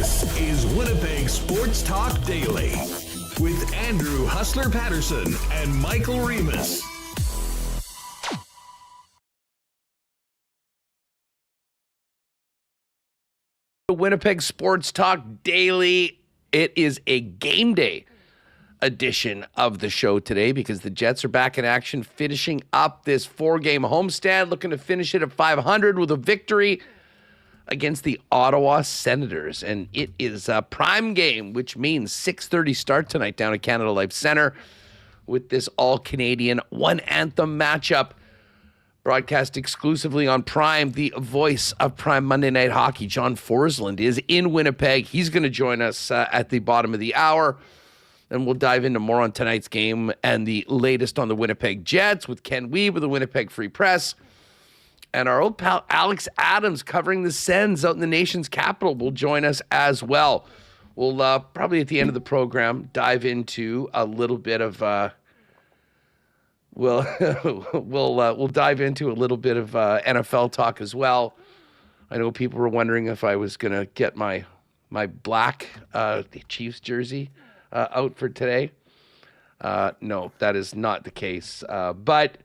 This is Winnipeg Sports Talk Daily with Andrew Hustler Paterson and Michael Remis. Winnipeg Sports Talk Daily. It is a game day edition of the show today because the Jets are back in action, finishing up this 4-game homestand, looking to finish it at 500 with a victory against the Ottawa Senators. And it is a prime game, which means 6:30 start tonight down at Canada Life Centre with this all-Canadian one-anthem matchup. Broadcast exclusively on Prime, the voice of Prime Monday Night Hockey, John Forslund, is in Winnipeg. He's going to join us at the bottom of the hour. And we'll dive into more on tonight's game and the latest on the Winnipeg Jets with Ken Wiebe of the Winnipeg Free Press. And our old pal Alex Adams, covering the Sens out in the nation's capital, will join us as well. We'll probably at the end of the program dive into a little bit of we'll dive into a little bit of NFL talk as well. I know people were wondering if I was going to get my black Chiefs jersey out for today. No, that is not the case. But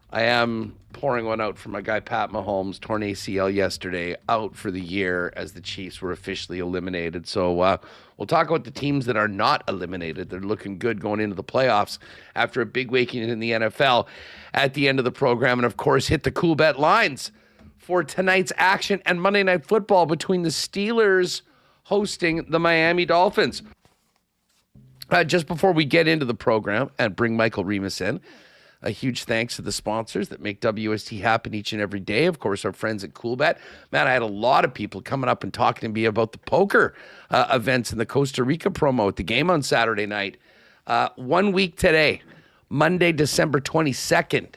I am pouring one out for my guy Pat Mahomes, torn ACL yesterday, out for the year as the Chiefs were officially eliminated. So we'll talk about the teams that are not eliminated. They're looking good going into the playoffs after a big weekend in the NFL at the end of the program. And, of course, hit the cool bet lines for tonight's action and Monday Night Football between the Steelers hosting the Miami Dolphins. Just before we get into the program and bring Michael Remis in, a huge thanks to the sponsors that make WST happen each and every day. Of course, our friends at CoolBet. Man, I had a lot of people coming up and talking to me about the poker events in the Costa Rica promo at the game on Saturday night. 1 week today, Monday, December 22nd,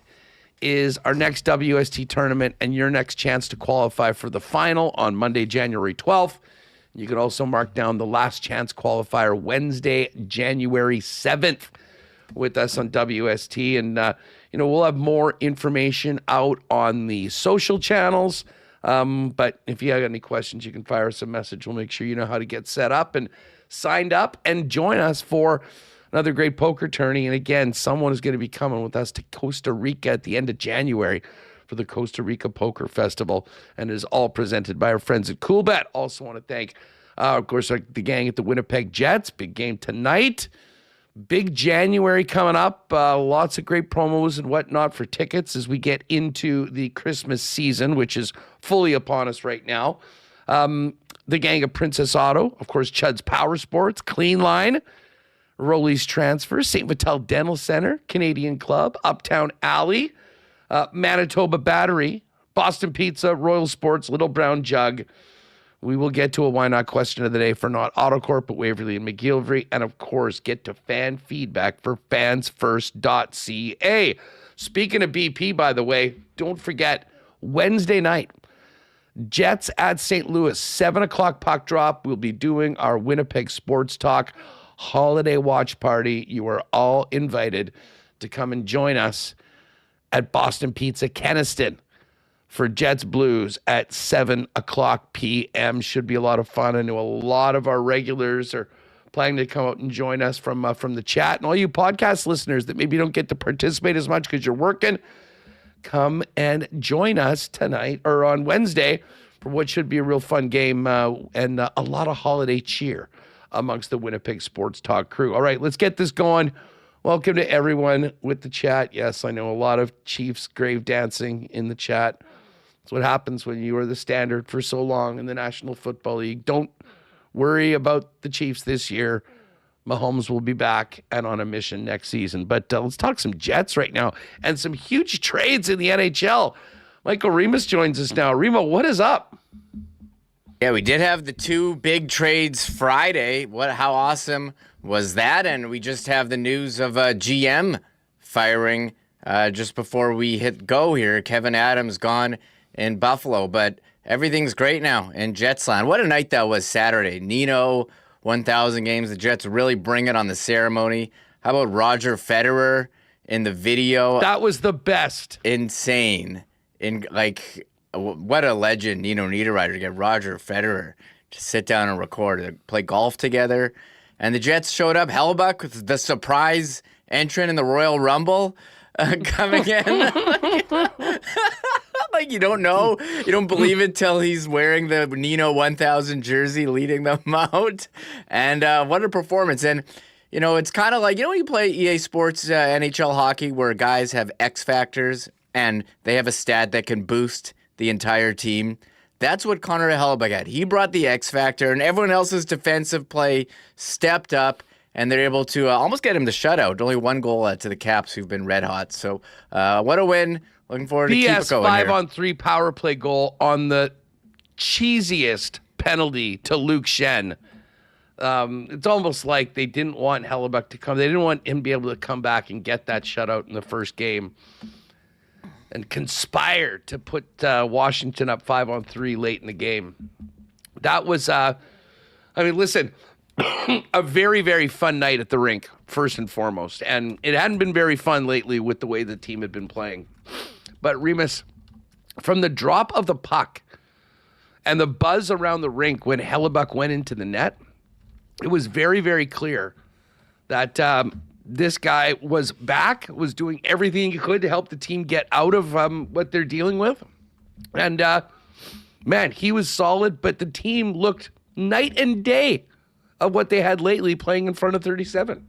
is our next WST tournament and your next chance to qualify for the final on Monday, January 12th. You can also mark down the last chance qualifier Wednesday, January 7th. With us on WST, and we'll have more information out on the social channels, but if you have any questions, you can fire us a message. We'll make sure you know how to get set up and signed up and join us for another great poker tourney. And again, someone is going to be coming with us to Costa Rica at the end of January for the Costa Rica Poker Festival, and it is all presented by our friends at CoolBet. Also want to thank of course the gang at the Winnipeg Jets. Big game tonight. Big January coming up. Lots of great promos and whatnot for tickets as we get into the Christmas season, which is fully upon us right now. The gang of Princess Auto, of course, Chud's Power Sports, Clean Line, Rolly's Transfer, St. Vital Dental Center, Canadian Club, Uptown Alley, Manitoba Battery, Boston Pizza, Royal Sports, Little Brown Jug. We will get to a why not question of the day for not AutoCorp, but Waverly and McGillivray. And, of course, get to fan feedback for fansfirst.ca. Speaking of BP, by the way, don't forget, Wednesday night, Jets at St. Louis, 7 o'clock puck drop. We'll be doing our Winnipeg Sports Talk holiday watch party. You are all invited to come and join us at Boston Pizza Keniston for Jets Blues at 7 o'clock p.m. Should be a lot of fun. I know a lot of our regulars are planning to come out and join us from the chat. And all you podcast listeners that maybe don't get to participate as much because you're working, come and join us tonight or on Wednesday for what should be a real fun game and a lot of holiday cheer amongst the Winnipeg Sports Talk crew. All right, let's get this going. Welcome to everyone with the chat. Yes, I know a lot of Chiefs grave dancing in the chat. That's what happens when you are the standard for so long in the National Football League. Don't worry about the Chiefs this year. Mahomes will be back and on a mission next season. But let's talk some Jets right now and some huge trades in the NHL. Michael Remis joins us now. Remo, what is up? Yeah, we did have the two big trades Friday. How awesome was that? And we just have the news of GM firing just before we hit go here. Kevin Adams gone in Buffalo, but everything's great now in Jetsland. What a night that was Saturday. Nino, 1,000 games. The Jets really bring it on the ceremony. How about Roger Federer in the video? That was the best. Insane. What a legend, Nino Niederreiter, to get Roger Federer to sit down and record, to play golf together. And the Jets showed up. Hellebuyck with the surprise entrant in the Royal Rumble coming in. Like you don't know, you don't believe it till he's wearing the Nino 1000 jersey leading them out. And what a performance. And, you know, it's kind of like, you know, when you play EA Sports NHL hockey where guys have X factors and they have a stat that can boost the entire team. That's what Connor Hellebuyck had. He brought the X factor, and everyone else's defensive play stepped up, and they're able to almost get him the shutout. Only one goal to the Caps, who've been red hot. So what a win. Looking forward to keep it going BS here. 5-on-3 power play goal on the cheesiest penalty to Luke Shen. It's almost like they didn't want Hellebuyck to come. They didn't want him to be able to come back and get that shutout in the first game and conspire to put Washington up 5-on-3 late in the game. That was, listen, a very, very fun night at the rink, first and foremost. And it hadn't been very fun lately with the way the team had been playing. But Remis, from the drop of the puck and the buzz around the rink when Hellebuyck went into the net, it was very, very clear that this guy was back, was doing everything he could to help the team get out of what they're dealing with. And, man, he was solid, but the team looked night and day of what they had lately playing in front of 37.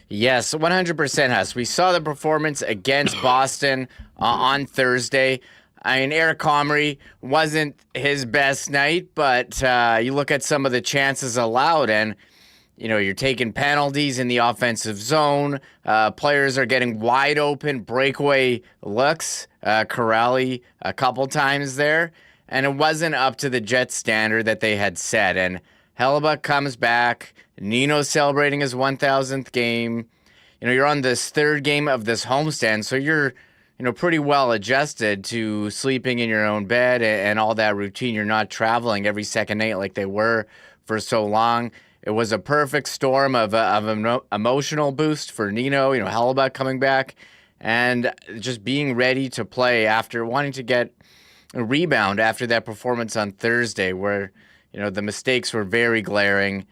Yes, 100% Huss. We saw the performance against Boston on Thursday. I mean, Eric Comrie wasn't his best night, but you look at some of the chances allowed, and you know, you're taking penalties in the offensive zone. Players are getting wide open breakaway looks. Corrali a couple times there, and it wasn't up to the Jets standard that they had set. And Hellebuyck comes back. Nino's celebrating his 1,000th game. You know, you're on this third game of this homestand, so you're, you know, pretty well adjusted to sleeping in your own bed and all that routine. You're not traveling every second night like they were for so long. It was a perfect storm of an emotional boost for Nino, you know, Hellebuyck coming back and just being ready to play after wanting to get a rebound after that performance on Thursday where, you know, the mistakes were very glaring.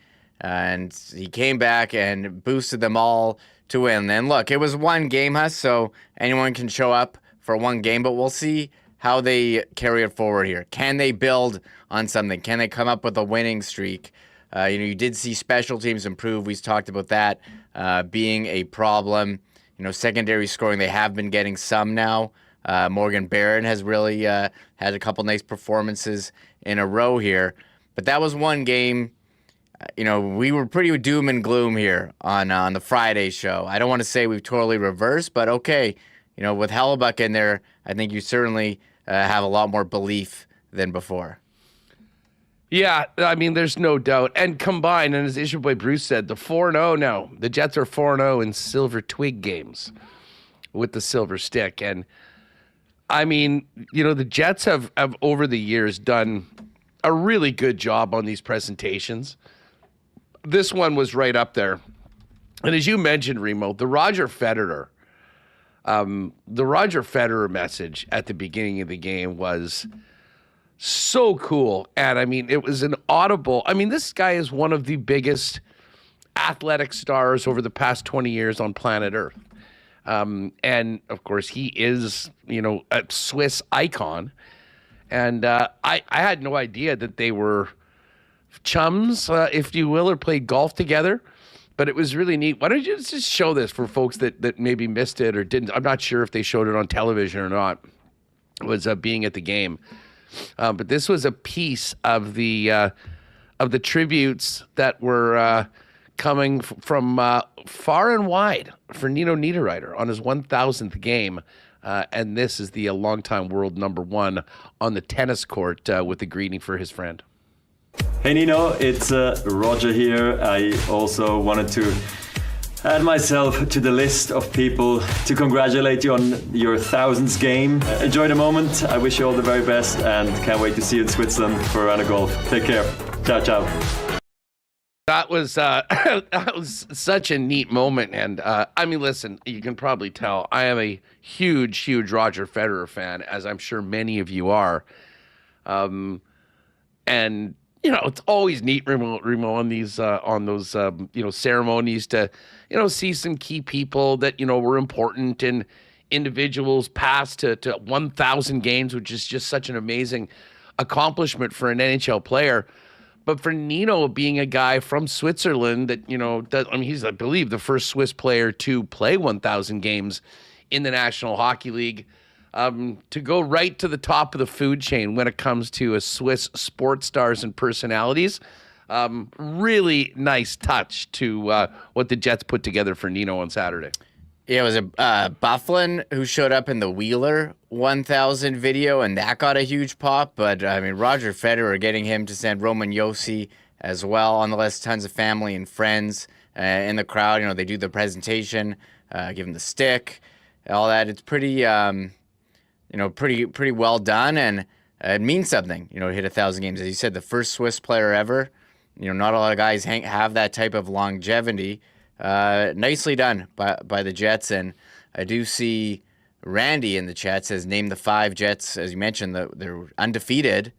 And he came back and boosted them all to win. And look, it was one game, Huss, so anyone can show up for one game, but we'll see how they carry it forward here. Can they build on something? Can they come up with a winning streak? You know, you did see special teams improve. We talked about that being a problem. You know, secondary scoring, they have been getting some now. Morgan Barron has really had a couple nice performances in a row here. But that was one game. You know, we were pretty doom and gloom here on the Friday show. I don't want to say we've totally reversed, but okay. You know, with Hellebuyck in there, I think you certainly have a lot more belief than before. Yeah, I mean, there's no doubt. And combined, and as Issue Boy Bruce said, the 4-0 now. The Jets are 4-0 in Silver Twig games with the silver stick. And, I mean, you know, the Jets have over the years done a really good job on these presentations. This one was right up there. And as you mentioned, Remo, the Roger Federer message at the beginning of the game was so cool. And I mean, it was an audible. I mean, this guy is one of the biggest athletic stars over the past 20 years on planet Earth. And of course, he is, you know, a Swiss icon. And I had no idea that they were chums, if you will, or played golf together. But it was really neat. Why don't you just show this for folks that maybe missed it or didn't? I'm not sure if they showed it on television or not. It was being at the game. But this was a piece of the tributes that were coming from far and wide for Nino Niederreiter on his 1,000th game. And this is the longtime world number one on the tennis court with the greeting for his friend. Hey Nino, it's Roger here. I also wanted to add myself to the list of people to congratulate you on your 1,000th game. Enjoy the moment. I wish you all the very best and can't wait to see you in Switzerland for a round of golf. Take care. Ciao, ciao. That was that was such a neat moment. And I mean, listen, you can probably tell I am a huge, huge Roger Federer fan, as I'm sure many of you are. And it's always neat, Remo, on these on those ceremonies to see some key people that were important and individuals passed to 1,000 games, which is just such an amazing accomplishment for an NHL player. But for Nino being a guy from Switzerland he's, I believe, the first Swiss player to play 1,000 games in the National Hockey League, to go right to the top of the food chain when it comes to a Swiss sports stars and personalities. Really nice touch to what the Jets put together for Nino on Saturday. Yeah, it was Bufflin who showed up in the Wheeler 1000 video, and that got a huge pop. But, Roger Federer, getting him to send Roman Josi as well on the list. Tons of family and friends in the crowd. They do the presentation, give him the stick, all that. It's pretty, pretty well done, and it means something, to hit 1,000 games. As you said, the first Swiss player ever. Not a lot of guys have that type of longevity. Nicely done by the Jets, and I do see Randy in the chat says name the 5 Jets, as you mentioned, they're undefeated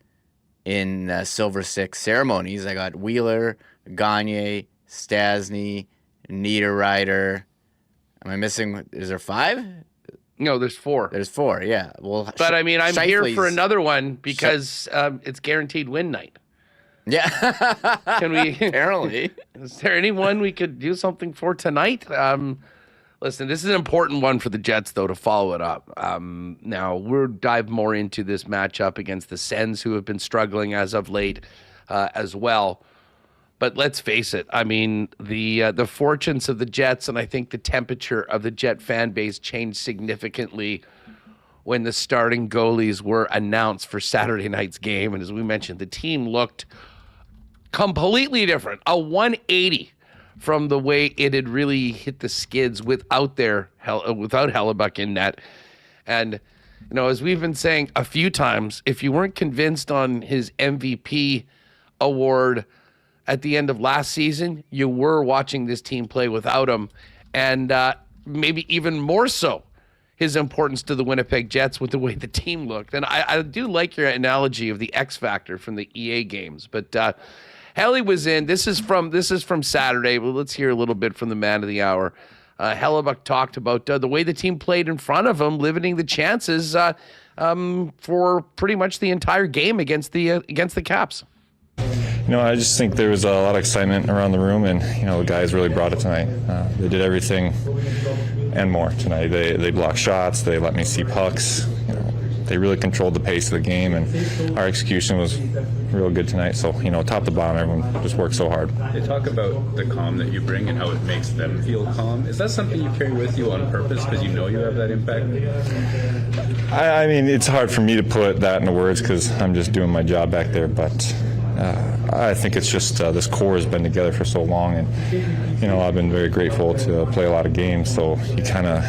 in Silver Stick ceremonies. I got Wheeler, Gagne, Stastny, Niederreiter. Am I missing? Is there 5? No, there's 4. There's 4, yeah. Well, but I'm here for another one because it's guaranteed win night. Yeah. Can we? Apparently. Is there anyone we could do something for tonight? Listen, this is an important one for the Jets, though, to follow it up. Now, we'll dive more into this matchup against the Sens, who have been struggling as of late as well. But let's face it, the fortunes of the Jets and I think the temperature of the Jet fan base changed significantly when the starting goalies were announced for Saturday night's game. And as we mentioned, the team looked completely different, a 180 from the way it had really hit the skids without Hellebuyck in net. And, as we've been saying a few times, if you weren't convinced on his MVP award at the end of last season, you were watching this team play without him. And maybe even more so, his importance to the Winnipeg Jets with the way the team looked. And I do like your analogy of the X Factor from the EA games. But Helly was in. This is from Saturday. Well, let's hear a little bit from the man of the hour. Hellebuyck talked about the way the team played in front of him, limiting the chances for pretty much the entire game against the Caps. I just think there was a lot of excitement around the room, and the guys really brought it tonight. They did everything and more tonight. They blocked shots. They let me see pucks. They really controlled the pace of the game, and our execution was real good tonight. So, top to bottom, everyone just worked so hard. They talk about the calm that you bring and how it makes them feel calm. Is that something you carry with you on purpose because you have that impact? It's hard for me to put that into words because I'm just doing my job back there, but I think it's just this core has been together for so long, and I've been very grateful to play a lot of games. So you kind of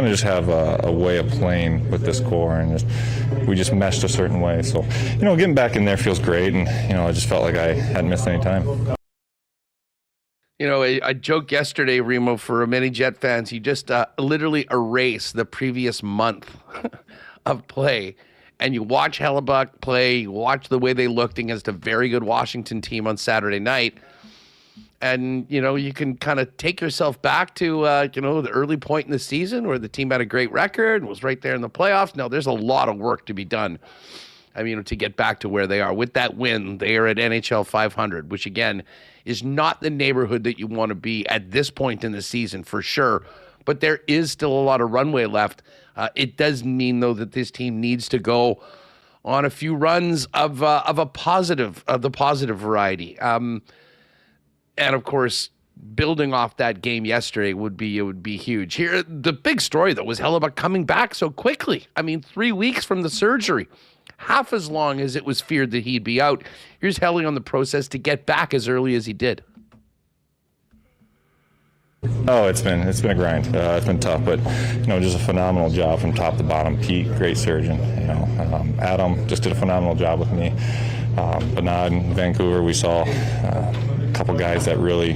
just have a way of playing with this core, and we just meshed a certain way. So getting back in there feels great, and I just felt like I hadn't missed any time. I joked yesterday, Remo, for many Jet fans, you just literally erase the previous month of play. And you watch Hellebuyck play, you watch the way they looked against a very good Washington team on Saturday night. And, you can kind of take yourself back to, the early point in the season where the team had a great record and was right there in the playoffs. Now, there's a lot of work to be done, to get back to where they are. With that win, they are at NHL 500, which, again, is not the neighborhood that you want to be at this point in the season, for sure. But there is still a lot of runway left. It does mean, though, that this team needs to go on a few runs of the positive variety. And of course, building off that game yesterday would be huge. Here, the big story though was Hellebuyck coming back so quickly. 3 weeks from the surgery, half as long as it was feared that he'd be out. Here's Helly on the process to get back as early as he did. Oh, it's been a grind. It's been tough, but just a phenomenal job from top to bottom. Pete, great surgeon. Adam just did a phenomenal job with me. Bernard in Vancouver, we saw a couple guys that really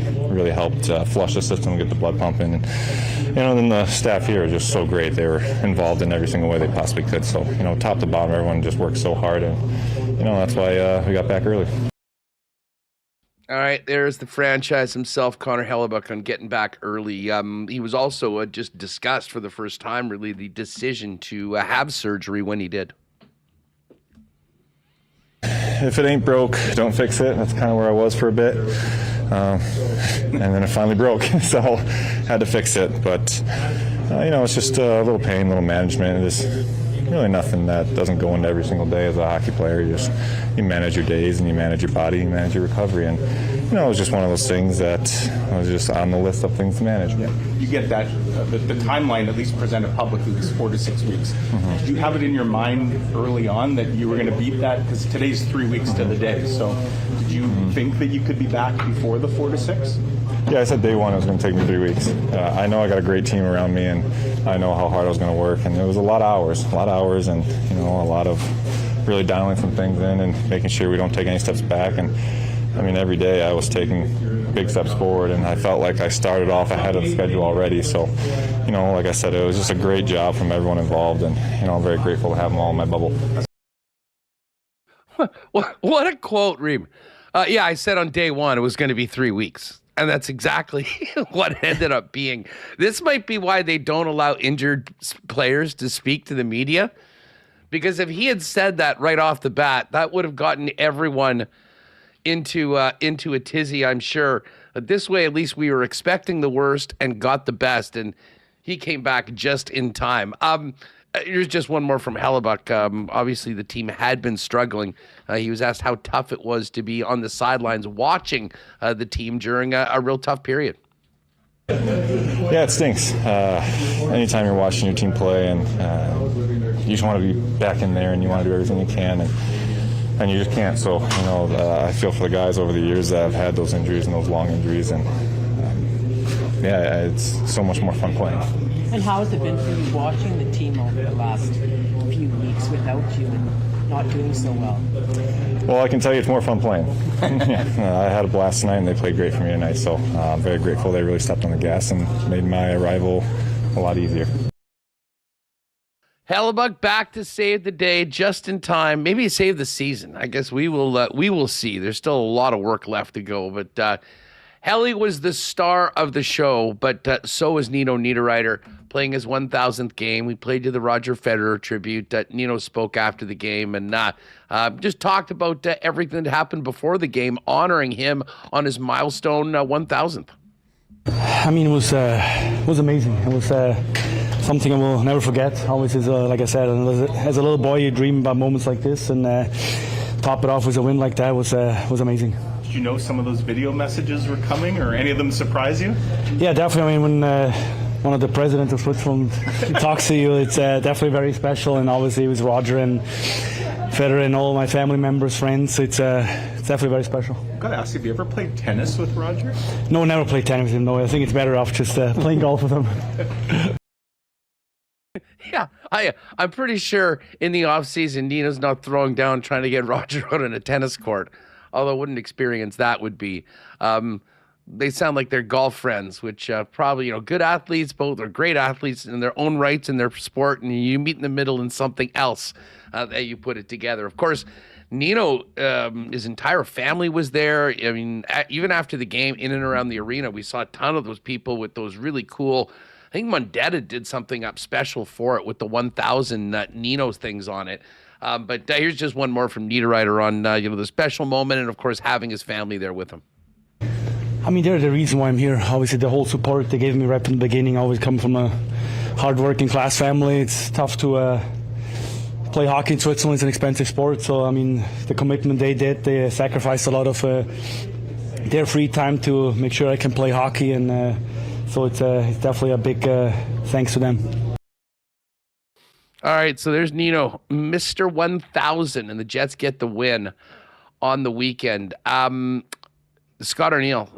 helped flush the system, get the blood pumping, and then the staff here is just so great. They were involved in every single way they possibly could. So top to bottom, everyone just worked so hard, and that's why we got back early. All right, there's the franchise himself, Connor Hellebuyck, on getting back early. He was also just discussed for the first time, really, the decision to have surgery when he did. If it ain't broke, don't fix it. That's kind of where I was for a bit. And then it finally broke, so had to fix it. But, it's just a little pain, a little management. It's really nothing that doesn't go into every single day as a hockey player. You manage your days and you manage your body, you manage your recovery. And, it was just one of those things that was just on the list of things to manage. Yeah. You get that, the timeline at least presented publicly was 4 to 6 weeks. Mm-hmm. Did you have it in your mind early on that you were going to beat that? Because today's 3 weeks to the day. So did you think that you could be back before the 4 to 6? Yeah, I said day one it was going to take me 3 weeks. I know I got a great team around me, and I know how hard I was going to work. And it was a lot of hours, and a lot of really dialing some things in and making sure we don't take any steps back. And every day I was taking big steps forward, and I felt like I started off ahead of the schedule already. So, like I said, it was just a great job from everyone involved, and I'm very grateful to have them all in my bubble. What a quote, Reem. Yeah, I said on day one it was going to be 3 weeks. And that's exactly what it ended up being. This might be why they don't allow injured players to speak to the media. Because if he had said that right off the bat, that would have gotten everyone into a tizzy, I'm sure. But this way, at least we were expecting the worst and got the best. And he came back just in time. Here's just one more from Hellebuyck. Obviously, the team had been struggling. He was asked how tough it was to be on the sidelines watching the team during a real tough period. Yeah, it stinks. Anytime you're watching your team play and you just want to be back in there and you want to do everything you can and you just can't. So, I feel for the guys over the years that have had those injuries and those long injuries. And, it's so much more fun playing. And how has it been for you watching the team over the last few weeks without you and not doing so well? Well, I can tell you it's more fun playing. I had a blast tonight, and they played great for me tonight. So I'm very grateful they really stepped on the gas and made my arrival a lot easier. Hellebuyck back to save the day just in time. Maybe save the season. I guess we will see. There's still a lot of work left to go, but Helly was the star of the show, but so was Nino Niederreiter playing his 1,000th game. We played to the Roger Federer tribute. Nino spoke after the game and just talked about everything that happened before the game, honoring him on his milestone 1,000th. It was amazing. It was something I will never forget. Always, like I said, as a little boy, you dream about moments like this, and top it off with a win like that was amazing. Did you know some of those video messages were coming, or any of them surprise you? Yeah, definitely. When one of the presidents of Switzerland talks to you, it's definitely very special. And obviously, it was Roger and Federer and all my family members, friends. It's definitely very special. I've got to ask you, have you ever played tennis with Roger? No, never played tennis with him. No, I think it's better off just playing golf with him. Yeah, I'm pretty sure in the offseason, Nino's not throwing down trying to get Roger out on a tennis court. Although what an experience that would be. They sound like they're golf friends, which probably, good athletes, both are great athletes in their own rights in their sport, and you meet in the middle in something else that you put it together. Of course, Nino, his entire family was there. Even after the game, in and around the arena, we saw a ton of those people with those really cool, I think Mundetta did something up special for it with the 1,000 Nino things on it. But here's just one more from Niederreiter on the special moment, and of course having his family there with him. They're the reason why I'm here. Obviously, the whole support they gave me right from the beginning. I always come from a hard-working class family. It's tough to play hockey in Switzerland. It's an expensive sport. So the commitment they did, they sacrificed a lot of their free time to make sure I can play hockey, and so it's definitely a big thanks to them. All right, so there's Nino, Mr. 1000, and the Jets get the win on the weekend. Scott Arneal,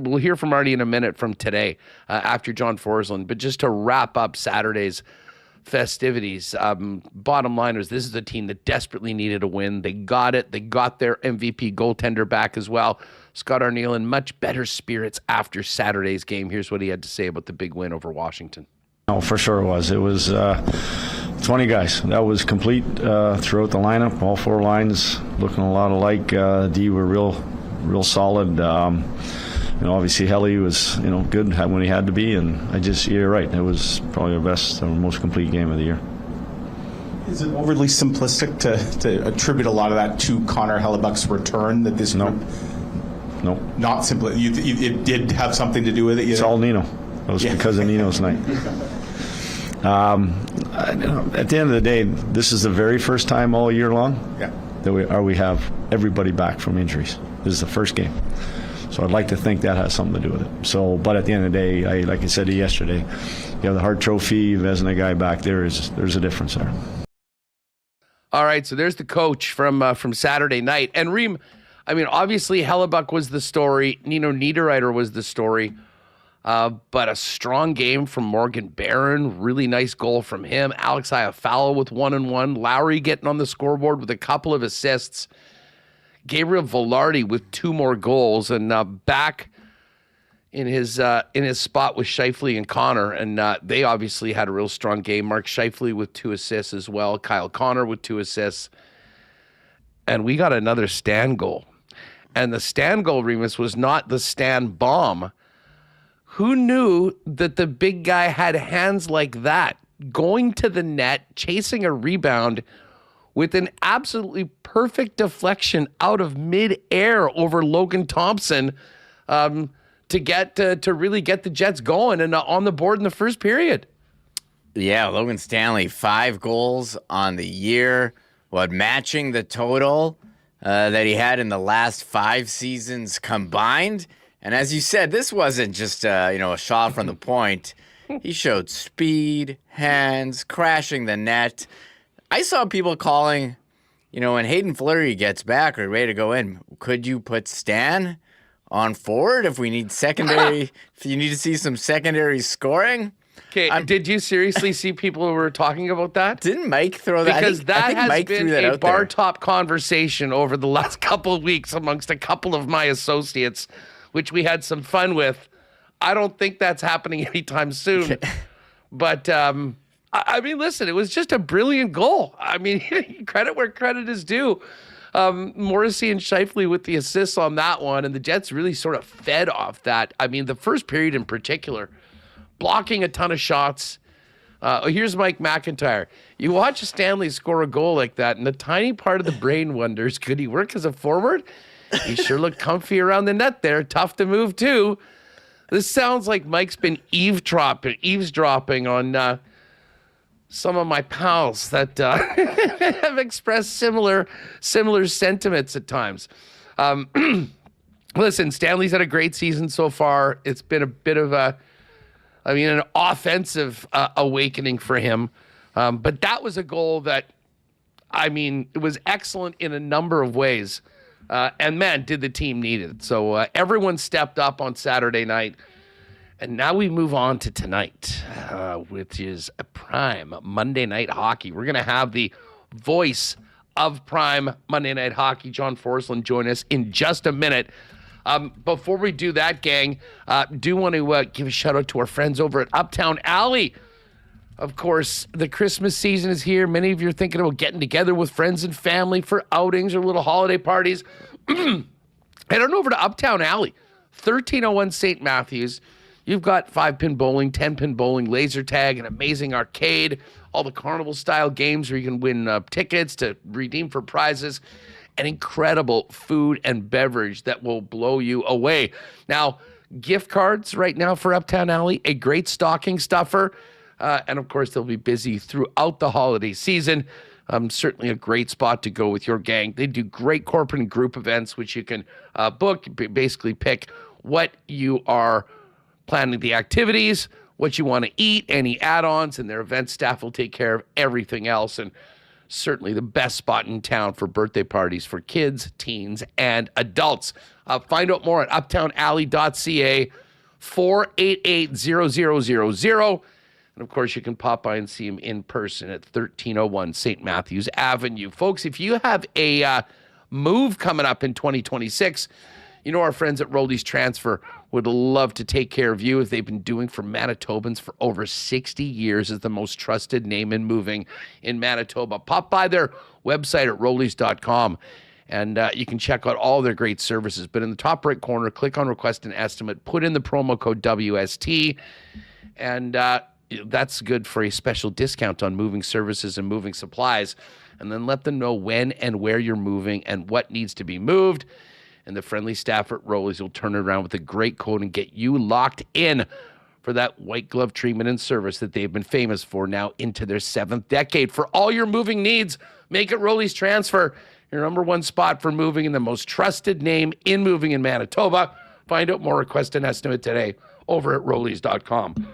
we'll hear from Artie in a minute from today after John Forslund, but just to wrap up Saturday's festivities, bottom line was this is a team that desperately needed a win. They got it. They got their MVP goaltender back as well. Scott Arneal in much better spirits after Saturday's game. Here's what he had to say about the big win over Washington. No, for sure it was. It was 20 guys. That was complete throughout the lineup. All four lines looking a lot alike. D were real real solid. Obviously Helly was, good when he had to be, and you're right. It was probably our best, our most complete game of the year. Is it overly simplistic to attribute a lot of that to Connor Hellebuyck's return? That this No. Not simply. It did have something to do with it. It's all Nino. It was because of Nino's night. At the end of the day, this is the very first time all year long that we have everybody back from injuries. This is the first game. So I'd like to think that has something to do with it. So, but at the end of the day, like I said yesterday, you have the Hart Trophy, Vezina guy back there. There's a difference there. All right, so there's the coach from Saturday night. And Reem, obviously Hellebuyck was the story. Nino Niederreiter was the story. But a strong game from Morgan Barron. Really nice goal from him. Alex Iafallo with 1-1. Lowry getting on the scoreboard with a couple of assists. Gabriel Velarde with 2 more goals. And back in his spot with Scheifele and Connor. And they obviously had a real strong game. Mark Scheifele with 2 assists as well. Kyle Connor with 2 assists. And we got another Stan goal. And the Stan goal, Remis, was not the Stan bomb. Who knew that the big guy had hands like that, going to the net, chasing a rebound with an absolutely perfect deflection out of midair over Logan Thompson to really get the Jets going and on the board in the first period. Yeah, Logan Stanley, 5 goals on the year, matching the total that he had in the last 5 seasons combined. And as you said, this wasn't just a shot from the point. He showed speed, hands, crashing the net. I saw people calling, when Hayden Fleury gets back or ready to go in, could you put Stan on forward if we need secondary? If you need to see some secondary scoring. Okay, did you seriously see people who were talking about that? Didn't Mike throw that? Because I think has Mike been a bar top conversation over the last couple of weeks amongst a couple of my associates, which we had some fun with. I don't think that's happening anytime soon. But, listen, it was just a brilliant goal. Credit where credit is due. Morrissey and Scheifele with the assists on that one, and the Jets really sort of fed off that. The first period in particular, blocking a ton of shots. Here's Mike McIntyre. You watch Stanley score a goal like that, and the tiny part of the brain wonders, could he work as a forward? He sure looked comfy around the net there. Tough to move, too. This sounds like Mike's been eavesdropping on some of my pals that have expressed similar sentiments at times. Listen, Stanley's had a great season so far. It's been a bit of an offensive awakening for him. But that was a goal that, it was excellent in a number of ways. And man, did the team need it. So everyone stepped up on Saturday night. And now we move on to tonight, which is a prime Monday Night Hockey. We're going to have the voice of prime Monday Night Hockey, John Forslund, join us in just a minute. Before we do that, gang, do want to give a shout out to our friends over at Uptown Alley. Of course, the Christmas season is here. Many of you are thinking about getting together with friends and family for outings or little holiday parties. Head on over to Uptown Alley, 1301 St. Matthews. You've got 5-pin bowling, 10-pin bowling, laser tag, an amazing arcade, all the carnival-style games where you can win tickets to redeem for prizes, and incredible food and beverage that will blow you away. Now, gift cards right now for Uptown Alley, a great stocking stuffer. And, of course, they'll be busy throughout the holiday season. Certainly a great spot to go with your gang. They do great corporate and group events, which you can book. Basically pick what you are planning the activities, what you want to eat, any add-ons, and their event staff will take care of everything else. And certainly the best spot in town for birthday parties for kids, teens, and adults. Find out more at uptownalley.ca, 488-0000. And, of course, you can pop by and see him in person at 1301 St. Matthews Avenue. Folks, if you have a move coming up in 2026, our friends at Roldy's Transfer would love to take care of you, as they've been doing for Manitobans for over 60 years as the most trusted name in moving in Manitoba. Pop by their website at rollys.com And you can check out all their great services. But in the top right corner, click on Request an Estimate, put in the promo code WST, and that's good for a special discount on moving services and moving supplies. And then let them know when and where you're moving and what needs to be moved. And the friendly staff at Rollies will turn it around with a great code and get you locked in for that white glove treatment and service that they've been famous for now into their 7th decade. For all your moving needs, make it Rollies Transfer, your number one spot for moving and the most trusted name in moving in Manitoba. Find out more, request an estimate today over at rollies.com.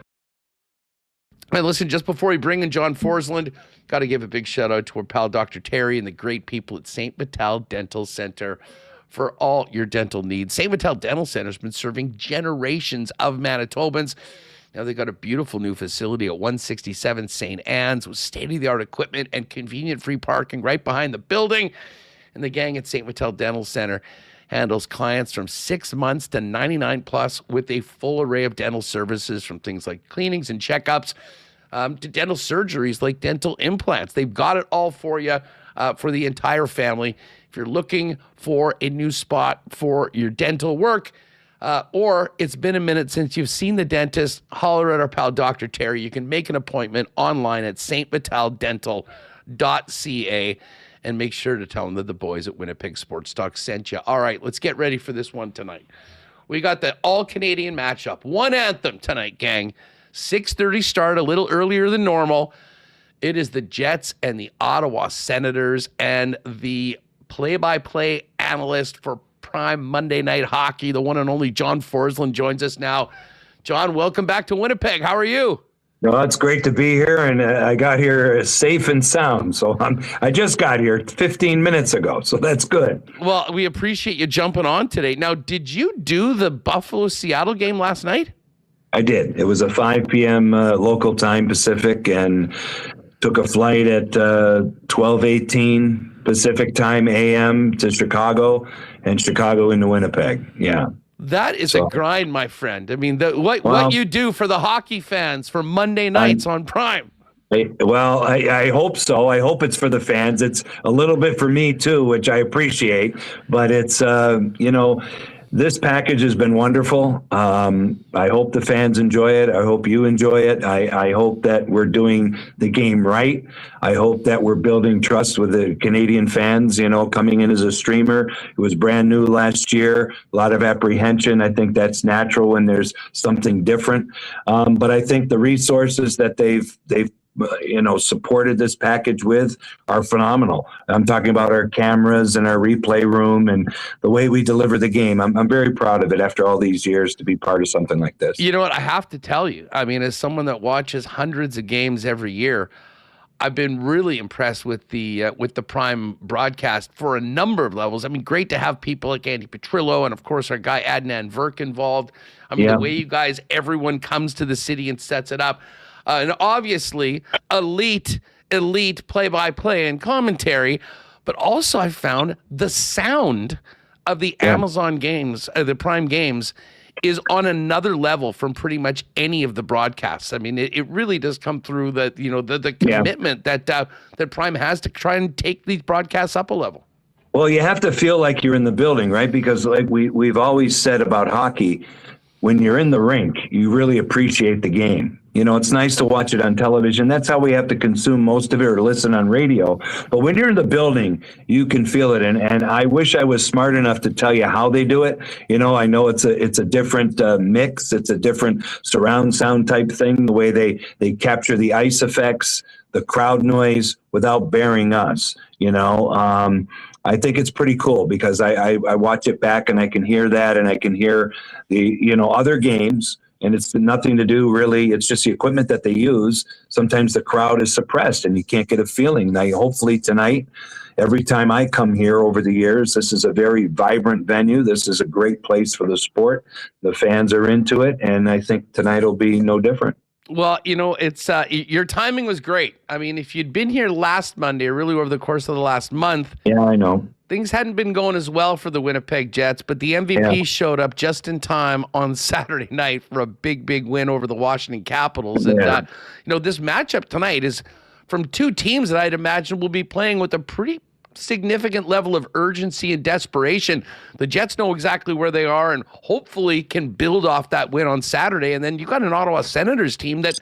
And listen, just before we bring in John Forslund, got to give a big shout out to our pal Dr. Terry and the great people at St. Vital Dental Center for all your dental needs. St. Vital Dental Center has been serving generations of Manitobans. Now they've got a beautiful new facility at 167 St. Anne's with state-of-the-art equipment and convenient free parking right behind the building. And the gang at St. Vital Dental Center handles clients from 6 months to 99 plus with a full array of dental services, from things like cleanings and checkups to dental surgeries like dental implants. They've got it all for you, for the entire family. If you're looking for a new spot for your dental work, or it's been a minute since you've seen the dentist, holler at our pal Dr. Terry. You can make an appointment online at stvitaldental.ca and make sure to tell them that the boys at Winnipeg Sports Talk sent you. All right, let's get ready for this one tonight. We got the all-Canadian matchup. One anthem tonight, gang. 6:30 start, a little earlier than normal. It is the Jets and the Ottawa Senators, and the play-by-play analyst for prime Monday Night Hockey, the one and only John Forslund, joins us now. John, welcome back to Winnipeg. How are you? No, it's great to be here, and I got here safe and sound. So I just got here 15 minutes ago, so that's good. Well, we appreciate you jumping on today. Now, did you do the Buffalo-Seattle game last night? I did. It was a 5 p.m. Local time Pacific, and took a flight at 12:18 Pacific time AM to Chicago, and Chicago into Winnipeg. Yeah. That is a grind, my friend. I mean, what you do for the hockey fans for Monday nights on Prime. I hope so. I hope it's for the fans. It's a little bit for me too, which I appreciate. But it's, this package has been wonderful. I hope the fans enjoy it. I hope you enjoy it. I hope that we're doing the game right. I hope that we're building trust with the Canadian fans, coming in as a streamer. It was brand new last year, a lot of apprehension. I think that's natural when there's something different. But I think the resources that they've supported this package with are phenomenal. I'm talking about our cameras and our replay room and the way we deliver the game. I'm very proud of it after all these years to be part of something like this. You know what? I have to tell you, I mean, as someone that watches hundreds of games every year, I've been really impressed with the Prime broadcast for a number of levels. I mean, great to have people like Andy Petrillo and, of course, our guy Adnan Verk involved. I mean, the way you guys, everyone comes to the city and sets it up. And obviously, elite play-by-play and commentary. But also I found the sound of the Amazon games, the Prime games, is on another level from pretty much any of the broadcasts. I mean, it really does come through the commitment that Prime has to try and take these broadcasts up a level. Well, you have to feel like you're in the building, right? Because like we've always said about hockey, when you're in the rink, you really appreciate the game. It's nice to watch it on television. That's how we have to consume most of it, or listen on radio. But when you're in the building, you can feel it. And I wish I was smart enough to tell you how they do it. I know it's a different mix. It's a different surround sound type thing, the way they capture the ice effects, the crowd noise without bearing us. I think it's pretty cool because I watch it back and I can hear that, and I can hear the other games. And it's nothing to do, really. It's just the equipment that they use. Sometimes the crowd is suppressed and you can't get a feeling. Now, hopefully tonight, every time I come here over the years, this is a very vibrant venue. This is a great place for the sport. The fans are into it. And I think tonight will be no different. Well, it's your timing was great. I mean, if you'd been here last Monday, or really over the course of the last month. Yeah, I know. Things hadn't been going as well for the Winnipeg Jets, but the MVP showed up just in time on Saturday night for a big, big win over the Washington Capitals. And, this matchup tonight is from two teams that I'd imagine will be playing with a pretty significant level of urgency and desperation. The Jets know exactly where they are and hopefully can build off that win on Saturday. And then you got an Ottawa Senators team that,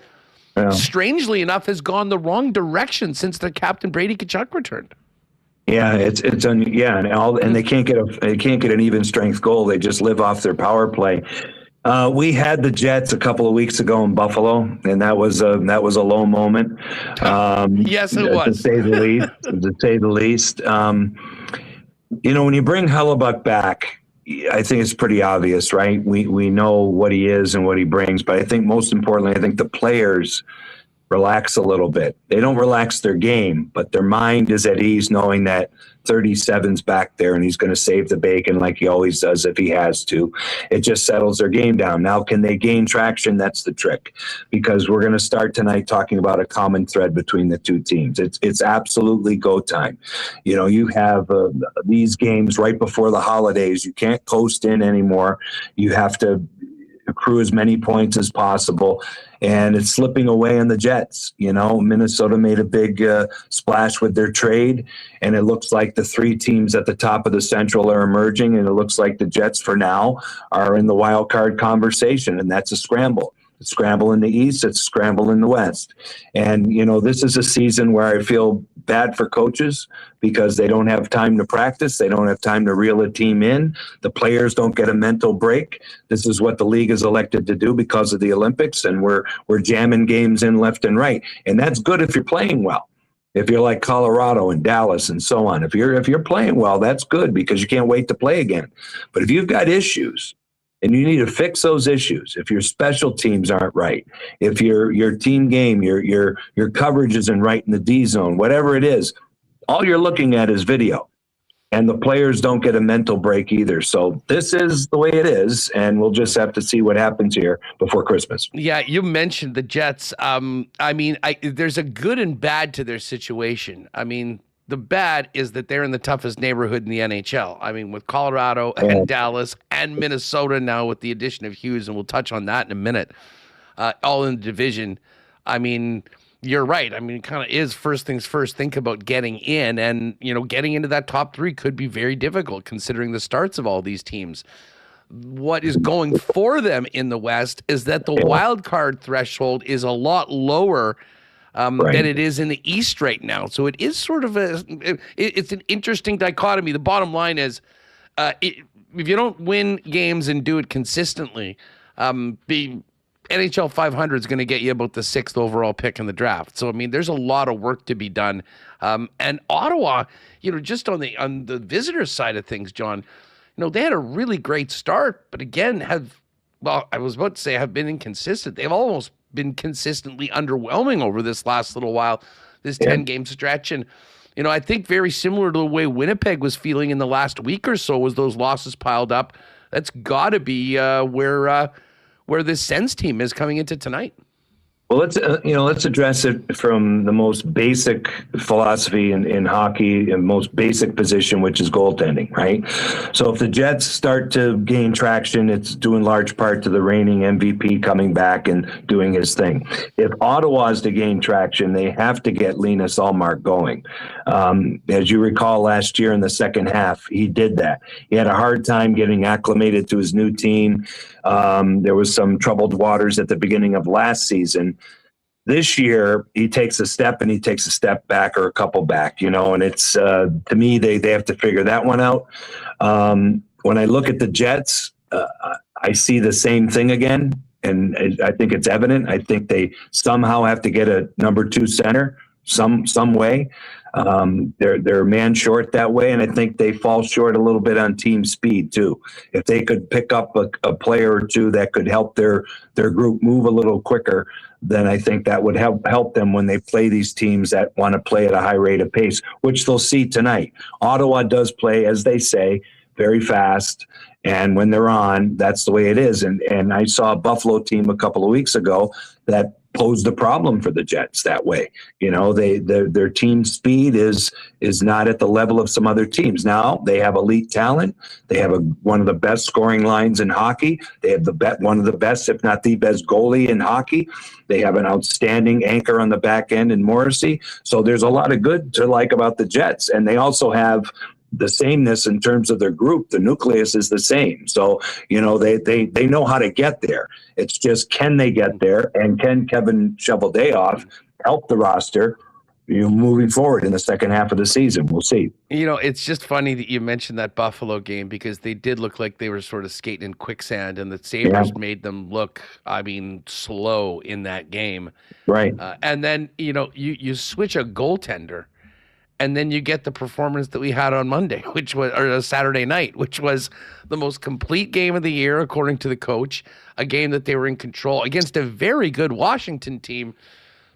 strangely enough, has gone the wrong direction since their captain Brady Tkachuk returned. Yeah, and they can't get an even strength goal. They just live off their power play. We had the Jets a couple of weeks ago in Buffalo, and that was a low moment. Yes, it was. To say the least. When you bring Hellebuyck back, I think it's pretty obvious, right? We know what he is and what he brings, but I think most importantly, I think the players relax a little bit. They don't relax their game, but their mind is at ease knowing that 37's back there and he's going to save the bacon like he always does if he has to. It just settles their game down. Now, can they gain traction? That's the trick, because we're going to start tonight talking about a common thread between the two teams. It's absolutely go time. You have these games right before the holidays. You can't coast in anymore. You have to accrue as many points as possible, and it's slipping away on the Jets. Minnesota made a big splash with their trade, and it looks like the three teams at the top of the Central are emerging, and it looks like the Jets for now are in the wild card conversation, and that's a scramble. It's a scramble in the East, it's a scramble in the West. And, this is a season where I feel bad for coaches because they don't have time to practice. They don't have time to reel a team in. The players don't get a mental break. This is what the league is elected to do because of the Olympics, and we're jamming games in left and right. And that's good if you're playing well. If you're like Colorado and Dallas and so on, if you're playing well, that's good because you can't wait to play again. But if you've got issues, and you need to fix those issues. If your special teams aren't right, if your team game, your coverage isn't right in the D zone, whatever it is, all you're looking at is video. And the players don't get a mental break either. So this is the way it is, and we'll just have to see what happens here before Christmas. Yeah, you mentioned the Jets. There's a good and bad to their situation. The bad is that they're in the toughest neighborhood in the NHL. With Colorado and Dallas and Minnesota now with the addition of Hughes, and we'll touch on that in a minute, all in the division. You're right. It kind of is first things first. Think about getting in, and, getting into that top three could be very difficult considering the starts of all these teams. What is going for them in the West is that the wild card threshold is a lot lower than it is in the East right now. So it is sort of it's an interesting dichotomy. The bottom line is, if you don't win games and do it consistently, the NHL 500 is going to get you about the 6th overall pick in the draft. So, there's a lot of work to be done. And Ottawa, just on the visitor side of things, John, they had a really great start, but again, have been inconsistent. They've almost been consistently underwhelming over this last little while, this 10-game stretch. And, I think very similar to the way Winnipeg was feeling in the last week or so as those losses piled up. That's got to be where this Sens team is coming into tonight. Well, let's address it from the most basic philosophy in hockey, and most basic position, which is goaltending, right? So if the Jets start to gain traction, it's due in large part to the reigning MVP coming back and doing his thing. If Ottawa is to gain traction, they have to get Linus Ullmark going. As you recall, last year in the second half, he did that. He had a hard time getting acclimated to his new team. There was some troubled waters at the beginning of last season. This year, he takes a step and he takes a step back or a couple back, and it's, to me, they have to figure that one out. When I look at the Jets, I see the same thing again, and I think it's evident. I think they somehow have to get a number 2 center some way. They're man short that way, and I think they fall short a little bit on team speed too. If they could pick up a player or two that could help their group move a little quicker, then I think that would help them when they play these teams that want to play at a high rate of pace, which they'll see tonight. Ottawa does play, as they say, very fast, and when they're on, that's the way it is. And I saw a Buffalo team a couple of weeks ago that posed a problem for the Jets that way. Their team speed is not at the level of some other teams. Now they have elite talent. They have one of the best scoring lines in hockey. They have one of the best, if not the best, goalie in hockey. They have an outstanding anchor on the back end in Morrissey. So there's a lot of good to like about the Jets, and they also have the sameness in terms of their group. The nucleus is the same. So, they know how to get there. It's just, can they get there? And can Kevin Shoveldayoff help the roster, moving forward in the second half of the season? We'll see. It's just funny that you mentioned that Buffalo game, because they did look like they were sort of skating in quicksand, and the Sabres made them look, slow in that game. Right. And then, you switch a goaltender, and then you get the performance that we had on Monday, or Saturday night, which was the most complete game of the year, according to the coach, a game that they were in control against a very good Washington team.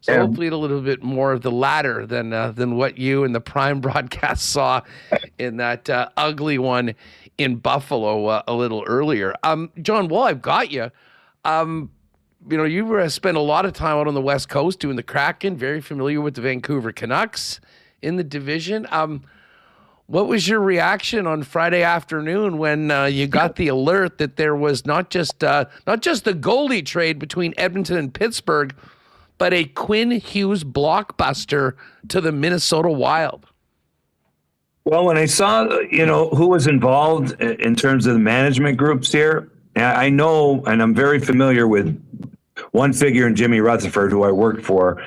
So hopefully a little bit more of the latter than what you and the Prime broadcast saw in that ugly one in Buffalo a little earlier. John, while I've got you, you spent a lot of time out on the West Coast doing the Kraken, very familiar with the Vancouver Canucks in the division. What was your reaction on Friday afternoon when you got the alert that there was not just the goalie trade between Edmonton and Pittsburgh, but a Quinn Hughes blockbuster to the Minnesota Wild? Well, when I saw, who was involved in terms of the management groups here, I know, and I'm very familiar with one figure in Jimmy Rutherford, who I worked for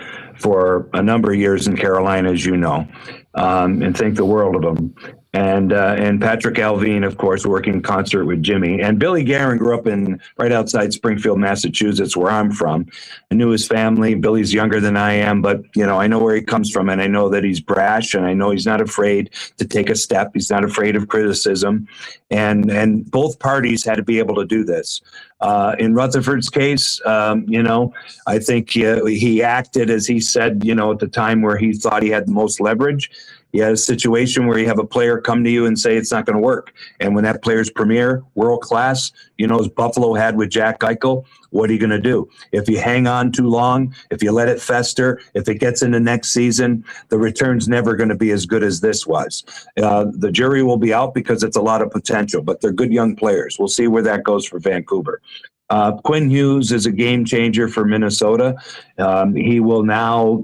a number of years in Carolina, as you know, and think the world of him. And Patrick Alvin, of course, working in concert with Jimmy. And Billy Guerin grew up right outside Springfield, Massachusetts, where I'm from. I knew his family. Billy's younger than I am, but, I know where he comes from, and I know that he's brash, and I know he's not afraid to take a step. He's not afraid of criticism. And both parties had to be able to do this. In Rutherford's case, I think he acted, as he said, at the time where he thought he had the most leverage. You had a situation where you have a player come to you and say it's not going to work. And when that player's premier, world class, as Buffalo had with Jack Eichel, what are you going to do? If you hang on too long, if you let it fester, if it gets into next season, the return's never going to be as good as this was. The jury will be out because it's a lot of potential, but they're good young players. We'll see where that goes for Vancouver. Quinn Hughes is a game changer for Minnesota. He will now,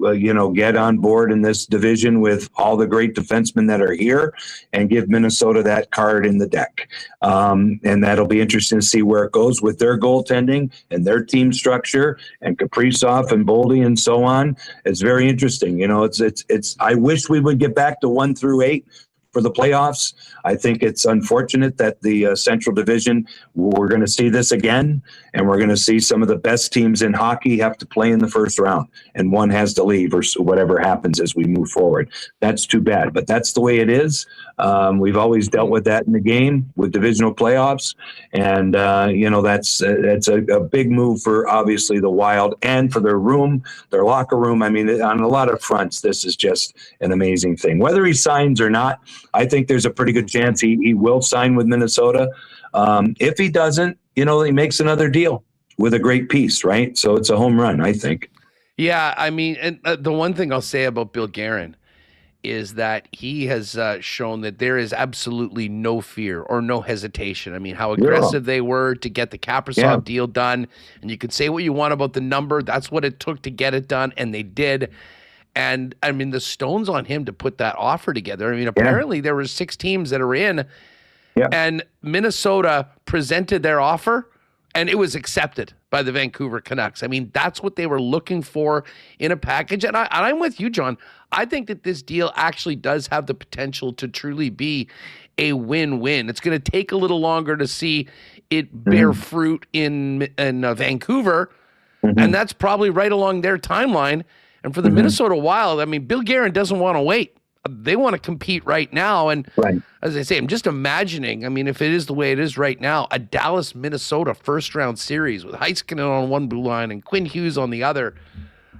get on board in this division with all the great defensemen that are here and give Minnesota that card in the deck. And that'll be interesting to see where it goes with their goaltending and their team structure and Kaprizov and Boldy and so on. It's very interesting. I wish we would get back to 1 through 8 for the playoffs. I think it's unfortunate that the Central Division, we're going to see this again, and we're going to see some of the best teams in hockey have to play in the first round, and one has to leave or whatever happens as we move forward. That's too bad, but that's the way it is. We've always dealt with that in the game with divisional playoffs, and that's a big move for obviously the Wild and for their locker room. I mean, on a lot of fronts, this is just an amazing thing. Whether he signs or not, I think there's a pretty good chance he will sign with Minnesota. If he doesn't, he makes another deal with a great piece, right? So it's a home run, I think. Yeah, and the one thing I'll say about Bill Guerin is that he has shown that there is absolutely no fear or no hesitation. I mean, how aggressive they were to get the Kaprizov deal done. And you could say what you want about the number. That's what it took to get it done, and they did. And, the stone's on him to put that offer together. Apparently there were 6 teams that are in, and Minnesota presented their offer, and it was accepted by the Vancouver Canucks. That's what they were looking for in a package. And I'm with you, John. I think that this deal actually does have the potential to truly be a win-win. It's going to take a little longer to see it bear fruit in Vancouver, and that's probably right along their timeline. And for the Minnesota Wild, Bill Guerin doesn't want to wait. They want to compete right now. And as I say, I'm just imagining, if it is the way it is right now, a Dallas-Minnesota first-round series with Heiskanen on one blue line and Quinn Hughes on the other.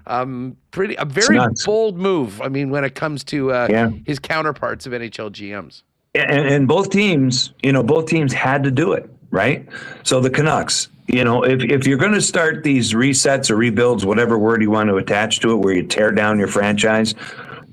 A very bold move, when it comes to his counterparts of NHL GMs. And both teams, had to do it. right? So the Canucks, if you're going to start these resets or rebuilds, whatever word you want to attach to it, where you tear down your franchise,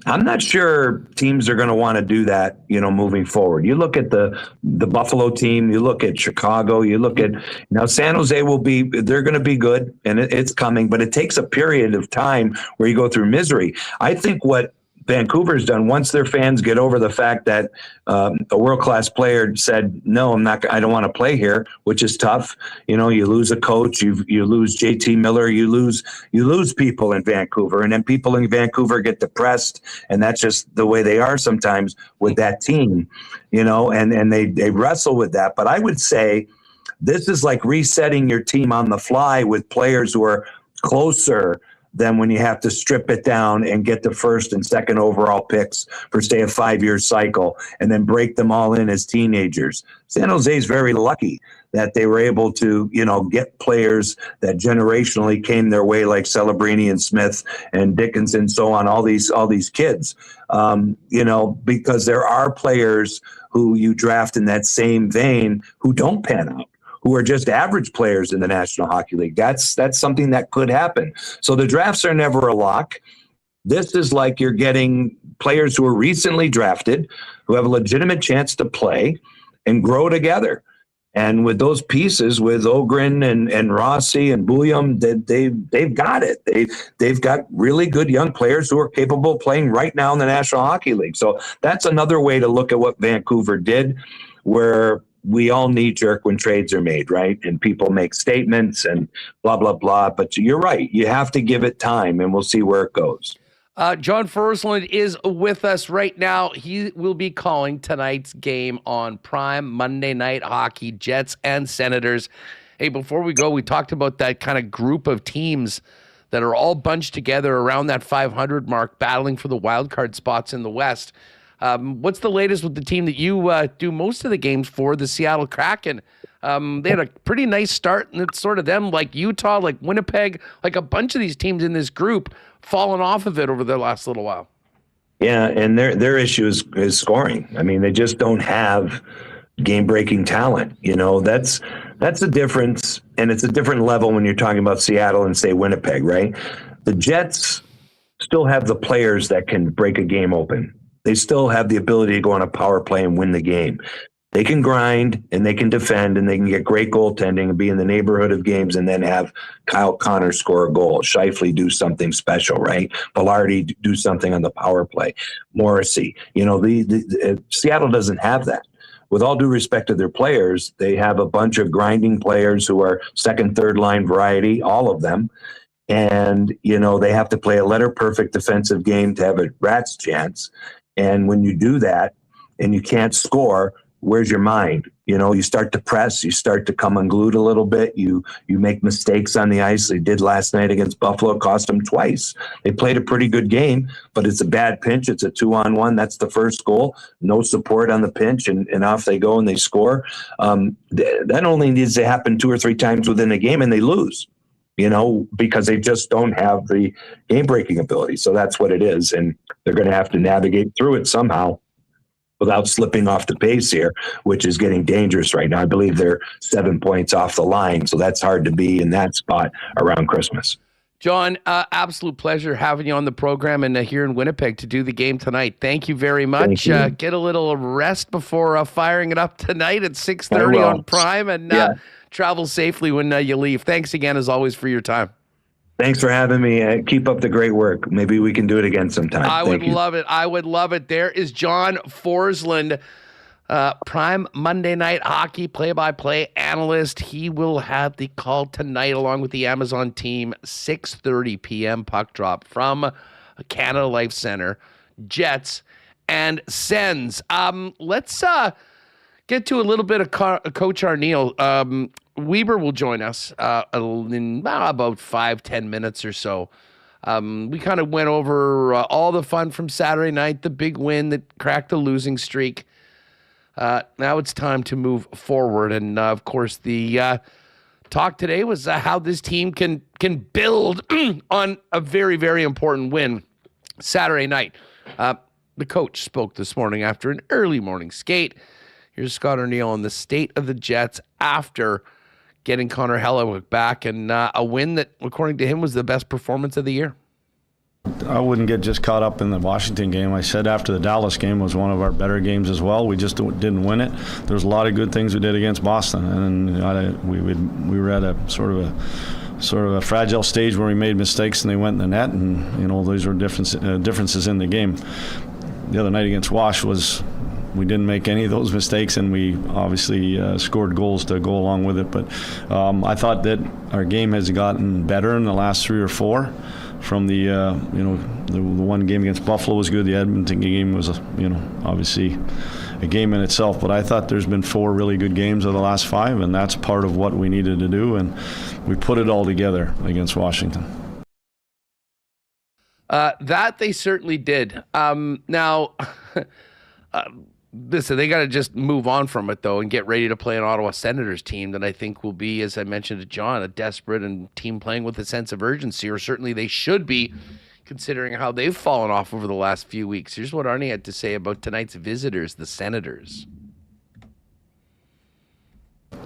I'm not sure teams are going to want to do that, moving forward. You look at the Buffalo team, you look at Chicago, you look at now San Jose they're going to be good, and it's coming, but it takes a period of time where you go through misery. I think what Vancouver's done, once their fans get over the fact that a world-class player said, no, I don't want to play here, which is tough. You lose a coach, you lose JT Miller, you lose people in Vancouver, and then people in Vancouver get depressed, and that's just the way they are sometimes with that team, and they wrestle with that. But I would say this is like resetting your team on the fly with players who are closer than when you have to strip it down and get the first and second overall picks for, say, a 5-year cycle and then break them all in as teenagers. San Jose is very lucky that they were able to, get players that generationally came their way, like Celebrini and Smith and Dickinson, so on, all these kids, because there are players who you draft in that same vein who don't pan out, who are just average players in the National Hockey League. That's something that could happen. So the drafts are never a lock. This is like you're getting players who are recently drafted, who have a legitimate chance to play and grow together. And with those pieces, with Ogren and Rossi and Bouillon, they've got it. They've got really good young players who are capable of playing right now in the National Hockey League. So that's another way to look at what Vancouver did, where we all knee-jerk when trades are made, right? And people make statements and blah, blah, blah. But you're right. You have to give it time, and we'll see where it goes. John Forslund is with us right now. He will be calling tonight's game on Prime Monday Night Hockey, Jets and Senators. Hey, before we go, we talked about that kind of group of teams that are all bunched together around that 500 mark, battling for the wild card spots in the West. What's the latest with the team that you do most of the games for, the Seattle Kraken? They had a pretty nice start, and it's sort of them, like Utah, like Winnipeg, like a bunch of these teams in this group fallen off of it over the last little while. Yeah, and their issue is scoring. I mean, they just don't have game-breaking talent. That's the difference, and it's a different level when you're talking about Seattle and, say, Winnipeg, right? The Jets still have the players that can break a game open. They still have the ability to go on a power play and win the game. They can grind and they can defend and they can get great goaltending and be in the neighborhood of games and then have Kyle Connor score a goal. Scheifele do something special, right? Velarde do something on the power play. Morrissey. Seattle doesn't have that. With all due respect to their players, they have a bunch of grinding players who are second, third line variety, all of them. And, they have to play a letter-perfect defensive game to have a rat's chance. And when you do that and you can't score, where's your mind? You start to press, you start to come unglued a little bit. You make mistakes on the ice. They did last night against Buffalo, cost them twice. They played a pretty good game, but it's a bad pinch. It's a 2-on-1. That's the first goal. No support on the pinch, and off they go and they score. That only needs to happen 2 or 3 times within a game, and they lose. Because they just don't have the game-breaking ability. So that's what it is, and they're going to have to navigate through it somehow without slipping off the pace here, which is getting dangerous right now. I believe they're 7 points off the line, so that's hard to be in that spot around Christmas. John, absolute pleasure having you on the program and here in Winnipeg to do the game tonight. Thank you very much. Get a little rest before firing it up tonight at 6:30 on Prime, and travel safely when you leave. Thanks again, as always, for your time. Thanks for having me. Keep up the great work. Maybe we can do it again sometime. I would love it. I would love it. There is John Forslund, Prime Monday Night Hockey play-by-play analyst. He will have the call tonight along with the Amazon team, 6:30 p.m. puck drop from Canada Life Center, Jets and Sens. Let's get to a little bit of Coach Arneal. Wiebe will join us in about 5-10 minutes or so. We kind of went over all the fun from Saturday night, the big win that cracked the losing streak. Now it's time to move forward. And, of course, the talk today was how this team can build on a very, very important win Saturday night. The coach spoke this morning after an early morning skate. Here's Scott Arneal on the state of the Jets after getting Connor Hellebuyck back, and a win that, according to him, was the best performance of the year. I wouldn't get just caught up in the Washington game. I said after the Dallas game was one of our better games as well. We just didn't win it. There's a lot of good things we did against Boston, and we were at a sort of a fragile stage where we made mistakes and they went in the net, and those were differences in the game. The other night against Wash we didn't make any of those mistakes, and we obviously scored goals to go along with it. But I thought that our game has gotten better in the last 3 or 4. From the one game against Buffalo was good. The Edmonton game was obviously a game in itself. But I thought there's been 4 really good games of the last 5, and that's part of what we needed to do. And we put it all together against Washington. That they certainly did. Now. Listen, they got to just move on from it, though, and get ready to play an Ottawa Senators team that I think will be, as I mentioned to John, a desperate and team playing with a sense of urgency, or certainly they should be, considering how they've fallen off over the last few weeks. Here's what Arnie had to say about tonight's visitors, the Senators.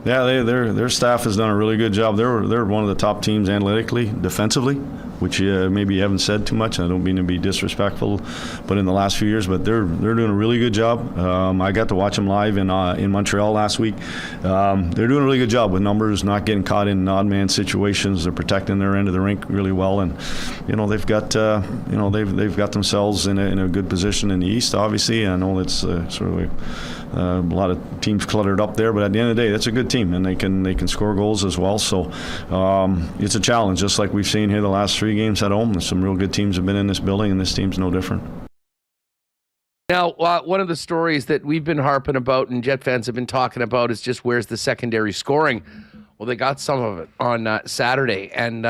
Yeah, their staff has done a really good job. They're one of the top teams analytically, defensively, which maybe you haven't said too much. I don't mean to be disrespectful, but in the last few years, but they're doing a really good job. I got to watch them live in Montreal last week. They're doing a really good job with numbers, not getting caught in odd man situations. They're protecting their end of the rink really well, and they've got themselves in a good position in the East. Obviously, I know it's sort of a lot of teams cluttered up there, but at the end of the day, that's a good team, and they can score goals as well. So it's a challenge, just like we've seen here the last 3 games at home. Some real good teams have been in this building, and this team's no different. Now, one of the stories that we've been harping about and Jet fans have been talking about is just where's the secondary scoring. Well, they got some of it on Saturday, and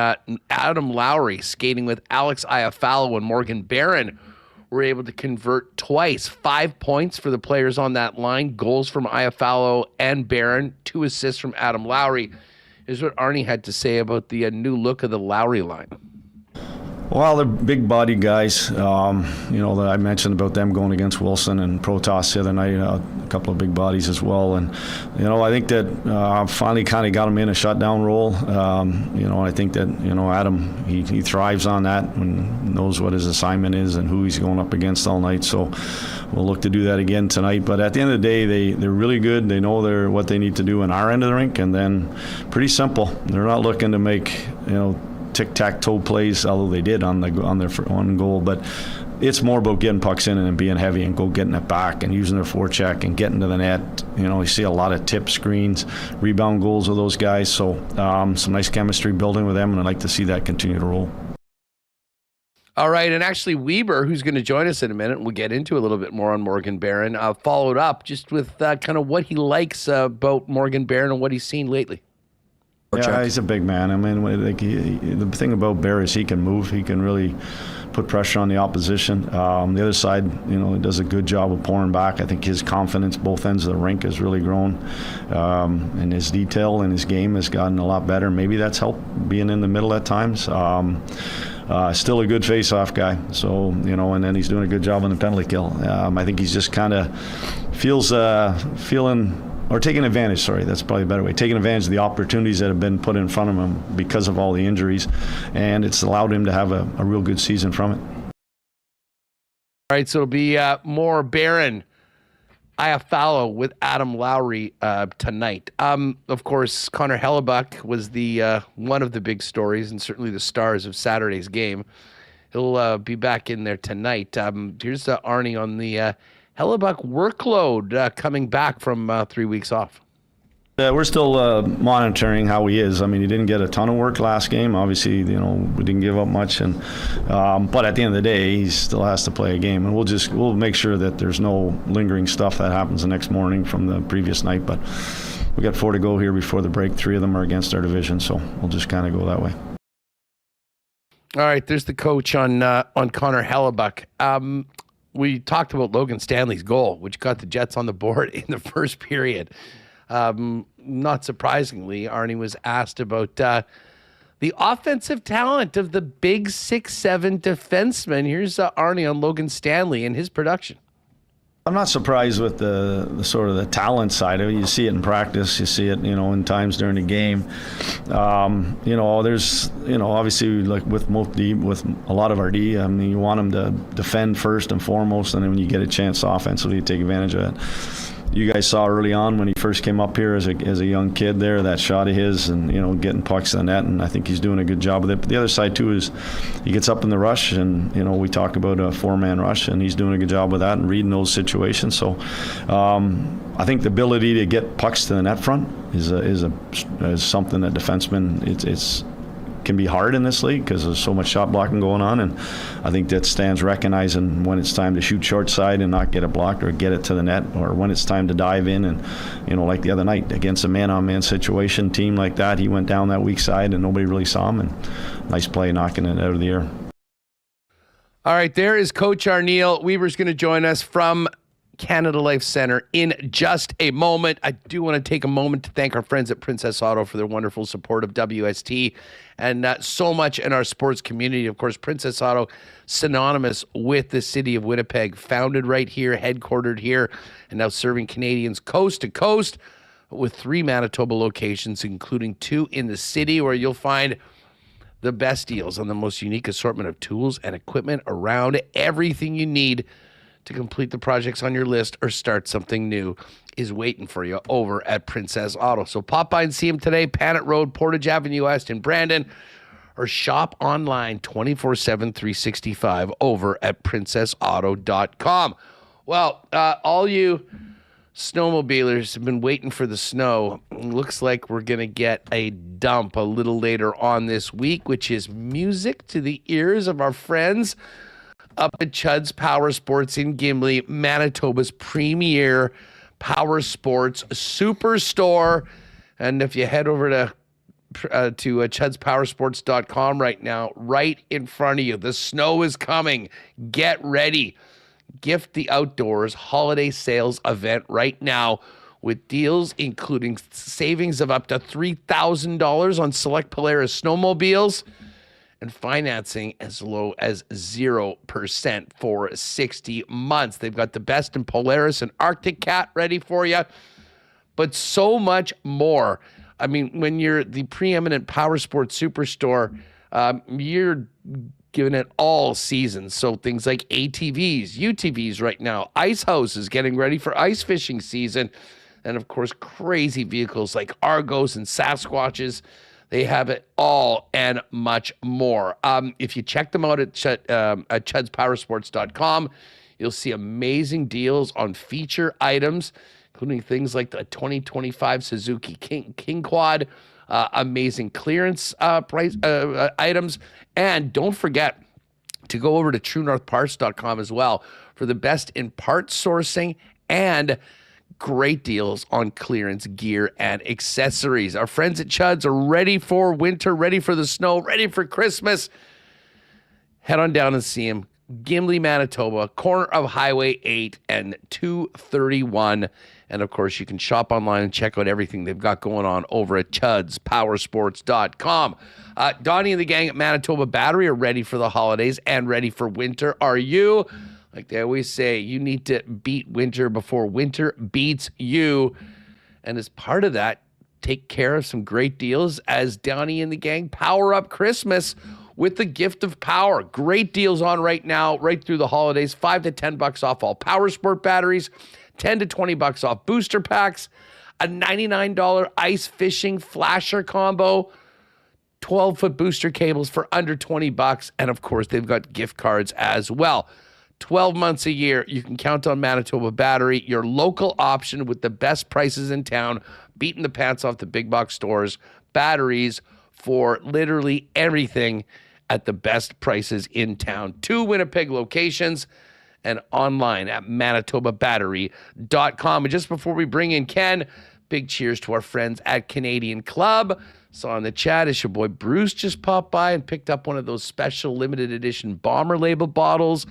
Adam Lowry skating with Alex Iafallo and Morgan Barron were able to convert twice. 5 points for the players on that line. Goals from Iafallo and Barron. 2 assists from Adam Lowry. Is what Arnie had to say about the new look of the Lowry line. Well, they're big body guys. That I mentioned about them going against Wilson and Protas the other night. A couple of big bodies as well. And, I think that finally kind of got him in a shutdown role. I think that, Adam, he thrives on that and knows what his assignment is and who he's going up against all night. So we'll look to do that again tonight. But at the end of the day, they're really good. They know what they need to do in our end of the rink. And then pretty simple. They're not looking to make, tic-tac-toe plays, although they did on their one goal, but it's more about getting pucks in and being heavy and getting it back and using their forecheck and getting to the net. You see a lot of tip screens, rebound goals of those guys, so some nice chemistry building with them, and I'd like to see that continue to roll. All right, and actually Wiebe, who's going to join us in a minute, and we'll get into a little bit more on Morgan Barron, followed up just with kind of what he likes about Morgan Barron and what he's seen lately. Yeah, he's a big man. I mean, the thing about Bear is he can move. He can really put pressure on the opposition. The other side, he does a good job of pouring back. I think his confidence both ends of the rink has really grown, and his detail in his game has gotten a lot better. Maybe that's helped being in the middle at times. Still a good face-off guy. So, and then he's doing a good job on the penalty kill. I think he's just kind of taking advantage, that's probably a better way, taking advantage of the opportunities that have been put in front of him because of all the injuries, and it's allowed him to have a real good season from it. All right, so it'll be more Barron, Iafallo with Adam Lowry tonight. Of course, Connor Hellebuyck was the one of the big stories and certainly the stars of Saturday's game. He'll be back in there tonight. Here's Arnie on the Hellebuyck workload coming back from 3 weeks off. We're still monitoring how he is. I mean, he didn't get a ton of work last game. Obviously, we didn't give up much, and but at the end of the day, he still has to play a game, and we'll make sure that there's no lingering stuff that happens the next morning from the previous night. But we got 4 to go here before the break. 3 of them are against our division, so we'll just kind of go that way. All right, there's the coach on Connor Hellebuyck. We talked about Logan Stanley's goal, which got the Jets on the board in the first period. Not surprisingly, Arnie was asked about the offensive talent of the big 6'7" defenseman. Here's Arnie on Logan Stanley and his production. I'm not surprised with the sort of the talent side of it. You see it in practice. You see it, in times during the game. There's, obviously, like with a lot of our D, I mean, you want them to defend first and foremost, and then when you get a chance offensively, you take advantage of it. You guys saw early on when he first came up here as a young kid there, that shot of his and, getting pucks to the net, and I think he's doing a good job with it. But the other side, too, is he gets up in the rush, and, we talk about a four-man rush, and he's doing a good job with that and reading those situations. So I think the ability to get pucks to the net front is something that defensemen, can be hard in this league because there's so much shot blocking going on, and I think that Stan's recognizing when it's time to shoot short side and not get it blocked or get it to the net, or when it's time to dive in. And like the other night against a man-on-man situation team like that, he went down that weak side and nobody really saw him, and nice play knocking it out of the air. All right, there is Coach Arneal. Wieber's going to join us from Canada Life Center in just a moment. I do want to take a moment to thank our friends at Princess Auto for their wonderful support of WST and so much in our sports community. Of course, Princess Auto, synonymous with the city of Winnipeg, founded right here, headquartered here, and now serving Canadians coast to coast with 3 Manitoba locations, including 2 in the city, where you'll find the best deals on the most unique assortment of tools and equipment around. Everything you need to complete the projects on your list or start something new is waiting for you over at Princess Auto. So pop by and see them today, Panet Road, Portage Avenue West in Brandon, or shop online 24/7, 365 over at princessauto.com. Well, all you snowmobilers have been waiting for the snow. Looks like we're going to get a dump a little later on this week, which is music to the ears of our friends up at Chud's Power Sports in Gimli, Manitoba's premier power sports superstore. And if you head over to chudspowersports.com right now, right in front of you, the snow is coming. Get ready. Gift the Outdoors holiday sales event right now with deals including savings of up to $3,000 on select Polaris snowmobiles, and financing as low as 0% for 60 months. They've got the best in Polaris and Arctic Cat ready for you, but so much more. I mean, when you're the preeminent power sports superstore, you're giving it all seasons. So things like ATVs, UTVs right now, ice houses getting ready for ice fishing season, and of course, crazy vehicles like Argos and Sasquatches. They have it all and much more. If you check them out at chudspowersports.com, you'll see amazing deals on feature items, including things like the 2025 Suzuki King Quad, amazing clearance price items. And don't forget to go over to truenorthparts.com as well for the best in parts sourcing and great deals on clearance gear and accessories. Our friends at Chud's are ready for winter, ready for the snow, ready for Christmas. Head on down and see them. Gimli, Manitoba, corner of Highway 8 and 231. And, of course, you can shop online and check out everything they've got going on over at chudspowersports.com. Donnie and the gang at Manitoba Battery are ready for the holidays and ready for winter. Are you? Like they always say, you need to beat winter before winter beats you. And as part of that, take care of some great deals as Donnie and the gang power up Christmas with the gift of power. Great deals on right now, right through the holidays. $5 to $10 off all power sport batteries, $10 to $20 off booster packs, a $99 ice fishing flasher combo, 12-foot booster cables for under $20. And of course, they've got gift cards as well. 12 months a year, you can count on Manitoba Battery, your local option with the best prices in town, beating the pants off the big box stores, batteries for literally everything at the best prices in town. 2 Winnipeg locations and online at manitobabattery.com. And just before we bring in Ken, big cheers to our friends at Canadian Club. Saw in the chat as your boy Bruce just popped by and picked up one of those special limited edition bomber label bottles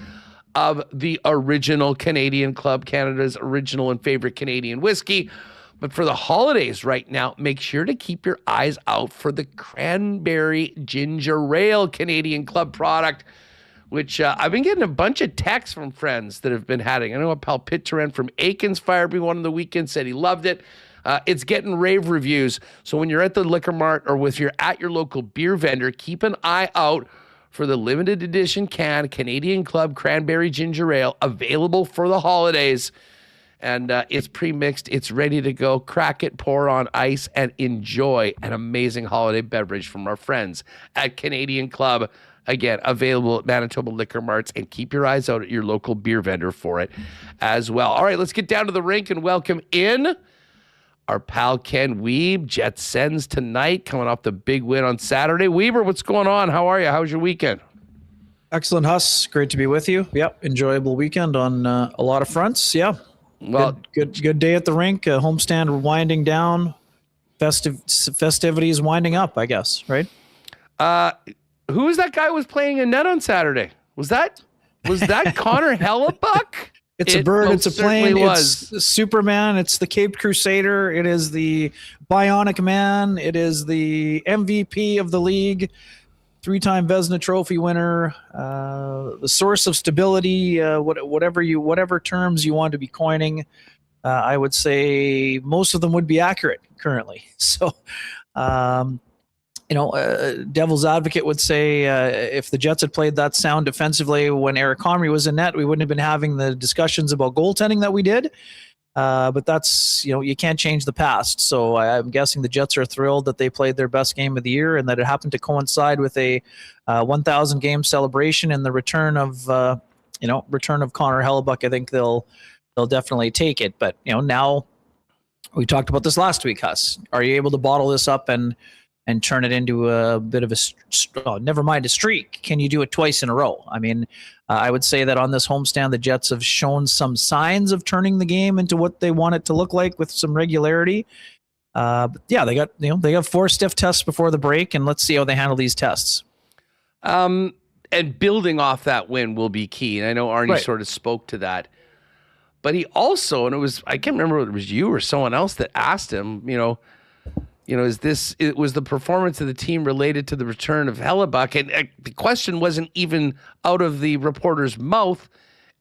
of the original Canadian Club, Canada's original and favorite Canadian whiskey. But for the holidays right now, make sure to keep your eyes out for the Cranberry Ginger Ale Canadian Club product, which I've been getting a bunch of texts from friends that have been having. I know a pal Paterson from Aikens fired me one on the weekend, said he loved it. It's getting rave reviews. So when you're at the liquor mart or if you're at your local beer vendor, keep an eye out for the limited edition Canadian Club Cranberry Ginger Ale, available for the holidays. And it's pre-mixed. It's ready to go. Crack it, pour on ice, and enjoy an amazing holiday beverage from our friends at Canadian Club. Again, available at Manitoba Liquor Marts, and keep your eyes out at your local beer vendor for it as well. All right, let's get down to the rink and welcome in our pal Ken Wiebe. Jets Sens tonight, coming off the big win on Saturday. Weber, what's going on? How are you? How was your weekend? Excellent, Huss. Great to be with you. Yep, enjoyable weekend on a lot of fronts. Yeah. Well, good day at the rink. Homestand winding down. Festivities winding up, I guess. Right. Who was that guy who was playing in net on Saturday? Was that Connor Hellebuyck? It's a bird. It's a plane. It's Superman. It's the Caped Crusader. It is the Bionic Man. It is the MVP of the league, 3-time Vezina Trophy winner, the source of stability. Whatever terms you want to be coining, I would say most of them would be accurate currently. So, devil's advocate would say if the Jets had played that sound defensively when Eric Comrie was in net, we wouldn't have been having the discussions about goaltending that we did. But that's, you can't change the past. So I'm guessing the Jets are thrilled that they played their best game of the year and that it happened to coincide with a 1,000 game celebration and the return of Connor Hellebuyck. I think they'll definitely take it. But, now we talked about this last week, Huss. Are you able to bottle this up and turn it into a bit of never mind a streak? Can you do it twice in a row? I mean, I would say that on this homestand, the Jets have shown some signs of turning the game into what they want it to look like with some regularity. But yeah, they got 4 stiff tests before the break, and let's see how they handle these tests. And building off that win will be key. And I know Arnie sort of spoke to that, but he also, and I can't remember whether it was you or someone else that asked him, it was the performance of the team related to the return of Hellebuyck? And the question wasn't even out of the reporter's mouth,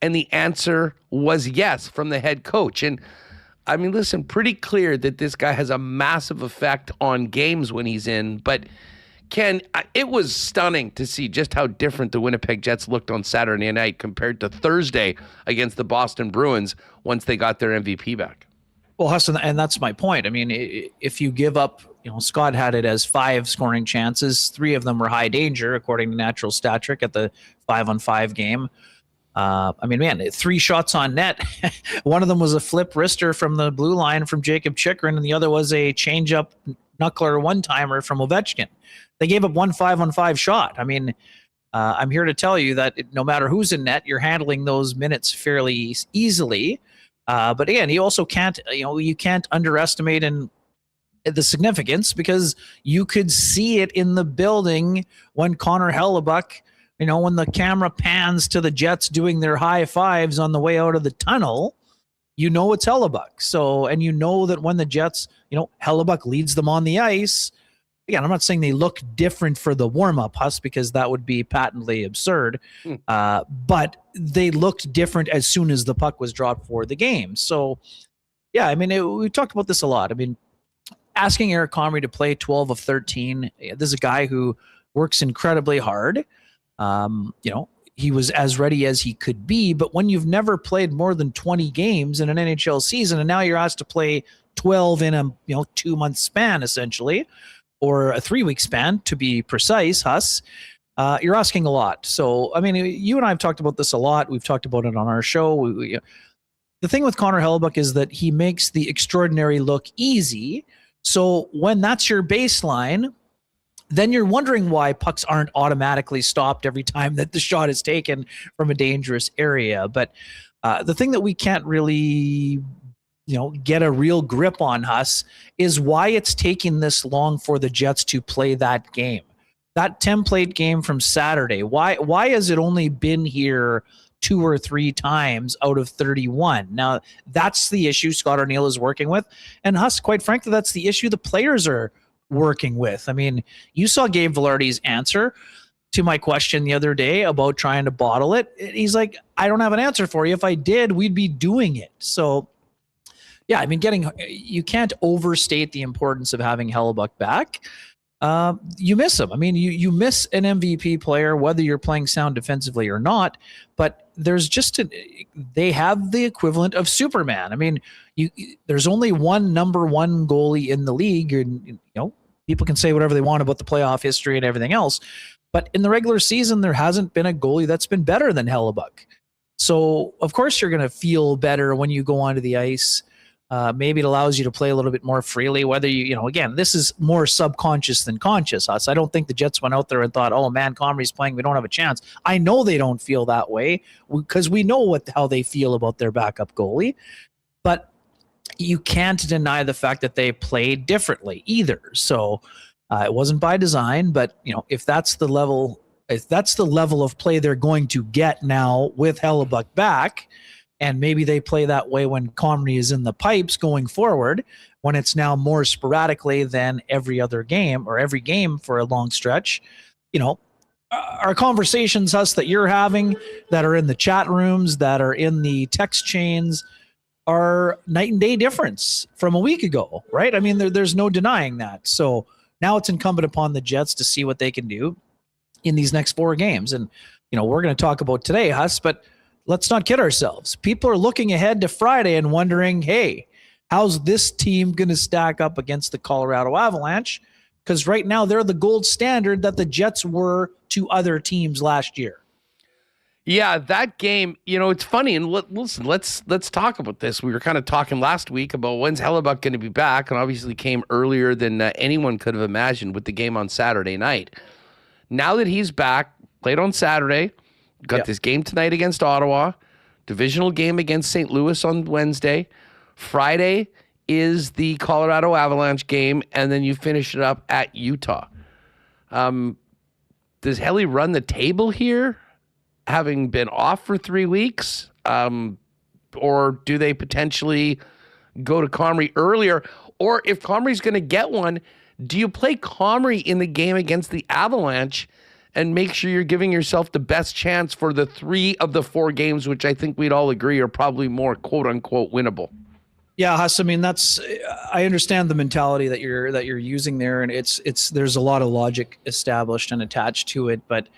and the answer was yes from the head coach. And I mean, listen, pretty clear that this guy has a massive effect on games when he's in. But Ken, it was stunning to see just how different the Winnipeg Jets looked on Saturday night compared to Thursday against the Boston Bruins once they got their MVP back. Well, Huston, and that's my point. I mean, if you give up, Scott had it as 5 scoring chances. 3 of them were high danger, according to Natural Stat Trick at the 5-on-5 game. 3 shots on net. One of them was a flip wrister from the blue line from Jacob Chychrun, and the other was a change-up knuckler one-timer from Ovechkin. They gave up 1 5-on-5 shot. I mean, I'm here to tell you that no matter who's in net, you're handling those minutes fairly easily. But again, you also can't, you can't underestimate the significance, because you could see it in the building when Connor Hellebuyck, when the camera pans to the Jets doing their high fives on the way out of the tunnel, it's Hellebuyck. So, and that when the Jets, Hellebuyck leads them on the ice. Again, I'm not saying they look different for the warm-up, Huss, because that would be patently absurd. But they looked different as soon as the puck was dropped for the game. So, yeah, I mean, we talked about this a lot. I mean, asking Eric Comrie to play 12 of 13, this is a guy who works incredibly hard. He was as ready as he could be. But when you've never played more than 20 games in an NHL season, and now you're asked to play 12 in a 2-month span, essentially, or a 3-week span, to be precise, Huss, you're asking a lot. So, I mean, you and I have talked about this a lot. We've talked about it on our show. The thing with Connor Hellebuyck is that he makes the extraordinary look easy. So when that's your baseline, then you're wondering why pucks aren't automatically stopped every time that the shot is taken from a dangerous area. But the thing that we can't really get a real grip on, Huss, is why it's taking this long for the Jets to play that game. That template game from Saturday, why has it only been here 2 or 3 times out of 31? Now, that's the issue Scott Arneal is working with. And Huss, quite frankly, that's the issue the players are working with. I mean, you saw Gabe Velarde's answer. to my question the other day about trying to bottle it. He's like, I don't have an answer for you. If I did, we'd be doing it. So, yeah, I mean, you can't overstate the importance of having Hellebuyck back. You miss him. I mean, you miss an MVP player, whether you're playing sound defensively or not, but there's they have the equivalent of Superman. I mean, there's only one number one goalie in the league, and people can say whatever they want about the playoff history and everything else, but in the regular season, there hasn't been a goalie that's been better than Hellebuyck. So of course you're going to feel better when you go onto the ice. Maybe it allows you to play a little bit more freely, whether again, this is more subconscious than conscious. Us. I don't think the Jets went out there and thought, oh man, Comrie's playing, we don't have a chance. I know they don't feel that way because we know how they feel about their backup goalie, but you can't deny the fact that they played differently either. So it wasn't by design, but if that's the level of play they're going to get now with Hellebuyck back, and maybe they play that way when Comrie is in the pipes going forward, when it's now more sporadically than every other game or every game for a long stretch. Our conversations, that you're having, that are in the chat rooms, that are in the text chains, are night and day difference from a week ago, right? I mean, there's no denying that. So now it's incumbent upon the Jets to see what they can do in these next 4 games. And, we're going to talk about today, but let's not kid ourselves. People are looking ahead to Friday and wondering, hey, how's this team going to stack up against the Colorado Avalanche? Because right now they're the gold standard that the Jets were to other teams last year. Yeah, that game, it's funny. And listen, let's talk about this. We were kind of talking last week about when's Hellebuyck going to be back, and obviously came earlier than anyone could have imagined with the game on Saturday night. Now that he's back, played on Saturday, got this game tonight against Ottawa, divisional game against St. Louis on Wednesday. Friday is the Colorado Avalanche game, and then you finish it up at Utah. Does Helly run the table here, having been off for 3 weeks? Or do they potentially go to Comrie earlier? Or if Comrie's going to get one, do you play Comrie in the game against the Avalanche and make sure you're giving yourself the best chance for the 3 of the 4 games, which I think we'd all agree are probably more quote unquote winnable? Yeah, Huss, I mean, I understand the mentality that you're using there, and there's a lot of logic established and attached to it, but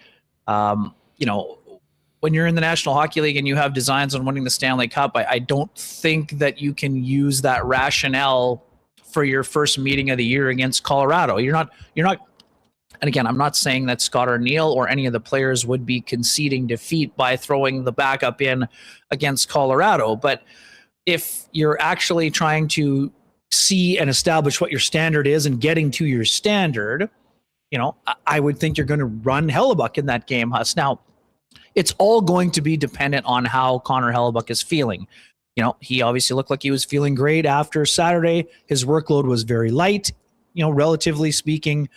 when you're in the National Hockey League and you have designs on winning the Stanley Cup, I don't think that you can use that rationale for your first meeting of the year against Colorado. You're not. And again, I'm not saying that Scott Arneal or any of the players would be conceding defeat by throwing the backup in against Colorado. But if you're actually trying to see and establish what your standard is and getting to your standard, I would think you're going to run Hellebuyck in that game, Huss. Now, it's all going to be dependent on how Connor Hellebuyck is feeling. He obviously looked like he was feeling great after Saturday. His workload was very light, relatively speaking.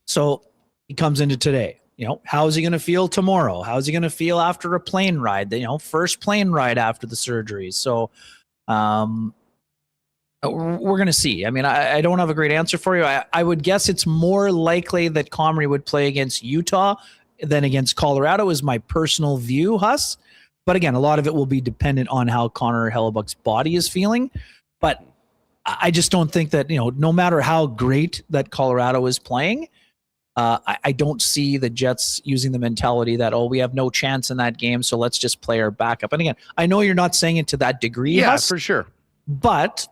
So he comes into today. How's he going to feel tomorrow? How's he going to feel after a plane ride? First plane ride after the surgery. So we're going to see. I mean, I don't have a great answer for you. I would guess it's more likely that Comrie would play against Utah than against Colorado is my personal view, Huss. But again, a lot of it will be dependent on how Connor Hellebuyck's body is feeling. But I just don't think that, no matter how great that Colorado is playing, I don't see the Jets using the mentality that, we have no chance in that game, so let's just play our backup. And again, I know you're not saying it to that degree. Yeah, Huss, for sure. But,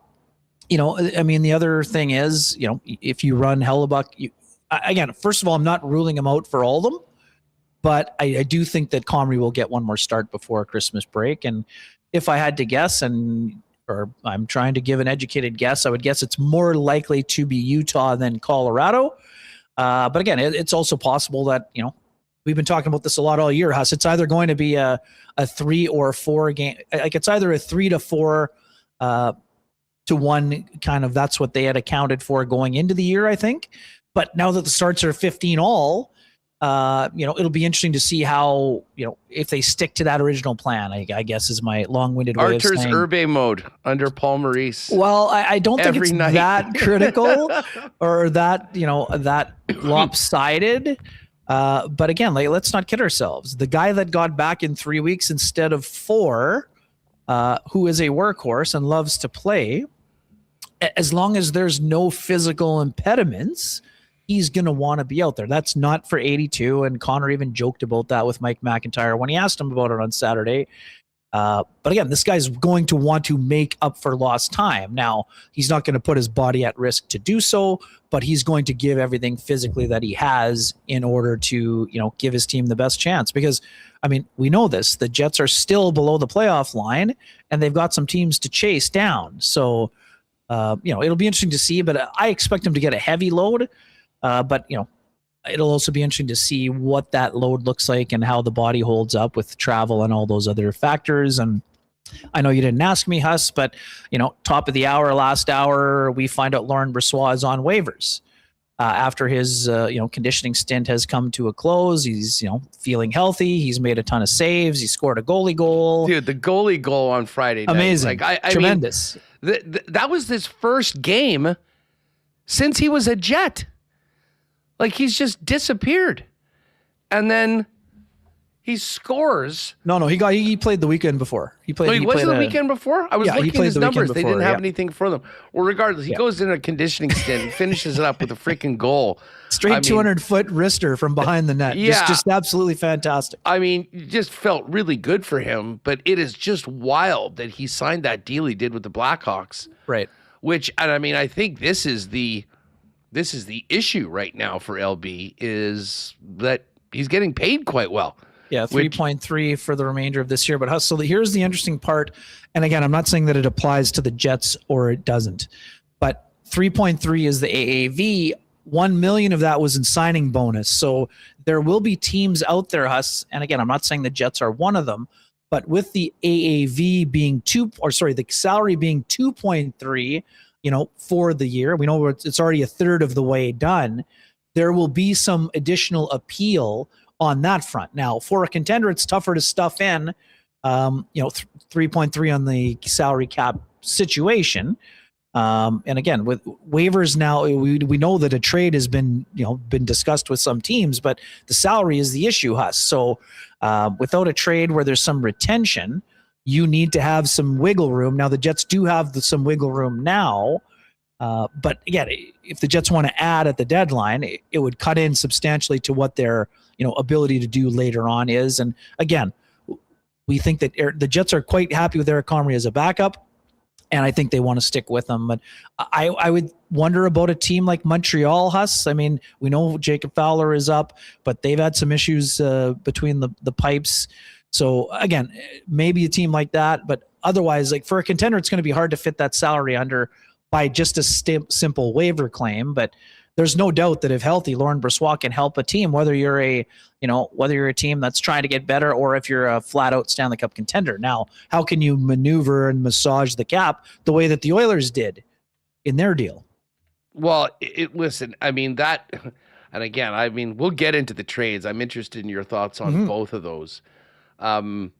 I mean, the other thing is, if you run Hellebuyck, again, first of all, I'm not ruling him out for all of them, but I do think that Comrie will get one more start before Christmas break. And if I had to guess, or I'm trying to give an educated guess, I would guess it's more likely to be Utah than Colorado. But again, it's also possible that, we've been talking about this a lot all year, Huss. It's either going to be a 3 or 4 game. Like it's either a 3-4 to 1 kind of, that's what they had accounted for going into the year, I think. But now that the starts are 15 all, it'll be interesting to see how, if they stick to that original plan, I guess is my long-winded way of saying. Arthur's Urbe mode under Paul Maurice. Well, I don't think it's that critical or that, that lopsided. But again, like, let's not kid ourselves. The guy that got back in 3 weeks instead of 4, who is a workhorse and loves to play, as long as there's no physical impediments, he's going to want to be out there. That's not for 82. And Connor even joked about that with Mike McIntyre when he asked him about it on Saturday. But again, this guy's going to want to make up for lost time. Now, he's not going to put his body at risk to do so, but he's going to give everything physically that he has in order to, give his team the best chance. Because, we know this. The Jets are still below the playoff line, and they've got some teams to chase down. So, it'll be interesting to see, but I expect him to get a heavy load. But it'll also be interesting to see what that load looks like and how the body holds up with travel and all those other factors. And I know you didn't ask me, Huss, but, top of the hour, last hour, we find out Laurent Brossoit is on waivers. After his, conditioning stint has come to a close. He's, feeling healthy. He's made a ton of saves. He scored a goalie goal. Dude, the goalie goal on Friday night. Amazing. Tremendous. That was his first game since he was a Jet. Like, he's just disappeared. And then he scores. No, he played the weekend before. He played the weekend before? I was looking at his numbers. They didn't have yeah. anything for them. Well, regardless, he goes in a conditioning stint and finishes it up with a freaking goal. Straight 200-foot wrister from behind the net. Yeah. Just absolutely fantastic. It just felt really good for him, but it is just wild that he signed that deal he did with the Blackhawks. Right. Which, I think this is the issue right now for LB, is that he's getting paid quite well. Yeah, 3.3 for the remainder of this year. But so here's the interesting part. And again, I'm not saying that it applies to the Jets or it doesn't. But 3.3 is the AAV. 1 million of that was in signing bonus. So there will be teams out there, Huss. And again, I'm not saying the Jets are one of them. But with the AAV being the salary being 2.3, for the year, we know it's already a third of the way done. There will be some additional appeal on that front. Now, for a contender, it's tougher to stuff in, 3.3 on the salary cap situation. And again, with waivers now, we know that a trade has been discussed with some teams, but the salary is the issue, Huss. So without a trade where there's some retention, you need to have some wiggle room. Now, the Jets do have some wiggle room now. But again, if the Jets want to add at the deadline, it would cut in substantially to what their ability to do later on is. And again, we think that the Jets are quite happy with Eric Comrie as a backup, and I think they want to stick with him. But I would wonder about a team like Montreal, Huss. We know Jacob Fowler is up, but they've had some issues between the pipes. So again, maybe a team like that, but otherwise, like for a contender, it's going to be hard to fit that salary under by just a simple waiver claim. But there's no doubt that if healthy, Laurent Brossoit can help a team, whether you're a team that's trying to get better or if you're a flat out Stanley Cup contender. Now, how can you maneuver and massage the cap the way that the Oilers did in their deal? Well, listen, that, and again, we'll get into the trades. I'm interested in your thoughts on both of those.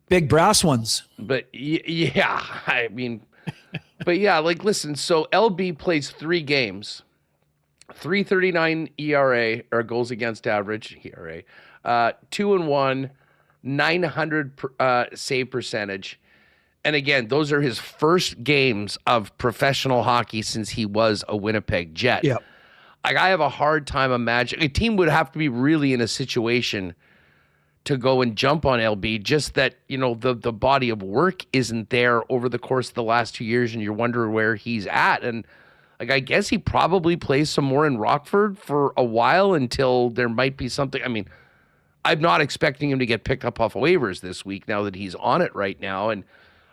Big brass ones. But yeah, listen, so LB plays 3 games, 3.39 ERA or goals against average ERA, 2-1, 900 save percentage. And again, those are his first games of professional hockey since he was a Winnipeg Jet. Yep. I have a hard time imagining a team would have to be really in a situation to go and jump on LB, just that, the body of work isn't there over the course of the last 2 years, and you're wondering where he's at. And I guess he probably plays some more in Rockford for a while until there might be something. I'm not expecting him to get picked up off waivers this week now that he's on it right now. And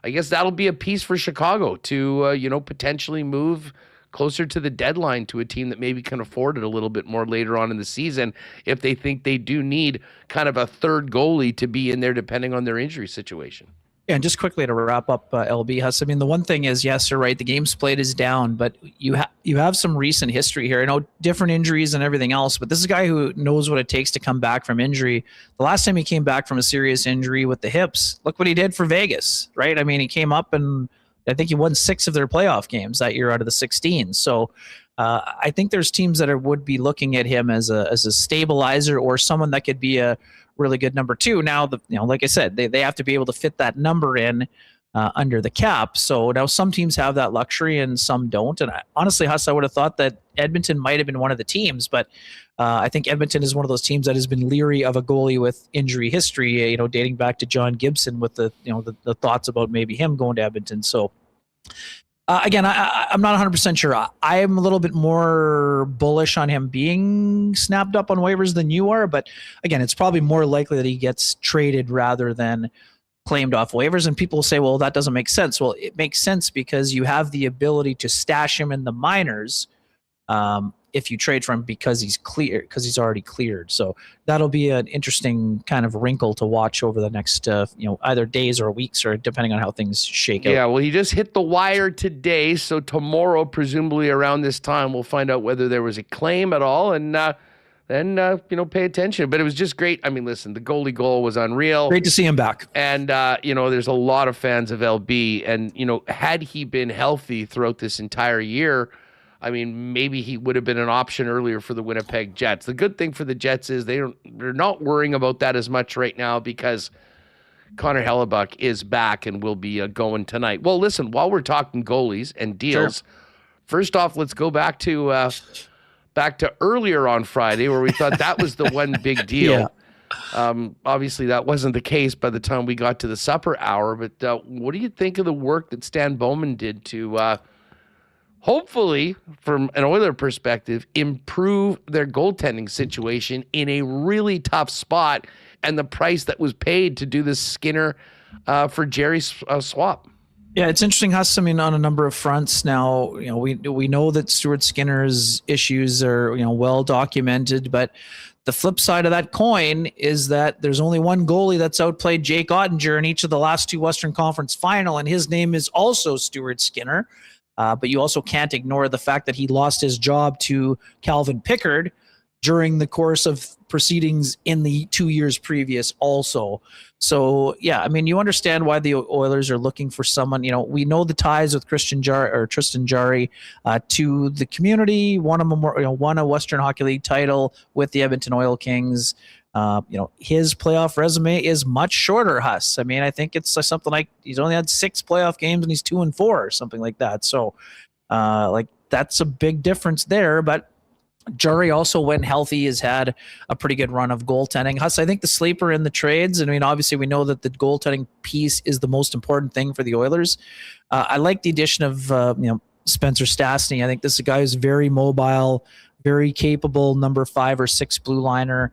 I guess that'll be a piece for Chicago to, potentially move closer to the deadline to a team that maybe can afford it a little bit more later on in the season if they think they do need kind of a third goalie to be in there depending on their injury situation. Yeah, and just quickly to wrap up, LB Huss. The one thing is, yes, you're right. The games played is down, but you have some recent history here. I know different injuries and everything else, but this is a guy who knows what it takes to come back from injury. The last time he came back from a serious injury with the hips, look what he did for Vegas, right? He came up and I think he won 6 of their playoff games that year out of the 16. So I think there's teams that would be looking at him as a stabilizer or someone that could be a really good number 2. Now, like I said, they have to be able to fit that number in under the cap. So now some teams have that luxury and some don't. And honestly, Huss, I would have thought that Edmonton might have been one of the teams, but I think Edmonton is one of those teams that has been leery of a goalie with injury history, dating back to John Gibson with the thoughts about maybe him going to Edmonton. So again, I'm not 100% sure. I'm a little bit more bullish on him being snapped up on waivers than you are, but again, it's probably more likely that he gets traded rather than claimed off waivers. And people say, well, that doesn't make sense. Well, it makes sense because you have the ability to stash him in the minors if you trade for him because he's already cleared. So that'll be an interesting kind of wrinkle to watch over the next either days or weeks, or depending on how things shake out. Yeah, well, he just hit the wire today, so tomorrow, presumably around this time, we'll find out whether there was a claim at all, and then pay attention. But it was just great. I mean, listen, the goalie goal was unreal. Great to see him back. And there's a lot of fans of LB, and had he been healthy throughout this entire year, I mean, maybe he would have been an option earlier for the Winnipeg Jets. The good thing for the Jets is they're not worrying about that as much right now because Connor Hellebuyck is back and will be going tonight. Well, listen, while we're talking goalies and deals, first off, let's go back to earlier on Friday where we thought that was the one big deal. Obviously, that wasn't the case by the time we got to the supper hour. But what do you think of the work that Stan Bowman did to hopefully, from an Oiler perspective, improve their goaltending situation in a really tough spot, and the price that was paid to do this Skinner for Jerry swap? Yeah, it's interesting, Huss. I mean, on a number of fronts now, we know that Stuart Skinner's issues are, well documented, but the flip side of that coin is that there's only one goalie that's outplayed Jake Ottinger in each of the last 2 Western Conference final, and his name is also Stuart Skinner. But you also can't ignore the fact that he lost his job to Calvin Pickard during the course of proceedings in the 2 years previous also. So, yeah, I mean, you understand why the Oilers are looking for someone. We know the ties with Tristan Jarry to the community, won a Western Hockey League title with the Edmonton Oil Kings. His playoff resume is much shorter, Huss. I mean, I think it's something like he's only had 6 playoff games and he's 2-4 or something like that. So, that's a big difference there. But Jarry also, when healthy, has had a pretty good run of goaltending. Huss, I think the sleeper in the trades, I mean, obviously we know that the goaltending piece is the most important thing for the Oilers. I like the addition of, Spencer Stastny. I think this is a guy who's very mobile, very capable, number 5 or 6 blue liner.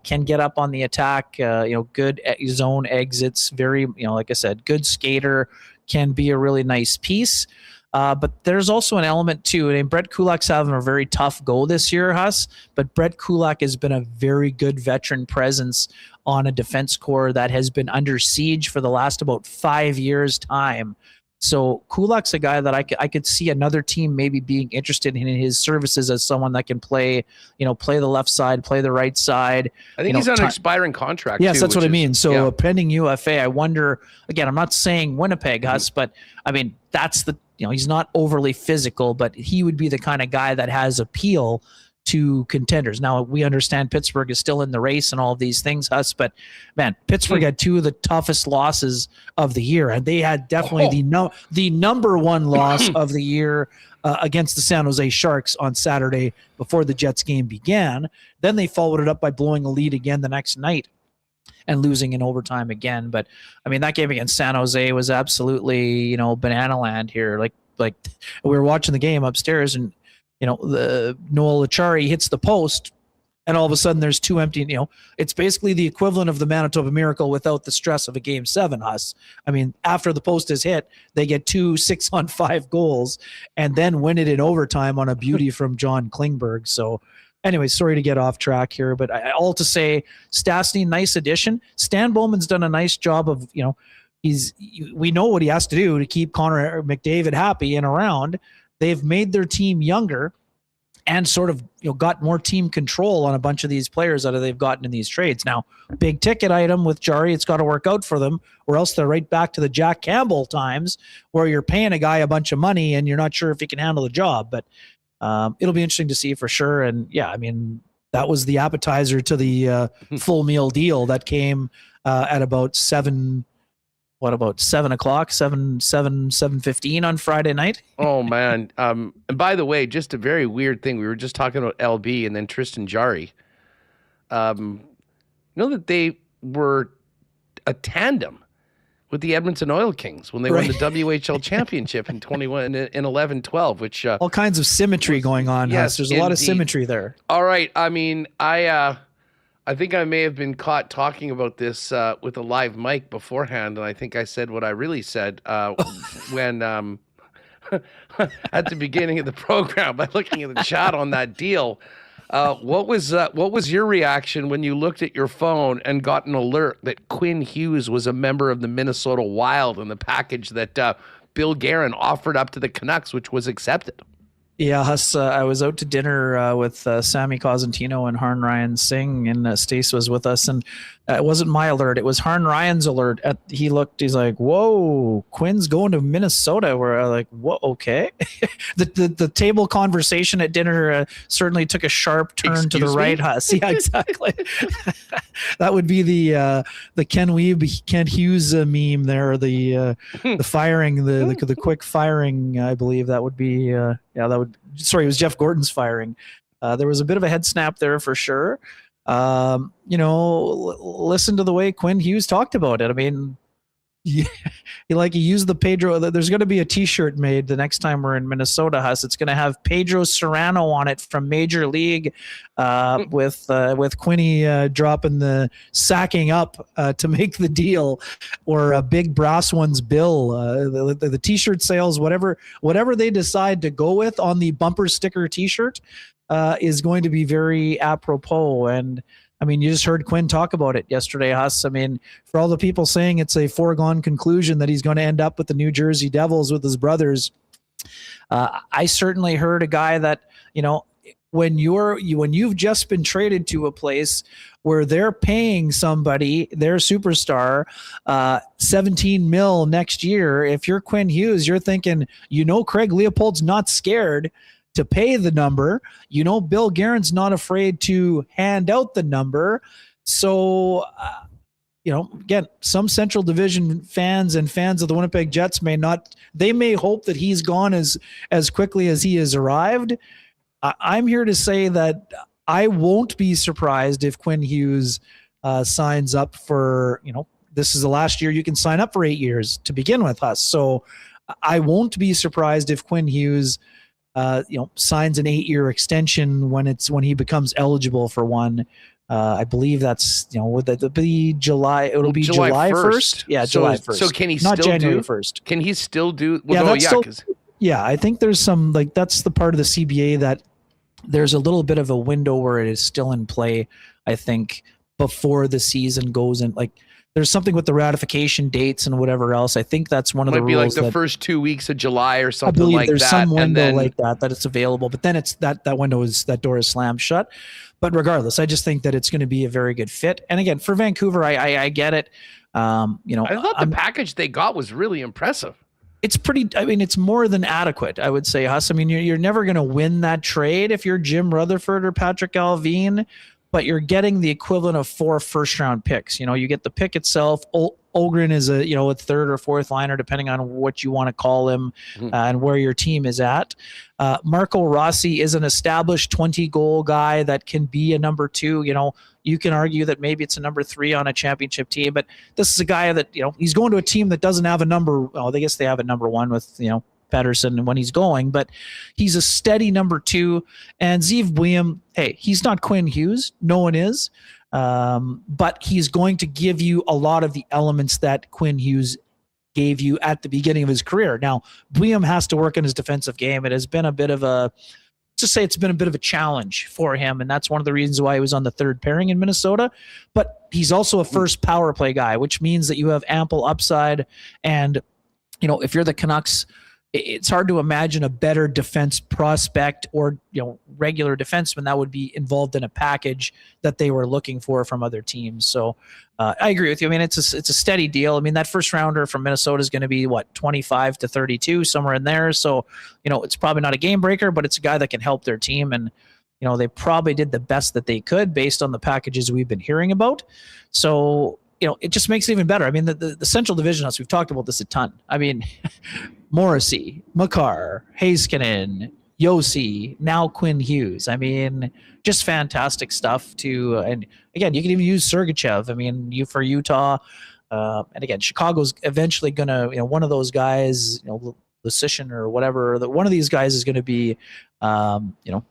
Can get up on the attack, good zone exits, very, like I said, good skater, can be a really nice piece. But there's also an element too. I mean, Brett Kulak's having a very tough go this year, Huss, but Brett Kulak has been a very good veteran presence on a defense core that has been under siege for the last about 5 years' time. So Kulak's a guy that I could see another team maybe being interested in his services as someone that can play the left side, play the right side. I think he's on an expiring contract. Yes, too, that's what I mean. So a pending UFA, I wonder, again, I'm not saying Winnipeg, Huss, but I mean, that's he's not overly physical, but he would be the kind of guy that has appeal to contenders. Now, we understand Pittsburgh is still in the race and all of these things, Huss, but man, Pittsburgh had 2 of the toughest losses of the year, and they had definitely the number 1 loss of the year against the San Jose Sharks on Saturday before the Jets game began. Then they followed it up by blowing a lead again the next night and losing in overtime again. But I mean, that game against San Jose was absolutely, banana land here. Like we were watching the game upstairs, and the Noel Achari hits the post, and all of a sudden there's 2 empty. It's basically the equivalent of the Manitoba Miracle without the stress of a Game 7, Huss. I mean, after the post is hit, they get 2 6-on-5 goals, and then win it in overtime on a beauty from John Klingberg. So, anyway, sorry to get off track here, but all to say, Stastny, nice addition. Stan Bowman's done a nice job of, we know what he has to do to keep Connor McDavid happy and around. They've made their team younger and sort of got more team control on a bunch of these players that they've gotten in these trades. Now, big ticket item with Jarry, it's got to work out for them, or else they're right back to the Jack Campbell times where you're paying a guy a bunch of money and you're not sure if he can handle the job. But it'll be interesting to see for sure. And yeah, I mean, that was the appetizer to the full meal deal that came at about 7 o'clock, 7:15 on Friday night. Oh man. And by the way, just a very weird thing. We were just talking about LB and then Tristan Jarry. You know that they were a tandem with the Edmonton Oil Kings when they won the WHL championship in 11-12, which all kinds of symmetry going on. Yes, There's a lot of symmetry there. All right. I mean, I think I may have been caught talking about this with a live mic beforehand, and I think I said what I really said when at the beginning of the program by looking at the chat on that deal. What was your reaction when you looked at your phone and got an alert that Quinn Hughes was a member of the Minnesota Wild in the package that Bill Guerin offered up to the Canucks, which was accepted? Yeah, Huss, I was out to dinner with Sammy Cosentino and Harn Ryan Singh, and Stace was with us. And it wasn't my alert; it was Harn Ryan's alert. He's like, "Whoa, Quinn's going to Minnesota." We're like, "Whoa, okay." the table conversation at dinner certainly took a sharp turn to the right, Huss. Yeah, exactly. That would be the Ken Wiebe, Kent Hughes meme there. The firing, the quick firing. I believe that would be. Yeah, that would. Sorry, it was Jeff Gordon's firing. There was a bit of a head snap there for sure. Listen to the way Quinn Hughes talked about it. I mean, he used the Pedro. There's going to be a T-shirt made the next time we're in Minnesota, Huss. It's going to have Pedro Serrano on it from Major League, with Quinny dropping the sacking up to make the deal, or a big brass one's bill. The T-shirt sales, whatever they decide to go with on the bumper sticker T-shirt, is going to be very apropos. And I mean, you just heard Quinn talk about it yesterday, Huss. I mean, for all the people saying it's a foregone conclusion that he's going to end up with the New Jersey Devils with his brothers, I certainly heard a guy that, when you've just been traded to a place where they're paying somebody, their superstar, $17 million next year, if you're Quinn Hughes, you're thinking, Craig Leopold's not scared to pay the number. Bill Guerin's not afraid to hand out the number. So, again, some Central Division fans and fans of the Winnipeg Jets may hope that he's gone as quickly as he has arrived. I'm here to say that I won't be surprised if Quinn Hughes signs up for, this is the last year you can sign up for 8 years to begin with us. So I won't be surprised if Quinn Hughes signs an 8-year extension when he becomes eligible for one. I believe that's, that'll be July. It'll be July 1st. Yeah, July 1st. So can he not still January 1st? Can he still do? Yeah, I think there's some, that's the part of the CBA that there's a little bit of a window where it is still in play. I think before the season goes in, there's something with the ratification dates and whatever else. I think that's one of the rules. Might be like the first 2 weeks of July or something like that. I believe there's some window like that it's available, but then it's that door is slammed shut. But regardless, I just think that it's going to be a very good fit. And again, for Vancouver, I get it. I thought the package they got was really impressive. It's it's more than adequate, I would say, Huss. I mean, you're never going to win that trade if you're Jim Rutherford or Patrick Alvin, but you're getting the equivalent of 4 first-round picks. You get the pick itself. Olgren is a third or fourth liner, depending on what you want to call him, and where your team is at. Marco Rossi is an established 20-goal guy that can be a number 2. You can argue that maybe it's a number 3 on a championship team, but this is a guy that he's going to a team that doesn't have a number. Oh, I guess they have a number 1 with Paterson when he's going, but he's a steady number 2. And Zeev Buium, hey, he's not Quinn Hughes. No one is. But he's going to give you a lot of the elements that Quinn Hughes gave you at the beginning of his career. Now, Buium has to work on his defensive game. It has been a bit of a challenge for him, and that's one of the reasons why he was on the third pairing in Minnesota. But he's also a first power play guy, which means that you have ample upside. And if you're the Canucks, it's hard to imagine a better defense prospect or regular defenseman that would be involved in a package that they were looking for from other teams. So I agree with you. I mean, it's a steady deal. I mean, that first rounder from Minnesota is going to be 25 to 32, somewhere in there. So it's probably not a game breaker, but it's a guy that can help their team. And they probably did the best that they could based on the packages we've been hearing about. So it just makes it even better. I mean, the Central Division, we've talked about this a ton. I mean, Morrissey, Makar, Heiskanen, Yossi, now Quinn Hughes. I mean, just fantastic stuff to, and again, you can even use Sergachev. I mean, for Utah, and again, Chicago's eventually going to, one of those guys, Lucian or whatever, one of these guys is going to be,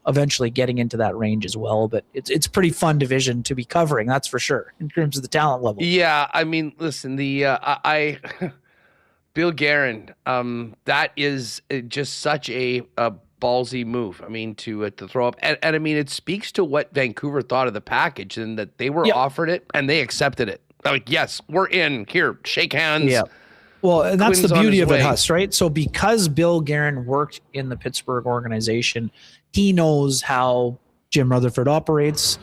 eventually getting into that range as well. But it's a pretty fun division to be covering, that's for sure, in terms of the talent level. Yeah, I mean, listen, Bill Guerin, that is just such a ballsy move. I mean, to throw up, and I mean, it speaks to what Vancouver thought of the package, and that they were offered it and they accepted it. Like, yes, we're in here, shake hands. Yeah. Well, and that's Quinn's the beauty of way. it, Huss, right? So because Bill Guerin worked in the Pittsburgh organization, he knows how Jim Rutherford operates.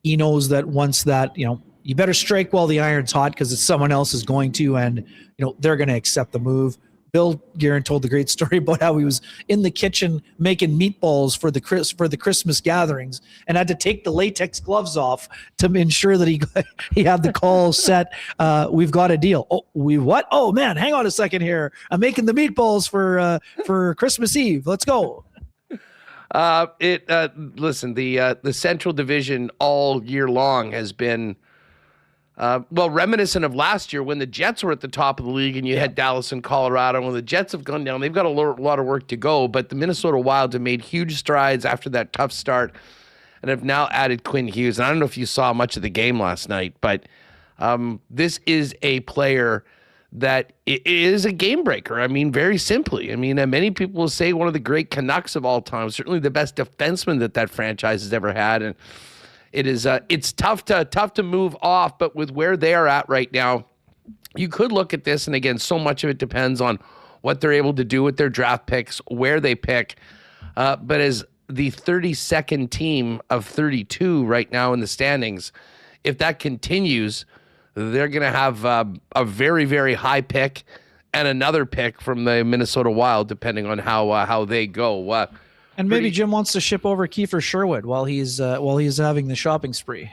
He knows that once that, you better strike while the iron's hot because it's someone else is going to, and they're going to accept the move. Bill Guerin told the great story about how he was in the kitchen making meatballs for the Christmas gatherings and had to take the latex gloves off to ensure that he had the call set. We've got a deal. Oh, we what? Oh man, hang on a second here. I'm making the meatballs for Christmas Eve. Let's go. Listen, the Central Division all year long has been reminiscent of last year when the Jets were at the top of the league and you had Dallas and Colorado. When the Jets have gone down, they've got a lot of work to go, but the Minnesota Wild have made huge strides after that tough start and have now added Quinn Hughes. And I don't know if you saw much of the game last night, but this is a player that is a game breaker. I mean, very simply. I mean, many people will say one of the great Canucks of all time, certainly the best defenseman that franchise has ever had. And it's tough to move off, but with where they are at right now, you could look at this, and again, so much of it depends on what they're able to do with their draft picks, where they pick. But as the 32nd team of 32 right now in the standings, if that continues, they're going to have a very, very high pick and another pick from the Minnesota Wild, depending on how they go. And maybe Jim wants to ship over Kiefer Sherwood while he's having the shopping spree.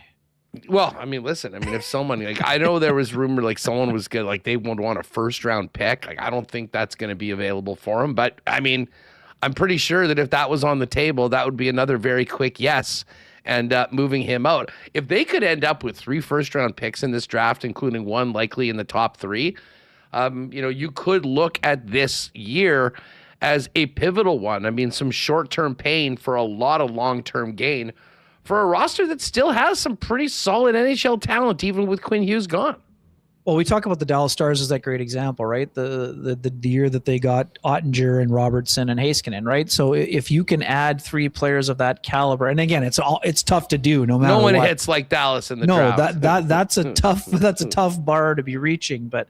Well, I mean, listen, if someone, I know there was rumor someone was good, they would want a first round pick. I don't think that's going to be available for him, but I mean, I'm pretty sure that if that was on the table, that would be another very quick yes. And moving him out. If they could end up with 3 first round picks in this draft, including one likely in the top 3, you could look at this year as a pivotal one. I mean, some short-term pain for a lot of long-term gain for a roster that still has some pretty solid NHL talent, even with Quinn Hughes gone. Well, we talk about the Dallas Stars as that great example, right? The year that they got Ottinger and Robertson and Heiskanen, right? So if you can add 3 players of that caliber, and again, it's tough to do, no matter what. No one hits like Dallas in the draft. that's a tough bar to be reaching, but.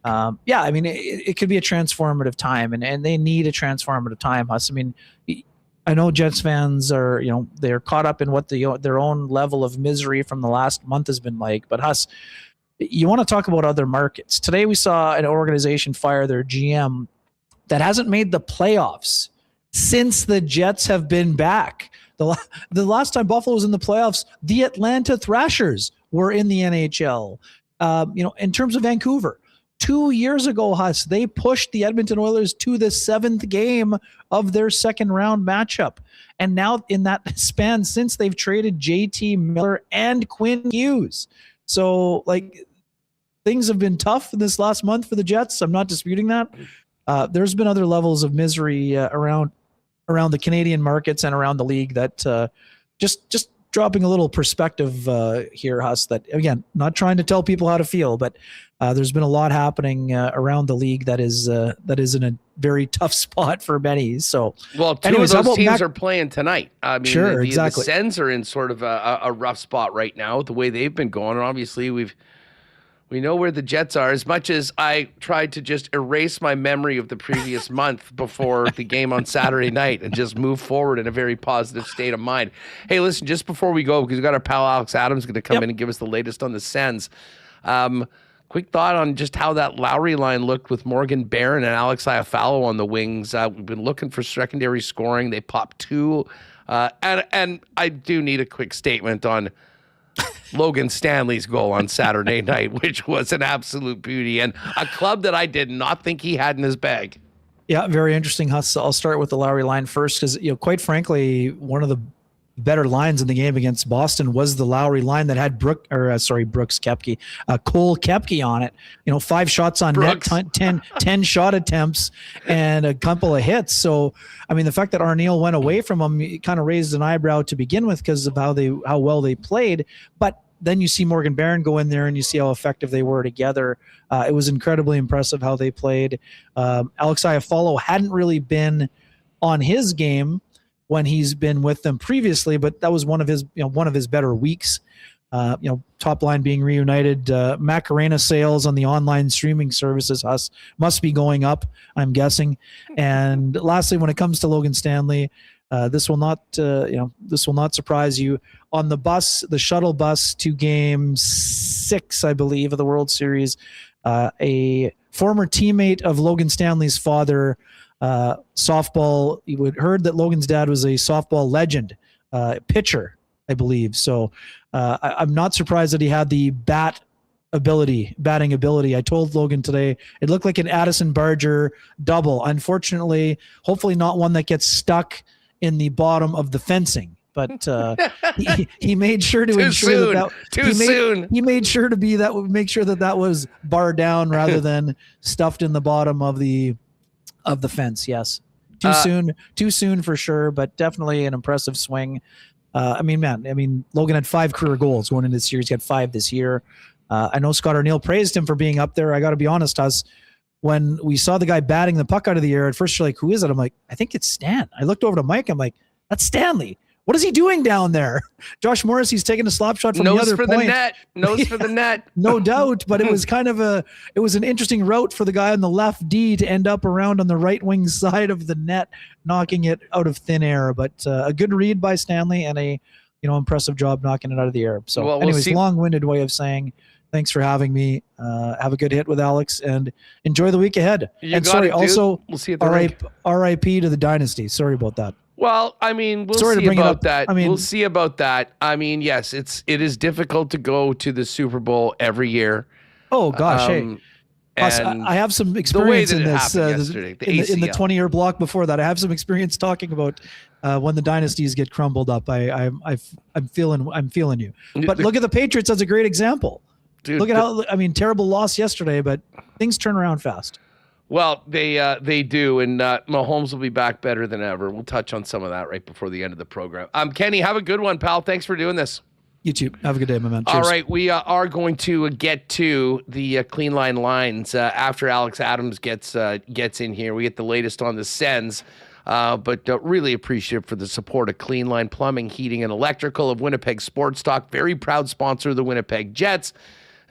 I mean, it could be a transformative time, and they need a transformative time, Huss. I mean, I know Jets fans are, they're caught up in what their own level of misery from the last month has been like. But Huss, you want to talk about other markets. Today we saw an organization fire their GM that hasn't made the playoffs since the Jets have been back. The last time Buffalo was in the playoffs, the Atlanta Thrashers were in the NHL. In terms of Vancouver, 2 years ago, Huss, they pushed the Edmonton Oilers to the 7th game of their second round matchup. And now in that span, since they've traded JT Miller and Quinn Hughes. So things have been tough in this last month for the Jets. I'm not disputing that. There's been other levels of misery around the Canadian markets and around the league that just dropping a little perspective here, Huss, that, again, not trying to tell people how to feel, but there's been a lot happening around the league that is in a very tough spot for many. So, well, two of those teams are playing tonight. I mean, sure, exactly. The Sens are in sort of a rough spot right now with the way they've been going. And obviously, we've We know where the Jets are. As much as I tried to just erase my memory of the previous month before the game on Saturday night and just move forward in a very positive state of mind. Hey, listen, just before we go, because we've got our pal Alex Adams going to come in and give us the latest on the Sens. Quick thought on just how that Lowry line looked with Morgan Barron and Alex Iafallo on the wings. We've been looking for secondary scoring. They popped 2. And I do need a quick statement on Logan Stanley's goal on Saturday night, which was an absolute beauty and a club that I did not think he had in his bag. Yeah, very interesting, Huss. I'll start with the Lowry line first because, quite frankly, one of the better lines in the game against Boston was the Lowry line that had Cole Koepke on it. 5 shots on Brooks. net, 10 shot attempts, and a couple of hits. So, the fact that Arneal went away from him kind of raised an eyebrow to begin with because of how well they played. But then you see Morgan Barron go in there and you see how effective they were together. It was incredibly impressive how they played. Alex Iafallo hadn't really been on his game when he's been with them previously, but that was one of his better weeks. Top line being reunited. Macarena sales on the online streaming services must be going up, I'm guessing. And lastly, when it comes to Logan Stanley, this will not surprise you. On the bus, the shuttle bus to Game 6, I believe, of the World Series, a former teammate of Logan Stanley's father, softball. You would heard that Logan's dad was a softball legend, pitcher, I believe. So I'm not surprised that he had the batting ability. I told Logan today it looked like an Addison Barger double. Unfortunately, hopefully not one that gets stuck in the bottom of the fencing. But he made sure to ensure that he made sure to make sure that was bar down rather than stuffed in the bottom of the fence. Yes. Too soon for sure, but definitely an impressive swing. Logan had 5 career goals going into the series. He got 5 this year. I know Scott Arneal praised him for being up there. I got to be honest, when we saw the guy batting the puck out of the air, at first you're like, who is it? I'm like, I think it's Stan. I looked over to Mike. I'm like, that's Stanley. What is he doing down there? Josh Morrissey's taking a slap shot from the other point. Nose for the net. No doubt, but it was it was an interesting route for the guy on the left D to end up around on the right wing side of the net, knocking it out of thin air. But a good read by Stanley and a impressive job knocking it out of the air. So long-winded way of saying thanks for having me. Have a good hit with Alex and enjoy the week ahead. We'll see you at the rink. RIP to the dynasty. Sorry about that. Well, we'll see about that. We'll see about that. Yes, it is difficult to go to the Super Bowl every year. Oh gosh, I have some experience in this. In the 20-year block before that, I have some experience talking about when the dynasties get crumbled up. I'm feeling you. But look at the Patriots as a great example. Dude, look at how terrible loss yesterday, but things turn around fast. Well, they do, and Mahomes will be back better than ever. We'll touch on some of that right before the end of the program. Kenny, have a good one, pal. Thanks for doing this. You too. Have a good day, my man. Cheers. All right, we are going to get to the clean line lines after Alex Adams gets in here. We get the latest on the Sens, but really appreciative for the support of Clean Line Plumbing, Heating, and Electrical of Winnipeg Sports Talk. Very proud sponsor of the Winnipeg Jets.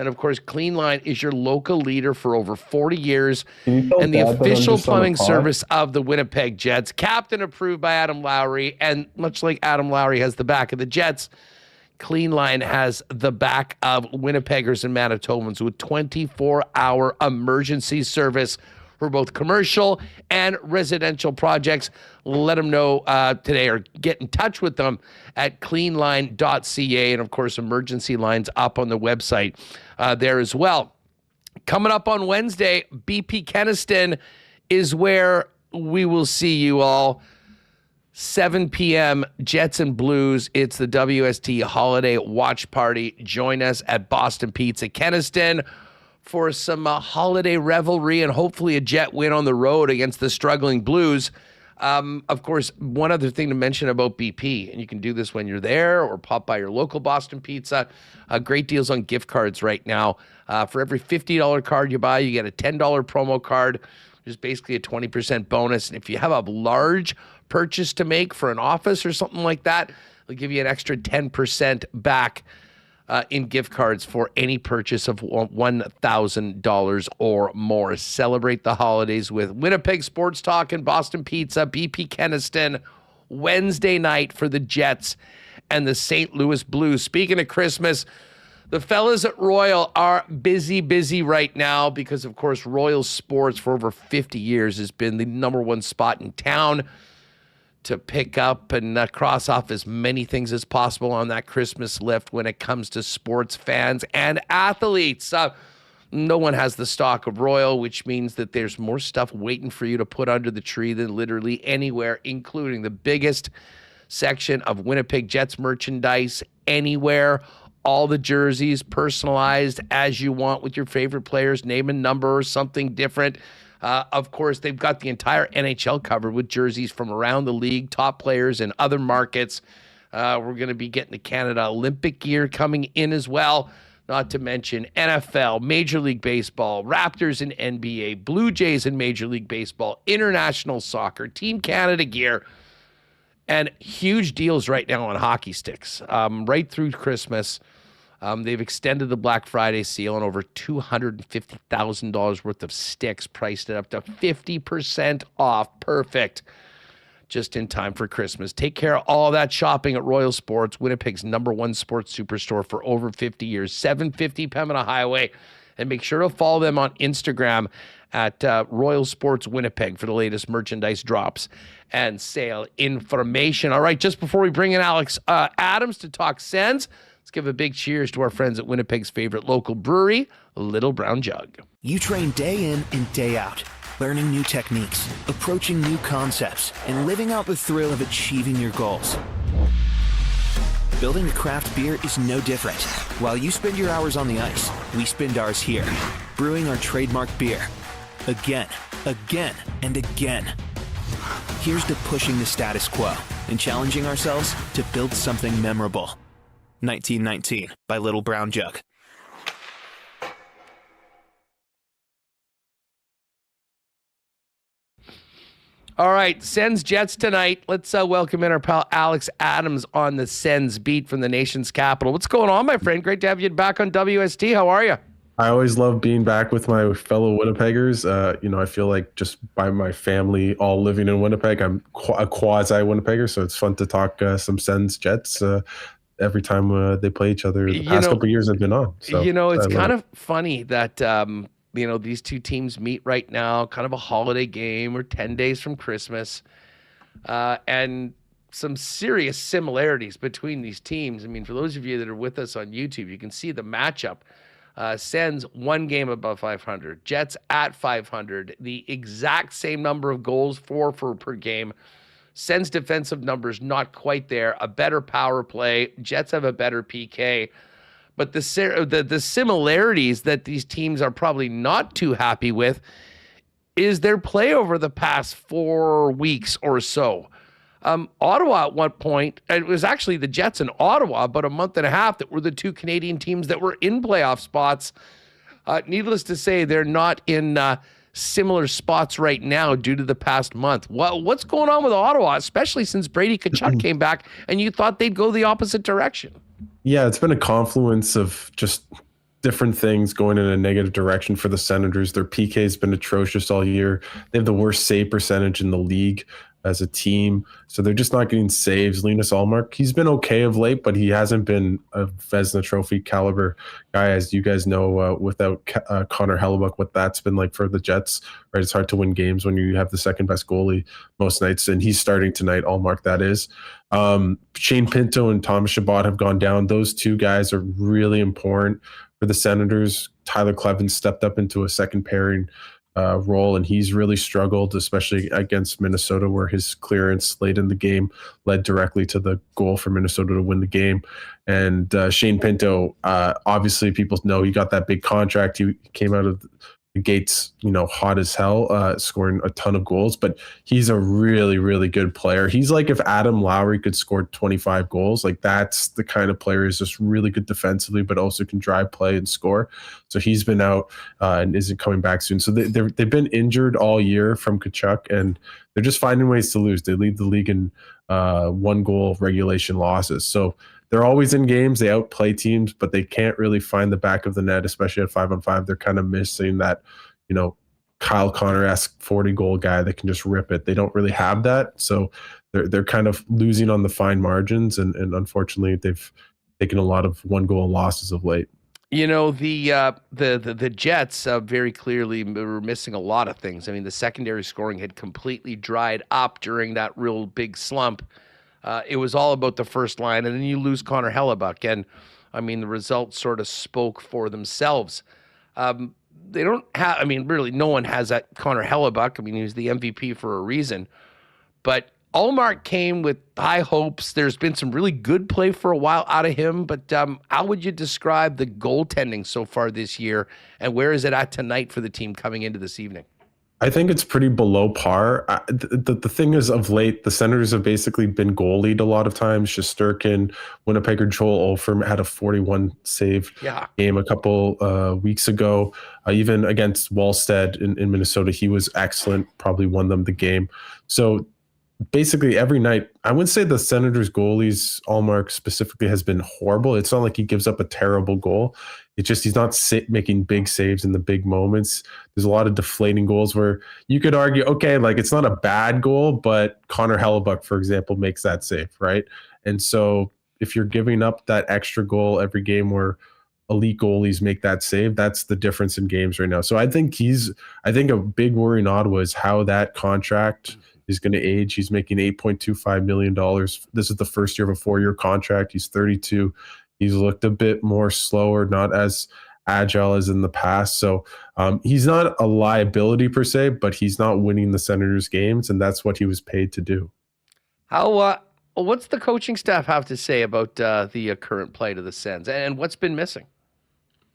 And, of course, Clean Line is your local leader for over 40 years and the official plumbing service of the Winnipeg Jets. Captain approved by Adam Lowry. And much like Adam Lowry has the back of the Jets, Clean Line has the back of Winnipeggers and Manitobans with 24-hour emergency service for both commercial and residential projects. Let them know today or get in touch with them at cleanline.ca. And, of course, emergency lines up on the website there as well. Coming up on Wednesday, BP Kenaston is where we will see you all. 7 p.m., Jets and Blues. It's the WST Holiday Watch Party. Join us at Boston Pizza Kenaston for some holiday revelry and hopefully a Jet win on the road against the struggling Blues. Of course, one other thing to mention about BP, and you can do this when you're there or pop by your local Boston Pizza. Great deals on gift cards right now. For every $50 card you buy, you get a $10 promo card, which is basically a 20% bonus. And if you have a large purchase to make for an office or something like that, they'll give you an extra 10% back in gift cards for any purchase of $1,000 or more. Celebrate the holidays with Winnipeg Sports Talk and Boston Pizza, BP Keniston, Wednesday night for the Jets and the St. Louis Blues. Speaking of Christmas, the fellas at Royal are busy right now because, of course, Royal Sports for over 50 years has been the number one spot in town to pick up and cross off as many things as possible on that Christmas list when it comes to sports fans and athletes. No one has the stock of Royal, which means that there's more stuff waiting for you to put under the tree than literally anywhere, including the biggest section of Winnipeg Jets merchandise anywhere. All the jerseys personalized as you want with your favorite players, name and number or something different. Of course, they've got the entire NHL covered with jerseys from around the league, top players in other markets. We're going to be getting the Canada Olympic gear coming in as well, not to mention NFL, Major League Baseball, Raptors and NBA, Blue Jays in Major League Baseball, international soccer, Team Canada gear, and huge deals right now on hockey sticks. Right through Christmas, they've extended the Black Friday seal on over $250,000 worth of sticks, priced it up to 50% off. Perfect. Just in time for Christmas. Take care of all that shopping at Royal Sports, Winnipeg's number one sports superstore for over 50 years, 750 Pembina Highway. And make sure to follow them on Instagram at Royal Sports Winnipeg for the latest merchandise drops and sale information. All right, just before we bring in Alex Adams to talk Sens, let's give a big cheers to our friends at Winnipeg's favorite local brewery, Little Brown Jug. You train day in and day out, learning new techniques, approaching new concepts, and living out the thrill of achieving your goals. Building a craft beer is no different. While you spend your hours on the ice, we spend ours here, brewing our trademark beer. Again, and again. Here's to pushing the status quo and challenging ourselves to build something memorable. 1919 by Little Brown Jug. All right, Sens Jets tonight. Let's welcome in our pal Alex Adams on the Sens beat from the nation's capital. What's going on, my friend? Great to have you back on WST. How are you? I always love being back with my fellow Winnipeggers. I feel like just by my family all living in Winnipeg, I'm a quasi-Winnipegger, so it's fun to talk some Sens Jets every time they play each other. The past couple of years I've been on. So it's kind of funny that these two teams meet right now, kind of a holiday game. We're 10 days from Christmas, and some serious similarities between these teams. I mean, for those of you that are with us on YouTube, you can see the matchup. Sens one game above 500, Jets at 500, the exact same number of goals, 4 per game. Sens defensive numbers not quite there, a better power play. Jets have a better PK. But the similarities that these teams are probably not too happy with is their play over the past 4 weeks or so. Ottawa at one point, it was actually the Jets and Ottawa about a month and a half that were the two Canadian teams that were in playoff spots. Needless to say, they're not in similar spots right now due to the past month. What's going on with Ottawa, especially since Brady Tkachuk came back and you thought they'd go the opposite direction? Yeah, it's been a confluence of just different things going in a negative direction for the Senators. Their PK has been atrocious all year. They have the worst save percentage in the league as a team, so they're just not getting saves. Linus Ullmark, he's been okay of late, but he hasn't been a Vezina Trophy caliber guy, as you guys know, without Connor Hellebuyck, what that's been like for the Jets, right? It's hard to win games when you have the second best goalie most nights, and he's starting tonight, Ullmark, that is. Shane Pinto and Thomas Chabot have gone down. Those two guys are really important for the Senators. Tyler Clevin stepped up into a second pairing role, and he's really struggled, especially against Minnesota, where his clearance late in the game led directly to the goal for Minnesota to win the game. And Shane Pinto, obviously people know he got that big contract. He came out of the gates, hot as hell, scoring a ton of goals, but he's a really, really good player. He's like if Adam Lowry could score 25 goals, like that's the kind of player who's just really good defensively, but also can drive play and score. So he's been out and isn't coming back soon. So they've been injured all year from Tkachuk, and they're just finding ways to lose. They lead the league in 1-goal regulation losses. So they're always in games. They outplay teams, but they can't really find the back of the net, especially at 5-on-5. They're kind of missing that, Kyle Connor-esque 40-goal guy that can just rip it. They don't really have that, so they're kind of losing on the fine margins, and unfortunately, they've taken a lot of one-goal losses of late. The Jets very clearly were missing a lot of things. I mean, the secondary scoring had completely dried up during that real big slump. It was all about the first line, and then you lose Connor Hellebuyck, and I mean, the results sort of spoke for themselves. They don't have, I mean, really, no one has that Connor Hellebuyck. I mean, he was the MVP for a reason. But Ullmark came with high hopes. There's been some really good play for a while out of him. But how would you describe the goaltending so far this year? And where is it at tonight for the team coming into this evening? I think it's pretty below par. The thing is, of late, the Senators have basically been goalied a lot of times. Shesterkin, Winnipegger Joel Olford had a 41 save game a couple weeks ago. Even against Wallstead in Minnesota, he was excellent, probably won them the game. So basically every night, I wouldn't say the Senators goalies, Ullmark specifically, has been horrible. It's not like he gives up a terrible goal. It's just he's not making big saves in the big moments. There's a lot of deflating goals where you could argue, okay, like it's not a bad goal, but Connor Hellebuyck, for example, makes that save, right? And so if you're giving up that extra goal every game where elite goalies make that save, that's the difference in games right now. So I think a big worry in Ottawa is how that contract is going to age. He's making $8.25 million. This is the first year of a 4-year contract. He's 32. He's looked a bit more slower, not as agile as in the past. So he's not a liability per se, but he's not winning the Senators games, and that's what he was paid to do. What's the coaching staff have to say about the current play to the Sens, and what's been missing?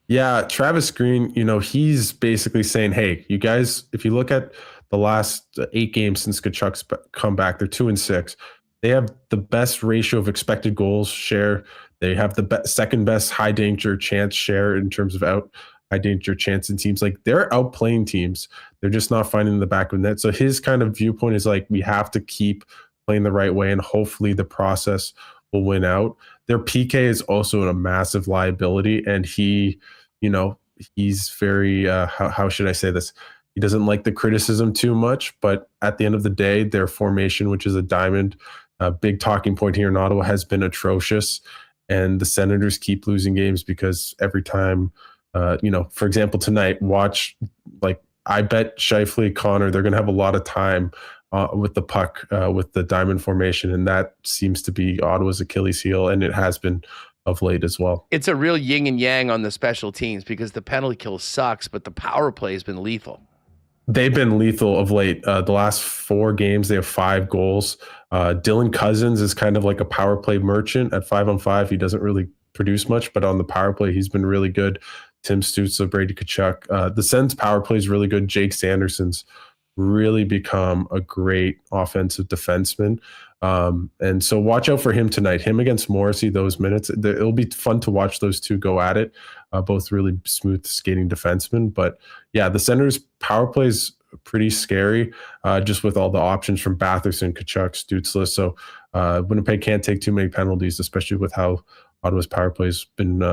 Yeah, Travis Green, he's basically saying, hey, you guys, if you look at the last 8 games since Tkachuk's come back, they're 2-6. They have the best ratio of expected goals share. They have the second best high danger chance share in terms of high danger chance in teams. Like, they're outplaying teams. They're just not finding the back of the net. So his kind of viewpoint is like, we have to keep playing the right way, and hopefully the process will win out. Their PK is also a massive liability, and he's very, how should I say this? He doesn't like the criticism too much, but at the end of the day, their formation, which is a diamond, big talking point here in Ottawa, has been atrocious. And the Senators keep losing games because every time, for example, tonight, I bet Scheifele, Connor, they're going to have a lot of time with the puck, with the diamond formation. And that seems to be Ottawa's Achilles heel, and it has been of late as well. It's a real yin and yang on the special teams because the penalty kill sucks, but the power play has been lethal. They've been lethal of late. The last 4 games, they have 5 goals. Dylan Cousins is kind of like a power play merchant at 5-on-5. He doesn't really produce much, but on the power play, he's been really good. Tim Stützle, Brady Tkachuk. The Sens power play is really good. Jake Sanderson's really become a great offensive defenseman. And so watch out for him tonight. Him against Morrissey, those minutes. It'll be fun to watch those two go at it. Both really smooth skating defensemen. But yeah, the Senators power play is pretty scary, just with all the options from Paterson, Tkachuk, Stützle. So Winnipeg can't take too many penalties, especially with how Ottawa's power play has been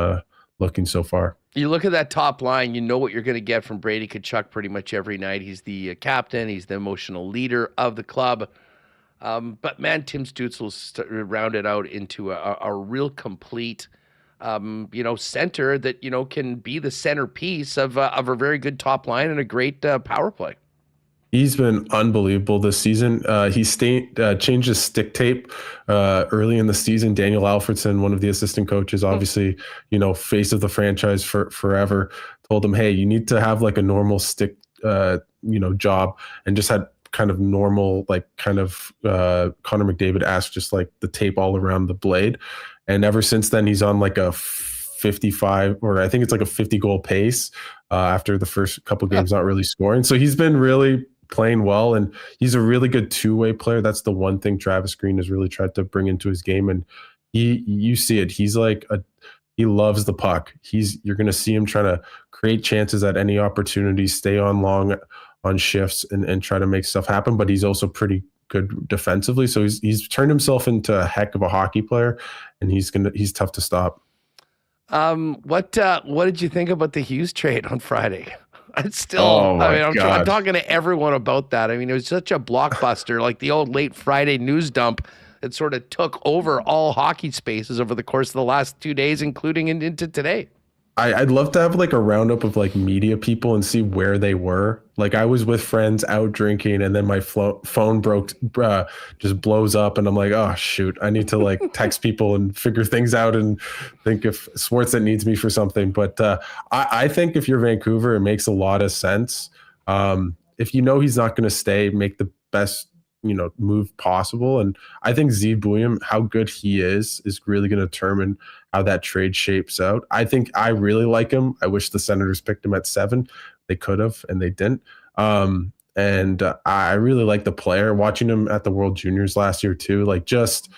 looking so far. You look at that top line, you know what you're going to get from Brady Tkachuk pretty much every night. He's the captain. He's the emotional leader of the club. But man, Tim Stützle rounded out into a real complete, center that, can be the centerpiece of a very good top line and a great power play. He's been unbelievable this season. He changed his stick tape early in the season. Daniel Alfredson, one of the assistant coaches, obviously, face of the franchise for forever, told him, hey, you need to have like a normal stick, job, and just had kind of normal, Connor McDavid asked, just like the tape all around the blade. And ever since then, he's on like a 55, or I think it's like a 50 goal pace after the first couple games not really scoring. So he's been really playing well, and he's a really good two-way player. That's the one thing Travis Green has really tried to bring into his game, and you see it. He's he loves the puck. You're going to see him trying to create chances at any opportunity, stay on long on shifts, and try to make stuff happen. But he's also pretty good defensively. So he's turned himself into a heck of a hockey player, and he's tough to stop. What did you think about the Hughes trade on Friday? It's still, I'm talking to everyone about that. I mean, it was such a blockbuster, like the old late Friday news dump that sort of took over all hockey spaces over the course of the last 2 days, including into today. I'd love to have like a roundup of like media people and see where they were. Like I was with friends out drinking, and then my phone just blows up, and I'm like, oh shoot, I need to like text people and figure things out and think if Sportsnet needs me for something. But I think if you're Vancouver, it makes a lot of sense. If you know he's not going to stay, make the best move possible. And I think Ziv Bouillon, how good he is really going to determine how that trade shapes out. I really like him. I wish the Senators picked him at 7. They could have, and they didn't. I really like the player. Watching him at the World Juniors last year too, like just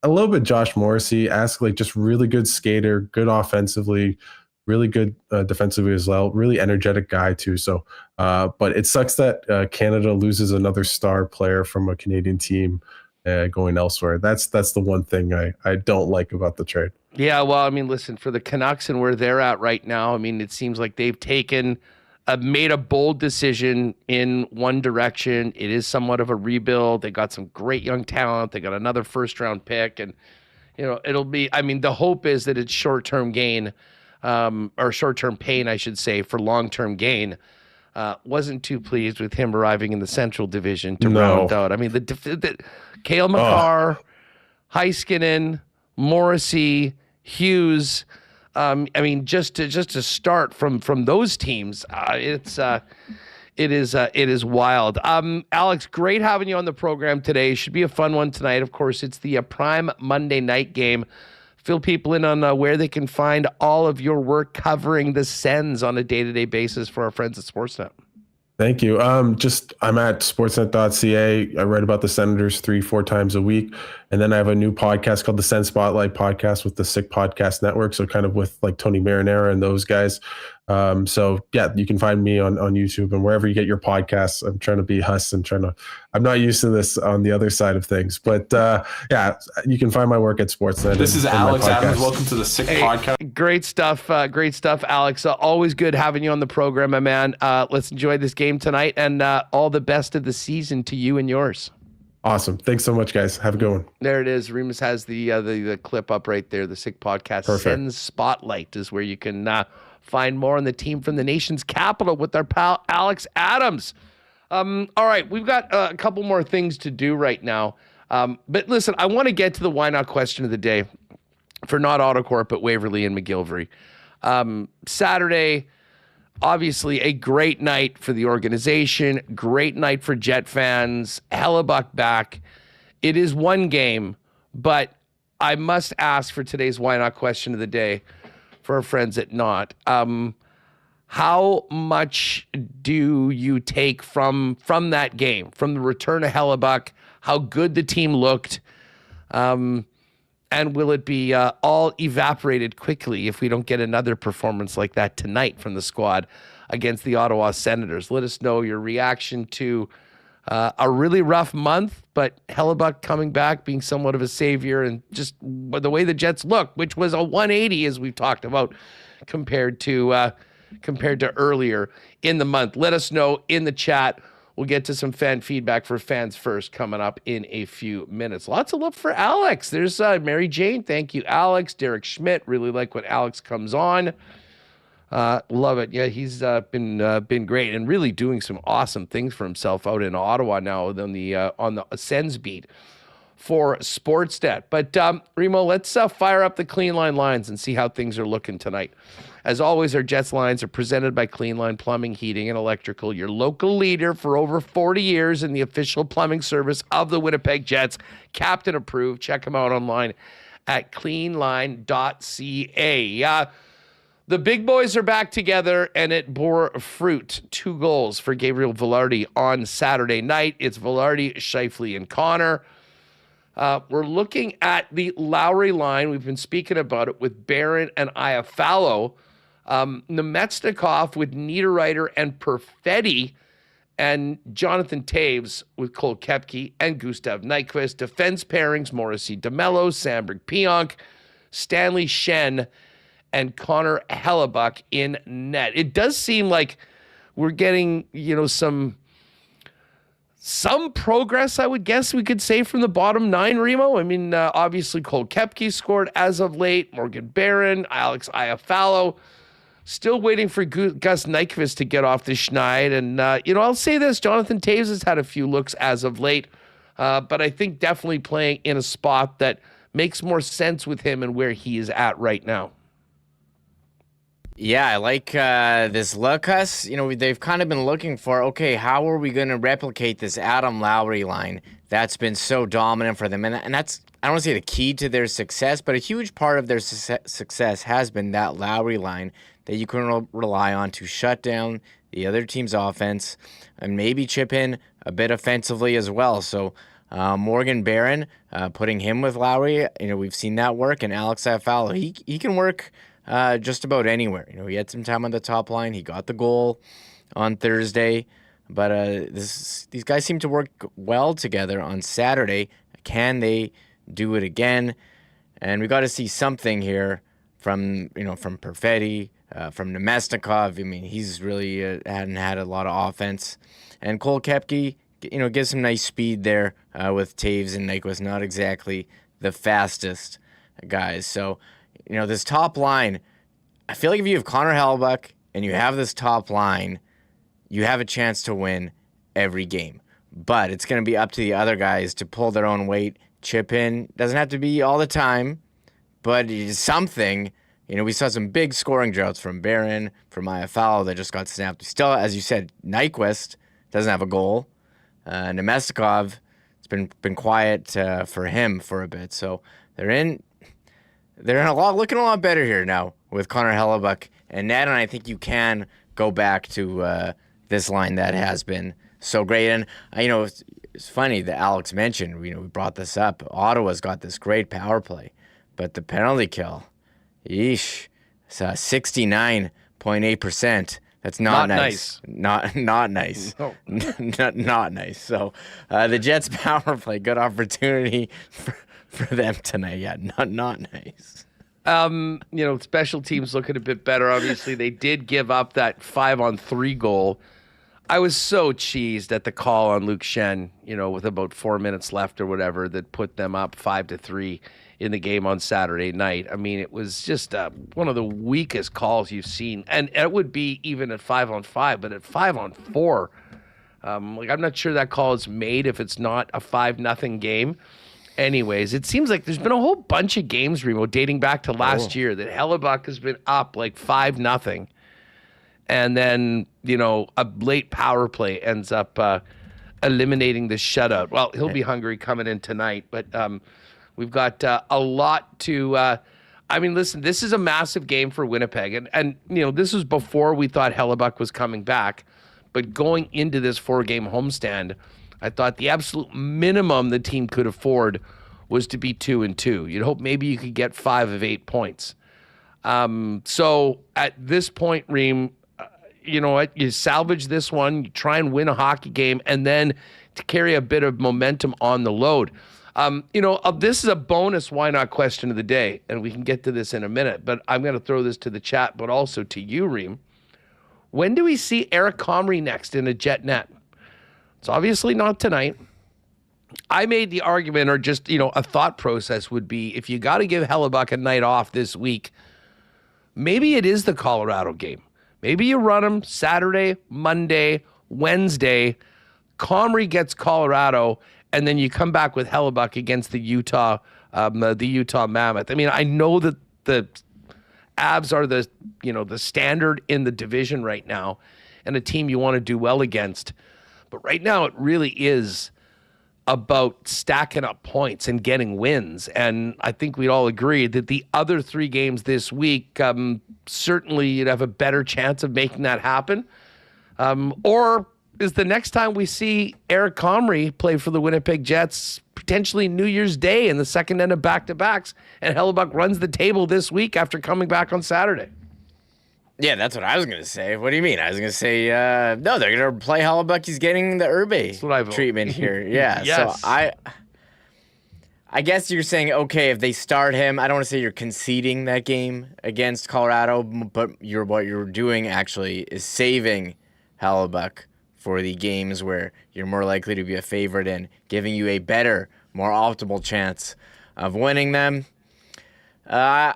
a little bit Josh Morrissey-esque, like just really good skater, good offensively, really good defensively as well. Really energetic guy too. So, but it sucks that Canada loses another star player from a Canadian team going elsewhere. That's the one thing I don't like about the trade. Yeah, well, I mean, listen, for the Canucks and where they're at right now, I mean, it seems like they've made a bold decision in one direction. It is somewhat of a rebuild. They got some great young talent. They got another first-round pick, and it'll be. I mean, the hope is that it's short-term gain. Or short-term pain, I should say, for long-term gain. Wasn't too pleased with him arriving in the Central Division to round out. I mean, the Cale Makar, Heiskanen, Morrissey, Hughes. I mean, just to start from those teams, it is wild. Alex, great having you on the program today. Should be a fun one tonight. Of course, it's the prime Monday night game. Fill people in on where they can find all of your work covering the Sens on a day-to-day basis for our friends at Sportsnet. Thank you. I'm at sportsnet.ca. I write about the Senators 3-4 times a week. And then I have a new podcast called the Sen Spotlight podcast with the Sick Podcast Network. So kind of with like Tony Marinara and those guys. So yeah, you can find me on YouTube and wherever you get your podcasts. I'm trying to be Huss and I'm not used to this on the other side of things, but yeah, you can find my work at Sportsnet. This is Alex Adams. Welcome to the Sick Podcast. Great stuff, Alex. Always good having you on the program, my man. Let's enjoy this game tonight, and all the best of the season to you and yours. Awesome. Thanks so much, guys. Have a good one. There it is. Remis has the clip up right there. The Sick Podcast. Perfect. Sens Spotlight is where you can find more on the team from the nation's capital with our pal Alex Adams. All right, we've got a couple more things to do right now. But listen, I want to get to the why not question of the day for not Autocorp, but Waverly and McGillivray. Saturday, obviously a great night for the organization, great night for Jet fans, Hellebuyck back. It is one game, but I must ask for today's why not question of the day for our friends at Not. How much do you take from that game, from the return of Hellebuyck, how good the team looked, and will it be all evaporated quickly if we don't get another performance like that tonight from the squad against the Ottawa Senators? Let us know your reaction to a really rough month, but Hellebuyck coming back, being somewhat of a savior, and just the way the Jets look, which was a 180, as we've talked about, compared to earlier in the month. Let us know in the chat. We'll get to some fan feedback for fans first coming up in a few minutes. Lots of love for Alex. There's Mary Jane. Thank you, Alex. Derek Schmidt. Really like when Alex comes on. Love it. Yeah, he's been great and really doing some awesome things for himself out in Ottawa now on the Sens beat for Sportsnet. But Remo, let's fire up the Clean Line lines and see how things are looking tonight. As always, our Jets lines are presented by Clean Line Plumbing, Heating, and Electrical, your local leader for over 40 years in the official plumbing service of the Winnipeg Jets. Captain approved. Check them out online at cleanline.ca. The big boys are back together, and it bore fruit. 2 goals for Gabriel Vilardi on Saturday night. It's Vilardi, Scheifele, and Connor. We're looking at the Lowry line. We've been speaking about it with Barron and Iafallo. Nemetsnikov with Niederreiter and Perfetti. and Jonathan Toews with Cole Koepke and Gustav Nyquist. Defense pairings, Morrissey DeMello, Sandberg Pionk, Stanley Shen, and Connor Hellebuyck in net. It does seem like we're getting, some progress, I would guess we could say, from the bottom 9, Remo. I mean, obviously Cole Koepke scored as of late, Morgan Barron, Alex Iafallo. Still waiting for Gus Nyquist to get off the schneid. And, I'll say this, Jonathan Toews has had a few looks as of late, but I think definitely playing in a spot that makes more sense with him and where he is at right now. Yeah, I like this look, Huss. They've kind of been looking for, okay, how are we going to replicate this Adam Lowry line that's been so dominant for them? And that's, I don't want to say the key to their success, but a huge part of their success has been that Lowry line that you can rely on to shut down the other team's offense and maybe chip in a bit offensively as well. So Morgan Barron, putting him with Lowry, we've seen that work. And Alex Iafallo, he can work just about anywhere. He had some time on the top line. He got the goal on Thursday. But these guys seem to work well together on Saturday. Can they do it again? And we got to see something here from Perfetti, from Nemesnikov. I mean, he's really hadn't had a lot of offense. And Cole Koepke, gives some nice speed there with Toews and Nyquist. Not exactly the fastest guys. So, this top line, I feel like if you have Connor Hellebuyck and you have this top line, you have a chance to win every game. But it's going to be up to the other guys to pull their own weight, chip in. Doesn't have to be all the time, but it's something. We saw some big scoring droughts from Barron, from Iafallo that just got snapped. Still, as you said, Nyquist doesn't have a goal. Nemesnikov, it's been quiet for him for a bit. So they're looking a lot better here now with Connor Hellebuyck and net, and I think you can go back to this line that has been so great. And it's funny that Alex mentioned. We brought this up. Ottawa's got this great power play, but the penalty kill, yeesh, it's 69.8%. That's not nice. Not nice. No. not nice. So the Jets power play, good opportunity for them tonight. Yeah, not nice. Special teams looking a bit better. Obviously, they did give up that 5-on-3 goal. I was so cheesed at the call on Luke Shen, with about 4 minutes left or whatever, that put them up 5-3 in the game on Saturday night. I mean, it was just one of the weakest calls you've seen. And it would be even at 5-on-5, but at 5-on-4, I'm not sure that call is made if it's not a 5-0 game. Anyways, it seems like there's been a whole bunch of games, Remo, dating back to last year that Hellebuyck has been up like 5-0. And then, a late power play ends up eliminating the shutout. Well, he'll be hungry coming in tonight, but we've got a lot to listen, this is a massive game for Winnipeg. And this was before we thought Hellebuyck was coming back. But going into this 4-game homestand, I thought the absolute minimum the team could afford was to be 2-2. You'd hope maybe you could get 5 of 8 points. So at this point, Reem, you know what? You salvage this one, you try and win a hockey game, and then to carry a bit of momentum on the load. This is a bonus why not question of the day, and we can get to this in a minute, but I'm going to throw this to the chat, but also to you, Reem. When do we see Eric Comrie next in a Jet net? It's obviously not tonight. I made the argument, or just, a thought process would be, if you got to give Hellebuyck a night off this week, maybe it is the Colorado game. Maybe you run him Saturday, Monday, Wednesday. Comrie gets Colorado, and then you come back with Hellebuyck against the Utah Mammoth. I mean, I know that the Avs are the standard in the division right now, and a team you want to do well against. But right now, it really is about stacking up points and getting wins. And I think we'd all agree that the other 3 games this week, certainly you'd have a better chance of making that happen. Or is the next time we see Eric Comrie play for the Winnipeg Jets potentially New Year's Day in the second end of back-to-backs, and Hellebuyck runs the table this week after coming back on Saturday? Yeah, that's what I was going to say. What do you mean? I was going to say, no, they're going to play Hellebuyck. He's getting the Urbe treatment here. Yeah, Yes. so I guess you're saying, okay, if they start him, I don't want to say you're conceding that game against Colorado, but what you're doing actually is saving Hellebuyck for the games where you're more likely to be a favorite and giving you a better, more optimal chance of winning them. I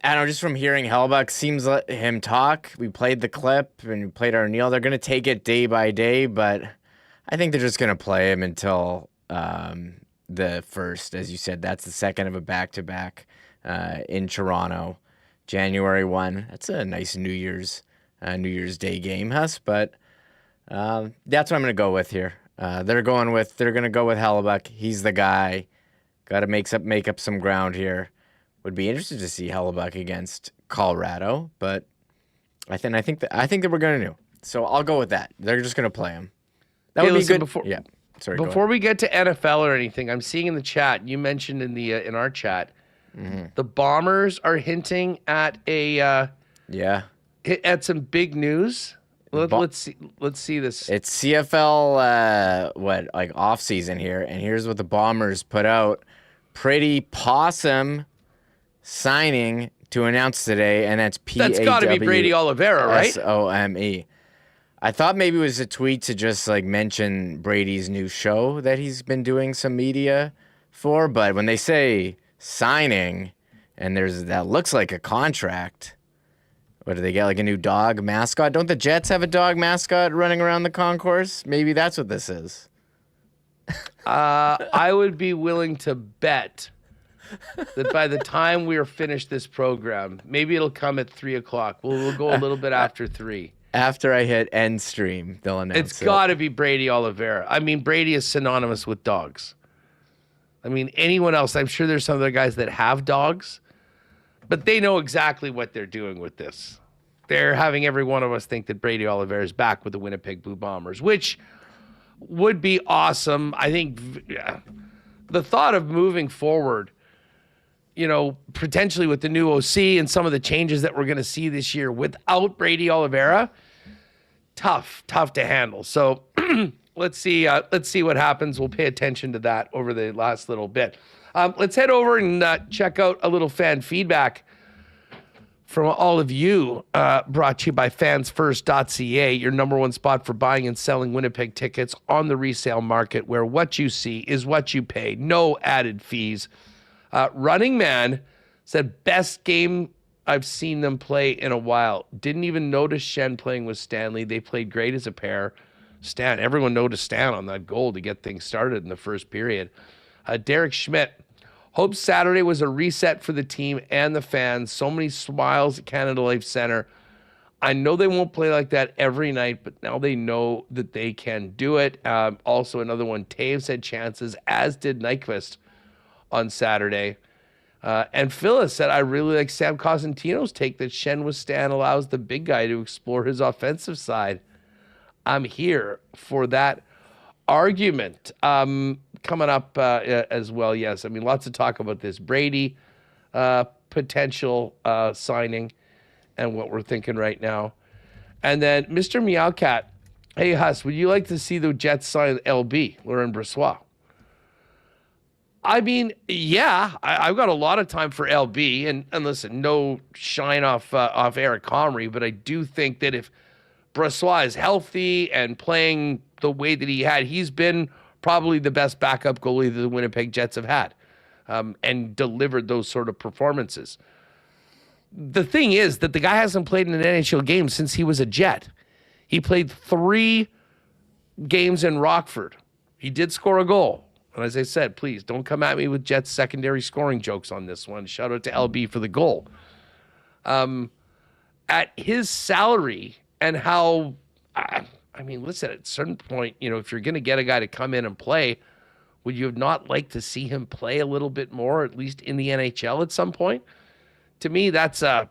don't know, just from hearing Hellebuyck, seems like him talk. We played the clip and we played Arneal. They're going to take it day by day, but I think they're just going to play him until the first. As you said, that's the second of a back-to-back in Toronto, January 1. That's a nice New Year's Day game, Huss, but that's what I'm going to go with here. They're going to go with Hellebuyck. He's the guy. Got to make up some ground here. Would be interested to see Hellebuyck against Colorado, but I think that we're going to do. So I'll go with that. They're just going to play him. That would be good. Yeah. Sorry. Before we get to NFL or anything, I'm seeing in the chat. You mentioned in our chat, the Bombers are hinting at at some big news. Let's see this. It's CFL off season here, and here's what the Bombers put out. Pretty Possum signing to announce today, and that's P-A-W-S-O-M-E. That's got to be Brady Oliveira, right? S-O-M-E. I thought maybe it was a tweet to just mention Brady's new show that he's been doing some media for, but when they say signing and that looks like a contract, what do they get, a new dog mascot? Don't the Jets have a dog mascot running around the concourse? Maybe that's what this is. I would be willing to bet that by the time we are finished this program, maybe it'll come at 3:00. We'll go a little bit after 3. After I hit end stream, they'll announce It's got to be Brady Oliveira. I mean, Brady is synonymous with dogs. I mean, anyone else, I'm sure there's some other guys that have dogs, but they know exactly what they're doing with this. They're having every one of us think that Brady Oliveira is back with the Winnipeg Blue Bombers, which would be awesome. I think the thought of moving forward, potentially with the new OC and some of the changes that we're going to see this year without Brady Oliveira, tough to handle. So let's see what happens. We'll pay attention to that over the last little bit. Let's head over and check out a little fan feedback from all of you, brought to you by fansfirst.ca, your number one spot for buying and selling Winnipeg tickets on the resale market, where what you see is what you pay. No added fees. Running Man said, best game I've seen them play in a while. Didn't even notice Shen playing with Stanley. They played great as a pair. Everyone noticed Stan on that goal to get things started in the first period. Derek Schmidt, hope Saturday was a reset for the team and the fans. So many smiles at Canada Life Center. I know they won't play like that every night, but now they know that they can do it. Also, another one, Taves had chances, as did Nyquist on Saturday. And Phyllis said, I really like Sam Cosentino's take that Shen with Stan allows the big guy to explore his offensive side. I'm here for that argument. Coming up as well, yes. I mean, lots of talk about this Brady potential signing and what we're thinking right now. And then Mr. Meowcat, hey, Huss, would you like to see the Jets sign LB, Laurent Brossoit? I mean, yeah, I've got a lot of time for LB, and listen, no shine off Eric Comrie, but I do think that if Brossoit is healthy and playing the way that he had, he's been probably the best backup goalie that the Winnipeg Jets have had, and delivered those sort of performances. The thing is that the guy hasn't played in an NHL game since he was a Jet. He played 3 games in Rockford. He did score a goal. And as I said, please don't come at me with Jets secondary scoring jokes on this one. Shout out to LB for the goal. At his salary and how, I mean, listen, at a certain point, if you're going to get a guy to come in and play, would you have not liked to see him play a little bit more, at least in the NHL at some point? To me, that's a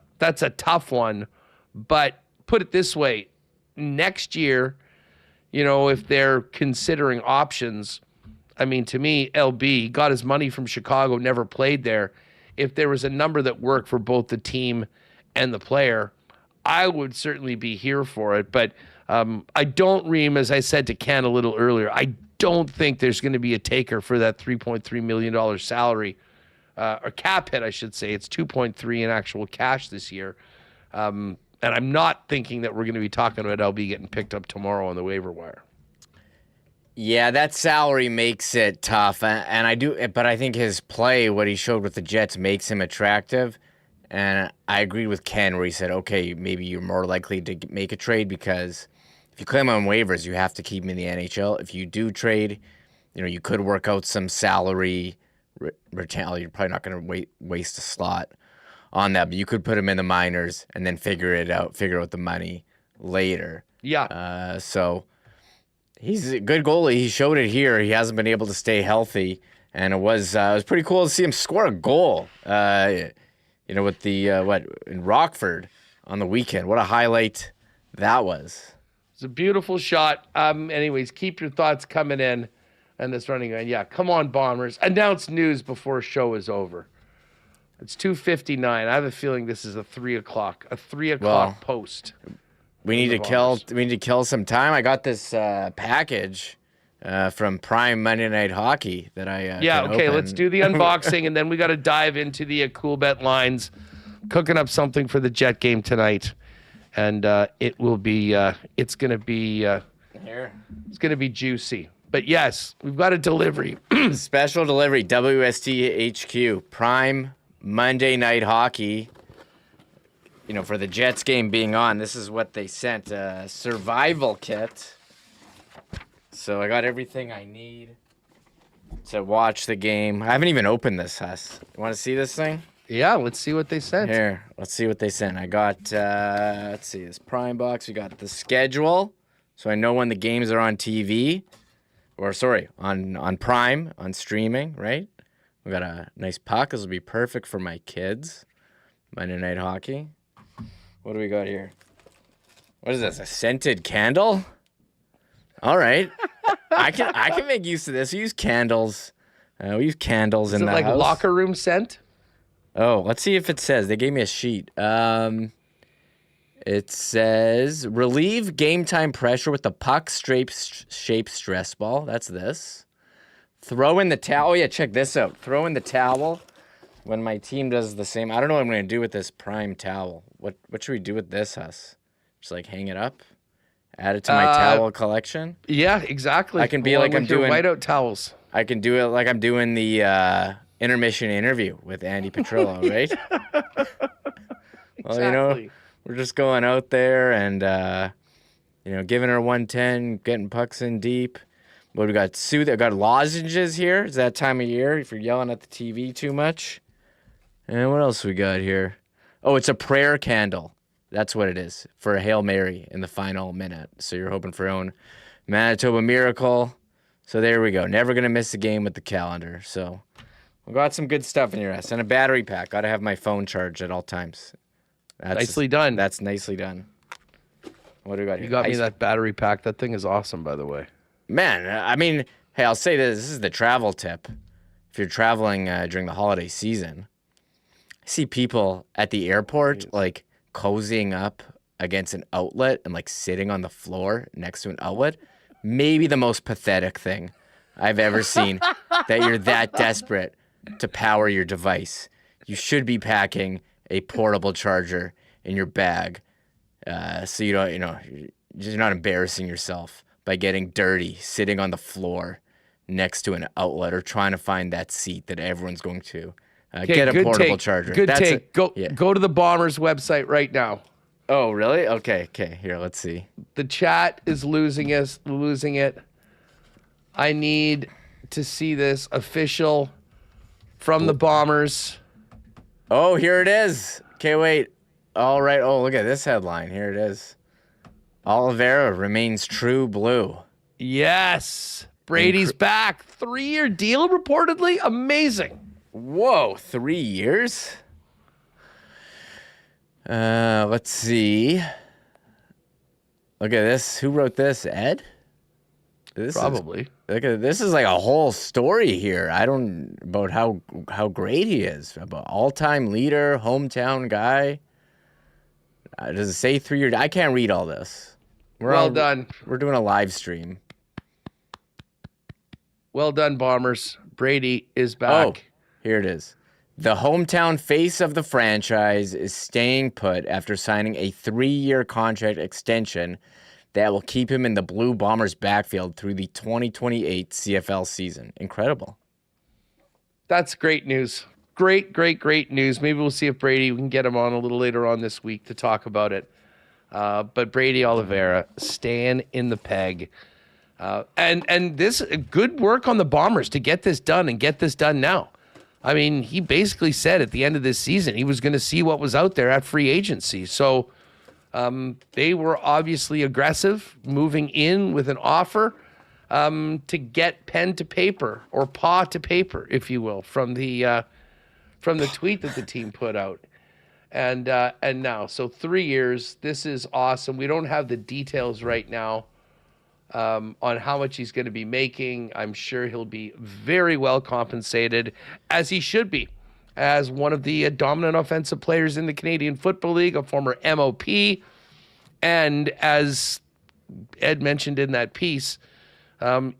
tough one. But put it this way, next year, if they're considering options, I mean, to me, LB got his money from Chicago, never played there. If there was a number that worked for both the team and the player, I would certainly be here for it. But I don't, Reem, as I said to Ken a little earlier, I don't think there's going to be a taker for that $3.3 million salary, or cap hit, I should say. It's 2.3 in actual cash this year. And I'm not thinking that we're going to be talking about LB getting picked up tomorrow on the waiver wire. Yeah, that salary makes it tough, but I think his play, what he showed with the Jets, makes him attractive. And I agreed with Ken where he said, okay, maybe you're more likely to make a trade because if you claim on waivers, you have to keep him in the NHL. If you do trade, you could work out some salary return. You're probably not going to waste a slot on that, but you could put him in the minors and then figure out the money later. Yeah. So he's a good goalie. He showed it here. He hasn't been able to stay healthy, and it was pretty cool to see him score a goal. With the in Rockford on the weekend. What a highlight that was. It's a beautiful shot. Anyways, keep your thoughts coming in and this running line. Yeah, come on, Bombers. Announce news before show is over. It's 2:59. I have a feeling this is a 3 o'clock post. We need to kill some time. I got this package from Prime Monday Night Hockey that I okay. Let's do the unboxing, and then we got to dive into the cool bet lines. Cooking up something for the Jet game tonight, and it will be. It's gonna be. It's gonna be juicy. But yes, we've got a delivery. Special delivery. WST HQ Prime Monday Night Hockey. For the Jets game being on, this is what they sent, a survival kit. So I got everything I need to watch the game. I haven't even opened this, Huss. You want to see this thing? Yeah, let's see what they sent. Here, let's see what they sent. I got, let's see, this Prime box. We got the schedule, so I know when the games are on TV. Or, sorry, on Prime, on streaming, right? We got a nice puck. This will be perfect for my kids. Monday Night Hockey. What do we got here? What is this? A scented candle? All right. I can make use of this. We use candles. We use candles in the house. Is it like locker room scent? Oh, let's see if it says. They gave me a sheet. It says, relieve game time pressure with the puck-shaped stress ball. That's this. Throw in the towel. Oh, yeah, check this out. Throw in the towel when my team does the same. I don't know what I'm going to do with this Prime towel. What should we do with this, Huss? Just like hang it up? Add it to my towel collection? Yeah, exactly. I can be like I'm doing whiteout towels. I can do it like I'm doing the intermission interview with Andy Petrillo, right? Exactly. Well, we're just going out there and giving her 110, getting pucks in deep. What we got? I got lozenges here. It's that time of year if you're yelling at the TV too much. And what else we got here? Oh, it's a prayer candle. That's what it is, for a Hail Mary in the final minute. So you're hoping for your own Manitoba miracle. So there we go. Never going to miss a game with the calendar. So we got some good stuff in your ass. And a battery pack. Got to have my phone charged at all times. Nicely done. That's nicely done. What do we got here? You got me that battery pack. That thing is awesome, by the way. Man, I mean, hey, I'll say this. This is the travel tip. If you're traveling during the holiday season, I see people at the airport, like, cozying up against an outlet and, like, sitting on the floor next to an outlet. Maybe the most pathetic thing I've ever seen, that you're that desperate to power your device. You should be packing a portable charger in your bag so you don't, you're not embarrassing yourself by getting dirty, sitting on the floor next to an outlet or trying to find that seat that everyone's going to get a portable charger. Good take. Go to the Bombers website right now. Oh, really? Okay. Here, let's see. The chat is losing it. I need to see this official from the Bombers. Oh, here it is. Okay, wait. All right. Oh, look at this headline. Here it is. Oliveira remains true blue. Yes. Brady's back. 3-year deal, reportedly. Amazing. Whoa, 3 years? Let's see. Look at this. Who wrote this? Ed? Probably. This is like a whole story here. About how great he is. About all-time leader, hometown guy. Does it say 3 years? I can't read all this. Well done. We're doing a live stream. Well done, Bombers. Brady is back. Oh, here it is. The hometown face of the franchise is staying put after signing a 3-year contract extension that will keep him in the Blue Bombers backfield through the 2028 CFL season. Incredible. That's great news. Great news. Maybe we'll see if we can get him on a little later on this week to talk about it. But Brady Oliveira staying in the peg. And this good work on the Bombers to get this done and get this done now. I mean, he basically said at the end of this season he was going to see what was out there at free agency. So they were obviously aggressive, moving in with an offer to get pen to paper or paw to paper, if you will, from the tweet that the team put out. And now, so 3 years. This is awesome. We don't have the details right now on how much he's going to be making. I'm sure he'll be very well compensated, as he should be, as one of the dominant offensive players in the Canadian Football League, a former MOP, and as Ed mentioned in that piece, in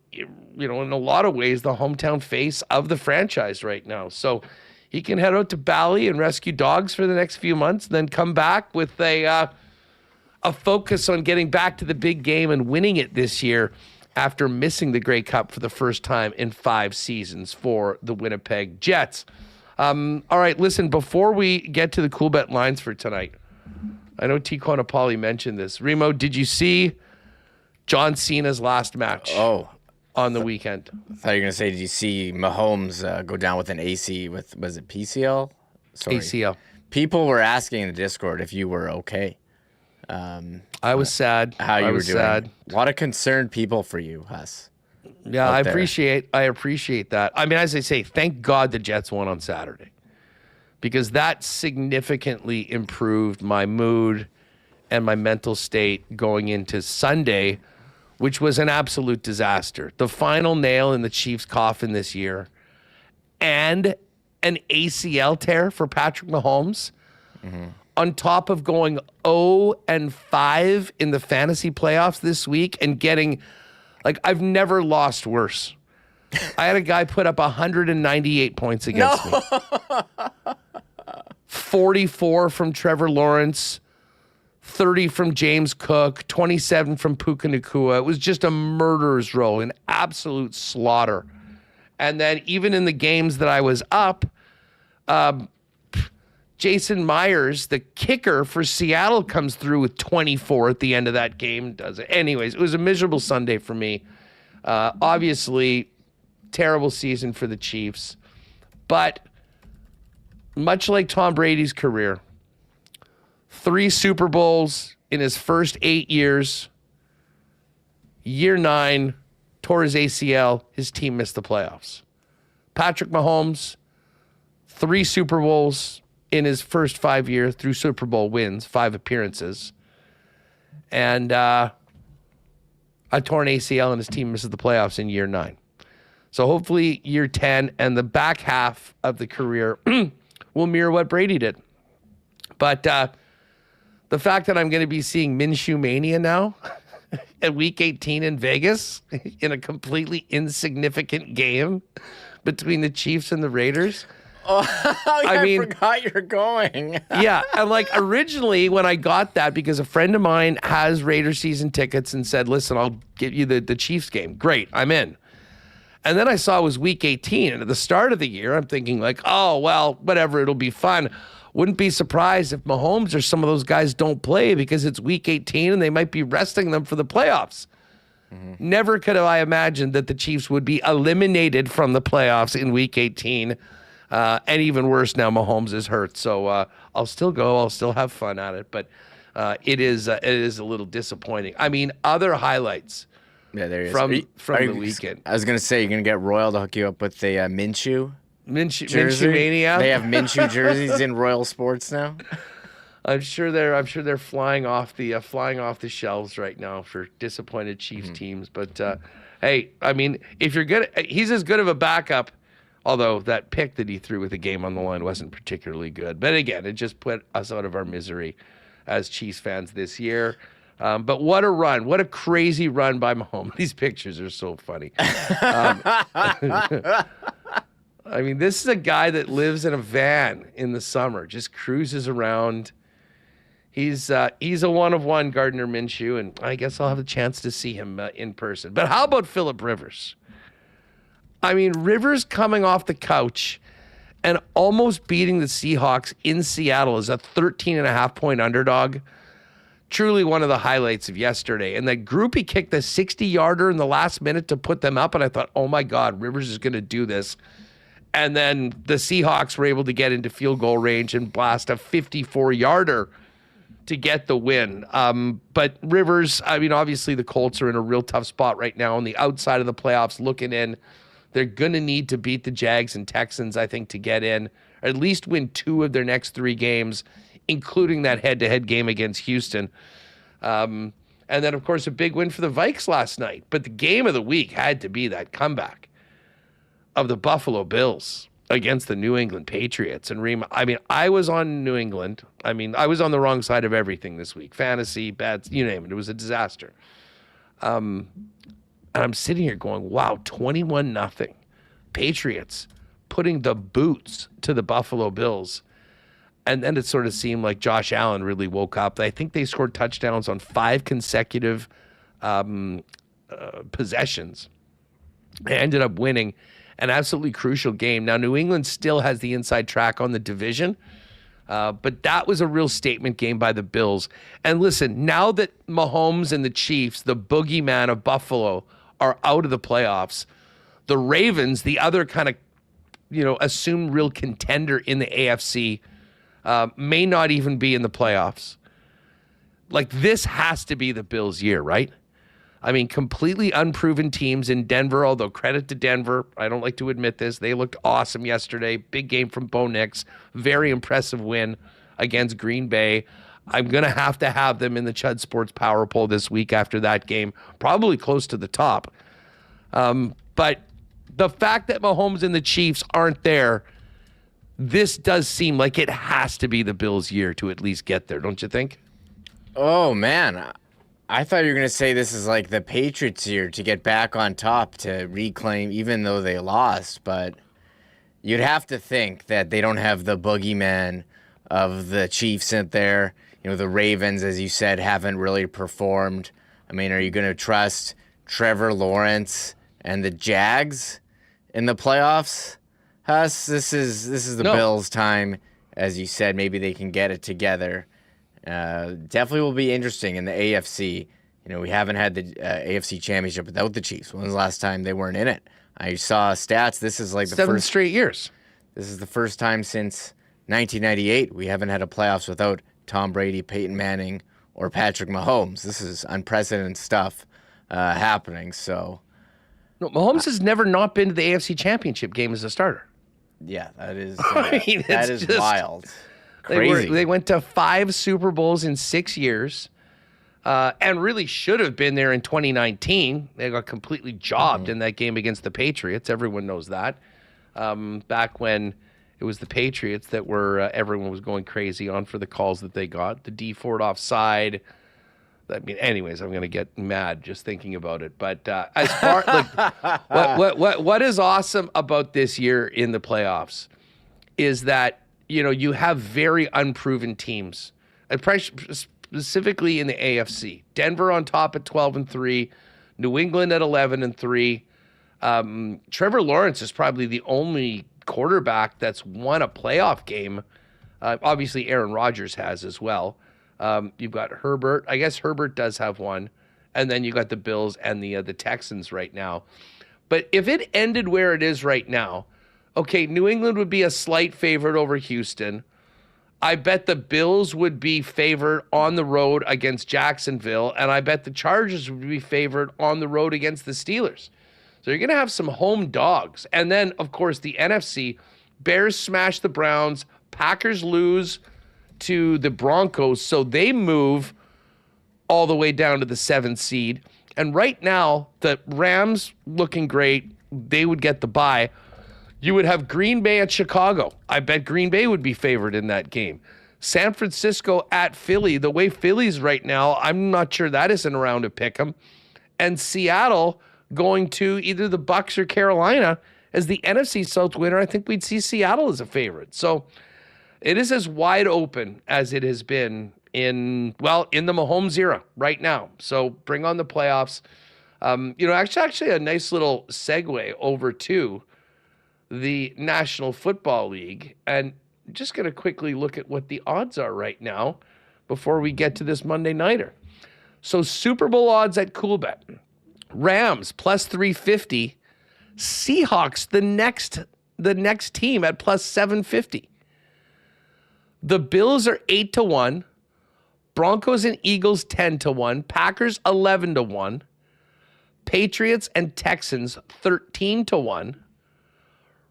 a lot of ways, the hometown face of the franchise right now. So he can head out to Bali and rescue dogs for the next few months, and then come back with a focus on getting back to the big game and winning it this year after missing the Grey Cup for the first time in 5 seasons for the Winnipeg Jets. All right, listen, before we get to the Cool Bet lines for tonight, I know T. Conopoli mentioned this. Remo, did you see John Cena's last match on the weekend? I thought you were going to say, did you see Mahomes go down with an AC was it PCL? Sorry. ACL. People were asking in the Discord if you were okay. I was sad. How you were doing. Sad. A lot of concerned people for you, Huss. Yeah, I appreciate that. I mean, as I say, thank God the Jets won on Saturday, because that significantly improved my mood and my mental state going into Sunday, which was an absolute disaster. The final nail in the Chiefs' coffin this year, and an ACL tear for Patrick Mahomes, on top of going 0-5 in the fantasy playoffs this week and getting, I've never lost worse. I had a guy put up 198 points against me. 44 from Trevor Lawrence, 30 from James Cook, 27 from Puka Nacua. It was just a murderer's row, an absolute slaughter. And then even in the games that I was up, Jason Myers, the kicker for Seattle, comes through with 24 at the end of that game. Does it? Anyways, it was a miserable Sunday for me. Obviously, terrible season for the Chiefs. But much like Tom Brady's career, 3 Super Bowls in his first 8 years. Year 9, tore his ACL. His team missed the playoffs. Patrick Mahomes, 3 Super Bowls in his first 5 years, through Super Bowl wins, 5 appearances. And a torn ACL, and his team misses the playoffs in year 9. So hopefully year 10 and the back half of the career will mirror what Brady did. But the fact that I'm going to be seeing Minshew Mania now at Week 18 in Vegas in a completely insignificant game between the Chiefs and the Raiders. I forgot you're going. Yeah, and originally when I got that, because a friend of mine has Raider season tickets and said, listen, I'll give you the Chiefs game. Great, I'm in. And then I saw it was Week 18, and at the start of the year, I'm thinking oh, well, whatever, it'll be fun. Wouldn't be surprised if Mahomes or some of those guys don't play because it's Week 18 and they might be resting them for the playoffs. Never could have I imagined that the Chiefs would be eliminated from the playoffs in Week 18. And even worse, now Mahomes is hurt. So I'll still go. I'll still have fun at it. But it is a little disappointing. I mean, other highlights from the weekend. I was going to say, you're going to get Royal to hook you up with the Minshew Minshew Mania. They have Minshew jerseys in Royal Sports now. I'm sure they're flying off the shelves right now for disappointed Chiefs teams. But hey, I mean, if you're good, he's as good of a backup. Although that pick that he threw with the game on the line wasn't particularly good. But again, it just put us out of our misery as Chiefs fans this year. But what a run. What a crazy run by Mahomes. These pictures are so funny. I mean, this is a guy that lives in a van in the summer, just cruises around. He's a one-of-one Gardner Minshew, and I guess I'll have a chance to see him in person. But how about Phillip Rivers? I mean, Rivers coming off the couch and almost beating the Seahawks in Seattle as a 13.5-point underdog. Truly one of the highlights of yesterday. And that groupie kicked the 60-yarder in the last minute to put them up, and I thought, oh my God, Rivers is going to do this. And then the Seahawks were able to get into field goal range and blast a 54-yarder to get the win. But Rivers, I mean, obviously the Colts are in a real tough spot right now on the outside of the playoffs looking in. They're going to need to beat the Jags and Texans, I think, to get in, or at least win 2 of their next 3 games, including that head-to-head game against Houston. And then, of course, a big win for the Vikes last night. But the game of the week had to be that comeback of the Buffalo Bills against the New England Patriots. And Reem, I mean, I was on New England. I mean, I was on the wrong side of everything this week. Fantasy, bets, you name it. It was a disaster. And I'm sitting here going, wow, 21-0. Patriots putting the boots to the Buffalo Bills. And then it sort of seemed like Josh Allen really woke up. I think they scored touchdowns on 5 consecutive possessions. They ended up winning an absolutely crucial game. Now, New England still has the inside track on the division, but that was a real statement game by the Bills. And listen, now that Mahomes and the Chiefs, the boogeyman of Buffalo, are out of the playoffs, the Ravens, the other kind of, assumed real contender in the AFC, may not even be in the playoffs. Like, this has to be the Bills' year, right? I mean, completely unproven teams in Denver, although credit to Denver. I don't like to admit this. They looked awesome yesterday. Big game from Bo Nix. Very impressive win against Green Bay. I'm going to have them in the Chud Sports Power Poll this week after that game. Probably close to the top. But the fact that Mahomes and the Chiefs aren't there, this does seem like it has to be the Bills' year to at least get there, don't you think? Oh, man. I thought you were going to say this is like the Patriots' year to get back on top, to reclaim, even though they lost. But you'd have to think that they don't have the boogeyman of the Chiefs in there. The Ravens, as you said, haven't really performed. I mean, are you going to trust Trevor Lawrence and the Jags in the playoffs? Huss, this is the Bills' time. As you said, maybe they can get it together. Definitely will be interesting in the AFC. We haven't had the AFC Championship without the Chiefs. When was the last time they weren't in it? I saw stats. This is like the 7 straight years. This is the first time since 1998 we haven't had a playoffs without Tom Brady, Peyton Manning, or Patrick Mahomes. This is unprecedented stuff happening. So, no, Mahomes has never not been to the AFC Championship game as a starter. Yeah, that is that is just wild. Crazy. They went to 5 Super Bowls in 6 years, and really should have been there in 2019. They got completely jobbed in that game against the Patriots. Everyone knows that. Back when it was the Patriots that were everyone was going crazy on for the calls that they got. The D Ford offside. I mean, anyways, I'm going to get mad just thinking about it. But as far what is awesome about this year in the playoffs is that you have very unproven teams, specifically in the AFC. Denver on top at 12-3, New England at 11-3. Trevor Lawrence is probably the only quarterback that's won a playoff game. Obviously, Aaron Rodgers has as well. You've got Herbert. I guess Herbert does have one. And then you got the Bills and the Texans right now. But if it ended where it is right now, okay, New England would be a slight favorite over Houston. I bet the Bills would be favored on the road against Jacksonville, and I bet the Chargers would be favored on the road against the Steelers. So you're going to have some home dogs. And then, of course, the NFC, Bears smash the Browns, Packers lose to the Broncos, so they move all the way down to the 7th seed. And right now, the Rams looking great. They would get the bye. You would have Green Bay at Chicago. I bet Green Bay would be favored in that game. San Francisco at Philly. The way Philly's right now, I'm not sure that isn't around to pick them. And Seattle going to either the Bucks or Carolina as the NFC South winner. I think we'd see Seattle as a favorite. So it is as wide open as it has been in the Mahomes era right now. So bring on the playoffs. Actually a nice little segue over to the National Football League. And just going to quickly look at what the odds are right now before we get to this Monday nighter. So Super Bowl odds at Coolbet. Rams plus 350. Seahawks, the next team at plus 750. The Bills are 8-1. Broncos and Eagles 10-1. Packers 11-1. Patriots and Texans 13-1.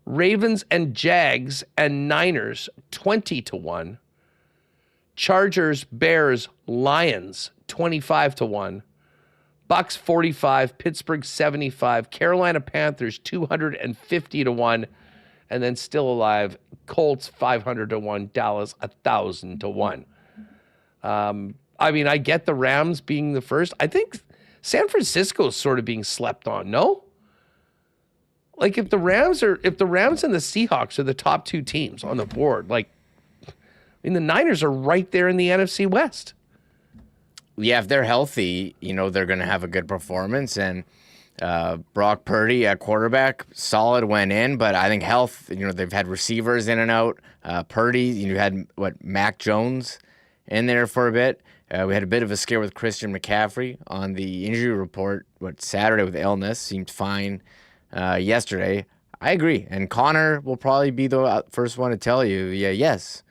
Ravens and Jags and Niners 20-1. Chargers, Bears, Lions 25-1. Bucks 45, Pittsburgh 75, Carolina Panthers 250-1, and then still alive, Colts 500-1, Dallas 1,000-1. I get the Rams being the first. I think San Francisco is sort of being slept on. No, like if the Rams and the Seahawks are the top two teams on the board, the Niners are right there in the NFC West. Yeah, if they're healthy, they're going to have a good performance. And Brock Purdy at quarterback, solid went in. But I think health, they've had receivers in and out. Purdy, you had, Mac Jones in there for a bit. We had a bit of a scare with Christian McCaffrey on the injury report, Saturday with illness. Seemed fine yesterday. I agree. And Connor will probably be the first one to tell you, yes.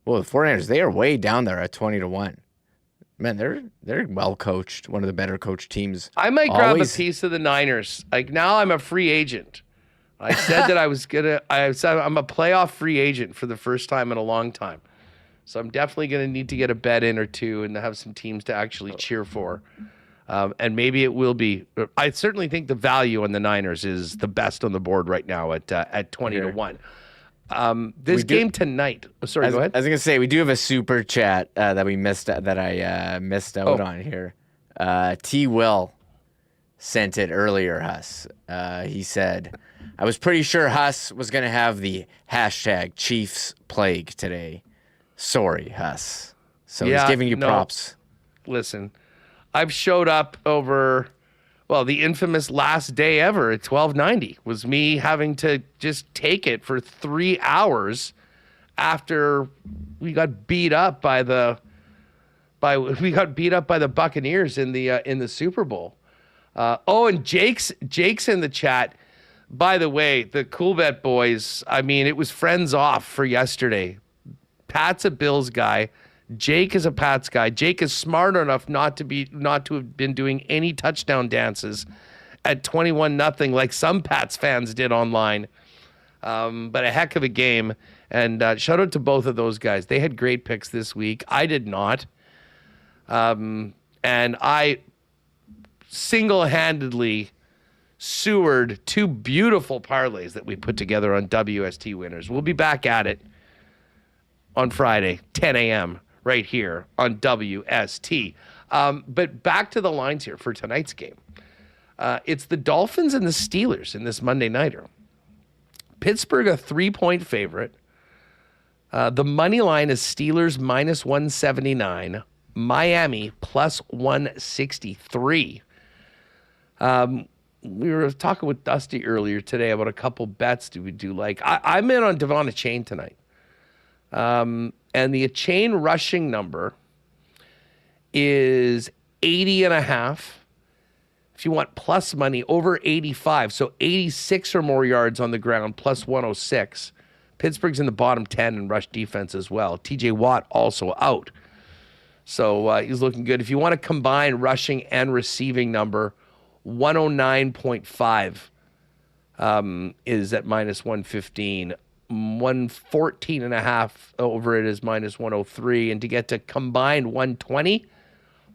Well, the 49ers, they are way down there at 20-1. Man, they're well coached. One of the better coached teams. I might grab a piece of the Niners. Now I'm a free agent. I said that I'm a playoff free agent for the first time in a long time. So I'm definitely going to need to get a bet in or two and have some teams to actually cheer for. And maybe it will be. I certainly think the value on the Niners is the best on the board right now at 20-1. This game tonight. Sorry, go ahead. I was gonna say we do have a super chat that we missed that I missed out on here. T. Will sent it earlier. Huss. He said, "I was pretty sure Huss was gonna have the hashtag Chiefs plague today. Sorry, Huss." So he's giving you props. Listen, I've showed up over. Well, the infamous last day ever at 1290 was me having to just take it for 3 hours after we got beat up by the Buccaneers in the Super Bowl. And Jake's in the chat. By the way, the Coolbet boys, it was friends off for yesterday. Pat's a Bills guy. Jake is a Pats guy. Jake is smart enough not to have been doing any touchdown dances at 21-0 like some Pats fans did online. But a heck of a game. And shout out to both of those guys. They had great picks this week. I did not. And I single-handedly sewered two beautiful parlays that we put together on WST winners. We'll be back at it on Friday, 10 a.m., right here on WST. But back to the lines here for tonight's game. It's the Dolphins and the Steelers in this Monday nighter. Pittsburgh, a 3-point favorite. The money line is Steelers minus 179. Miami plus 163. We were talking with Dusty earlier today about a couple bets we do like. I'm in on Devon Achane tonight. And the Achane rushing number is 80.5. If you want plus money, over 85. So 86 or more yards on the ground, plus 106. Pittsburgh's in the bottom 10 in rush defense as well. TJ Watt also out. So he's looking good. If you want to combine rushing and receiving number, 109.5 is at minus 115. 114.5 over it is minus 103. And to get to combined 120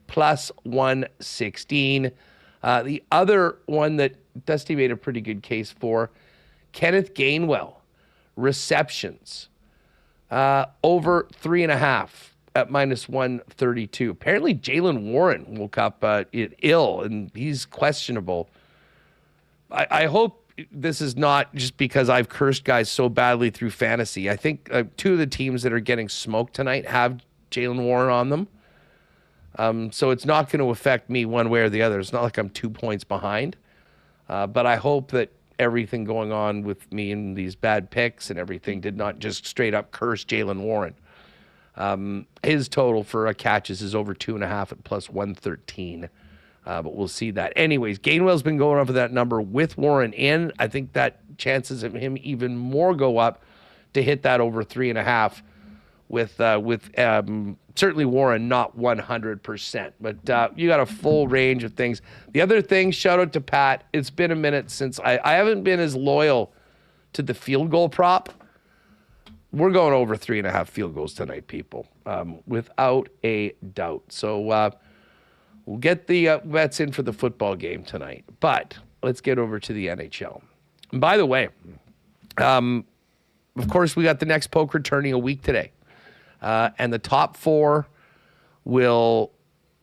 plus 116. The other one that Dusty made a pretty good case for, Kenneth Gainwell, receptions. Over 3.5 at -132. Apparently, Jaylen Warren woke up ill, and he's questionable. I hope this is not just because I've cursed guys so badly through fantasy. I think 2 of the teams that are getting smoked tonight have Jaylen Warren on them. So it's not going to affect me one way or the other. It's not like I'm 2 points behind. But I hope that everything going on with me and these bad picks and everything did not just straight up curse Jaylen Warren. His total for catches is over 2.5 at +113. But we'll see that. Anyways, Gainwell's been going over that number with Warren in. I think that chances of him even more go up to hit that over 3.5 with certainly Warren not 100%. But you got a full range of things. The other thing, shout out to Pat. It's been a minute since I haven't been as loyal to the field goal prop. We're going over 3.5 field goals tonight, people, without a doubt. So we'll get the bets in for the football game tonight. But let's get over to the NHL. And by the way, of course, we got the next poker tourney a week today. And the top 4 will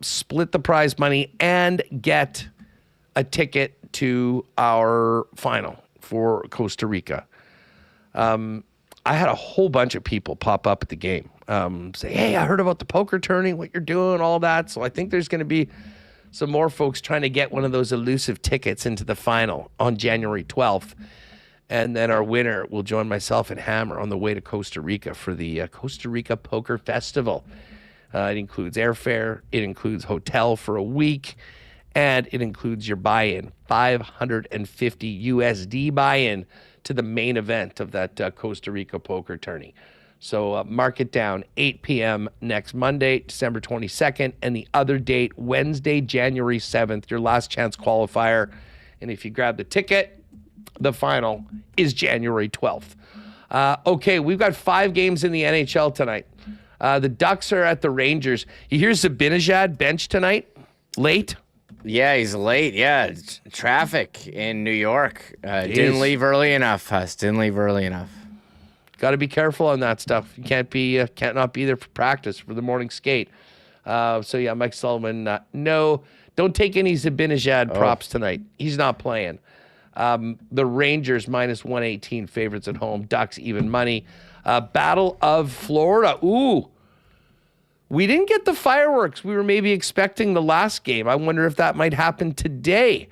split the prize money and get a ticket to our final for Costa Rica. I had a whole bunch of people pop up at the game, say, hey, I heard about the poker tourney, what you're doing, all that. So I think there's going to be some more folks trying to get one of those elusive tickets into the final on January 12th. And then our winner will join myself and Hammer on the way to Costa Rica for the Costa Rica Poker Festival. It includes airfare, it includes hotel for a week, and it includes your buy-in, $550 USD buy-in to the main event of that Costa Rica poker tourney. So mark it down, 8 p.m. next Monday, December 22nd, and the other date, Wednesday, January 7th, your last chance qualifier. And if you grab the ticket, the final is January 12th. Okay, we've got 5 games in the NHL tonight. The Ducks are at the Rangers. You hear Zibanejad bench tonight? Late? Yeah, he's late. Yeah, traffic in New York. Didn't leave early enough, Huss. Didn't leave early enough. Got to be careful on that stuff. You can't not be there for practice for the morning skate. So yeah, Mike Sullivan, no, don't take any Zibanejad props tonight. He's not playing. The Rangers -118 favorites at home. Ducks even money. Battle of Florida. Ooh, we didn't get the fireworks we were maybe expecting the last game. I wonder if that might happen today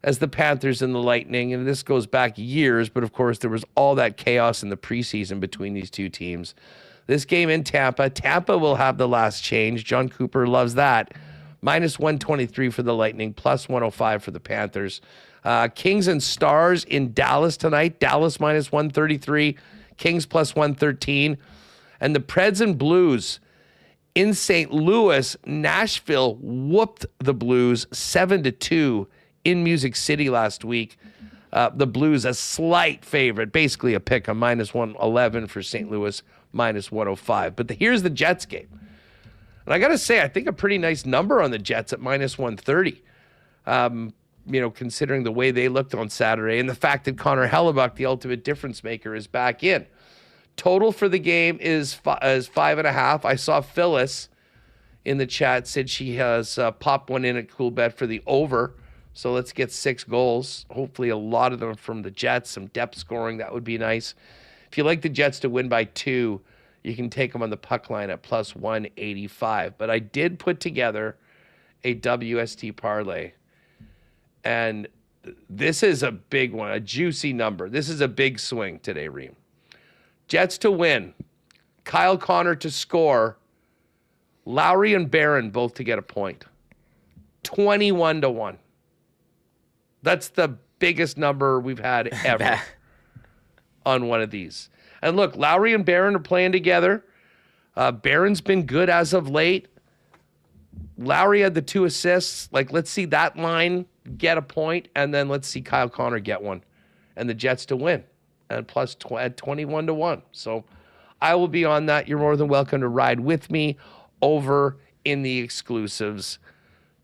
as the Panthers and the Lightning. And this goes back years, but of course there was all that chaos in the preseason between these two teams. This game in Tampa. Tampa will have the last change. John Cooper loves that. -123 for the Lightning, +105 for the Panthers. Kings and Stars in Dallas tonight. Dallas -133, Kings +113. And the Preds and Blues in St. Louis. Nashville whooped the Blues 7-2 in Music City last week. The Blues a slight favorite, basically a pick, a -111 for St. Louis, -105. But here's the Jets game. And I got to say, I think a pretty nice number on the Jets at -130. Considering the way they looked on Saturday and the fact that Connor Hellebuyck, the ultimate difference maker, is back in. Total for the game is 5.5. I saw Phyllis in the chat said she has popped one in at Cool Bet for the over. So let's get 6 goals. Hopefully a lot of them from the Jets, some depth scoring. That would be nice. If you like the Jets to win by 2, you can take them on the puck line at +185. But I did put together a WST parlay. And this is a big one, a juicy number. This is a big swing today, Reem. Jets to win, Kyle Connor to score, Lowry and Barron both to get a point. 21-1. That's the biggest number we've had ever on one of these. And look, Lowry and Barron are playing together. Barron's been good as of late. Lowry had the 2 assists. Let's see that line get a point, and then let's see Kyle Connor get one, and the Jets to win, and plus 21-1. So I will be on that. You're more than welcome to ride with me over in the exclusives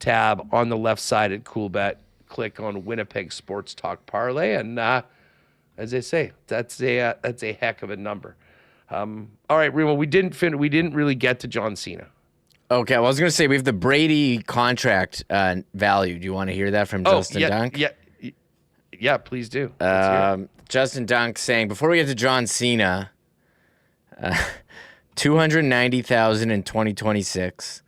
tab on the left side at CoolBet. Click on Winnipeg Sports Talk Parlay, and as I say, that's a heck of a number. All right, Remo, we didn't really get to John Cena. Okay, well, I was going to say we have the Brady contract value. Do you want to hear that from Justin Dunk? Yeah, please do. Justin Dunk saying, before we get to John Cena, $290,000 in 2026,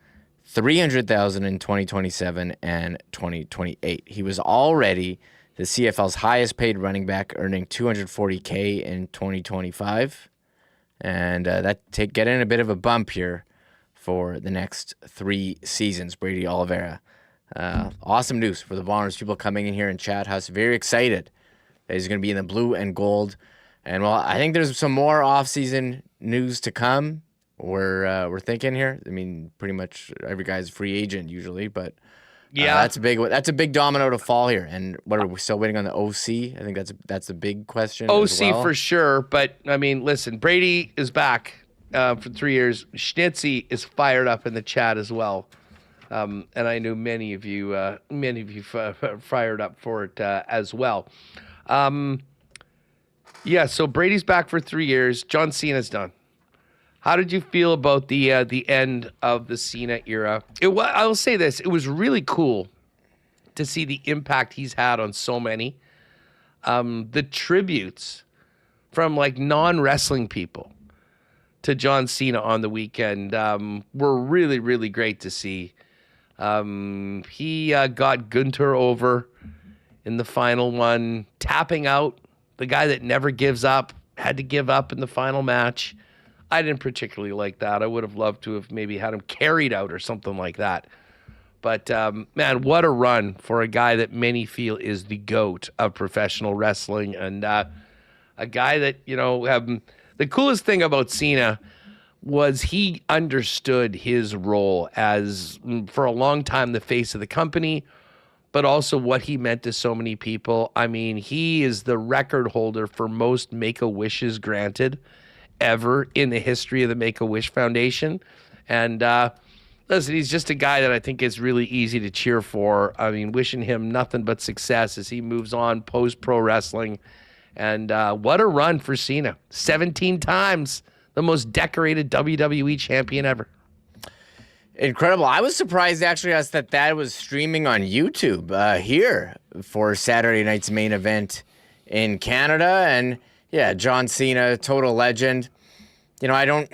$300,000 in 2027, and 2028. He was already the CFL's highest paid running back, earning $240K in 2025, and getting a bit of a bump here for the next 3 seasons. Brady Oliveira. Awesome news for the Bombers. People coming in here in chat house, very excited that he's going to be in the blue and gold. And well, I think there's some more off-season news to come. We're thinking here. I mean, pretty much every guy's a free agent usually, but that's a big one. That's a big domino to fall here. And what are we still waiting on the OC? I think that's a big question. OC for sure, but I mean, listen, Brady is back for 3 years. Schnitzy is fired up in the chat as well. And I know many of you fired up for it as well. So Brady's back for 3 years. John Cena's done. How did you feel about the end of the Cena era? I'll say this: it was really cool to see the impact he's had on so many. The tributes from like non-wrestling people to John Cena on the weekend were really, really great to see. He got Gunter over in the final one, tapping out. The guy that never gives up had to give up in the final match. I didn't particularly like that. I would have loved to have maybe had him carried out or something like that. But, man, what a run for a guy that many feel is the GOAT of professional wrestling. And a guy that, the coolest thing about Cena was he understood his role as, for a long time, the face of the company, but also what he meant to so many people. I mean, he is the record holder for most Make-A-Wishes granted ever in the history of the Make-A-Wish Foundation. And listen, he's just a guy that I think is really easy to cheer for. I mean, wishing him nothing but success as he moves on post-pro wrestling. And what a run for Cena. 17 times the most decorated WWE champion ever. Incredible. I was surprised actually that was streaming on YouTube here for Saturday night's main event in Canada. And yeah, John Cena, total legend. I don't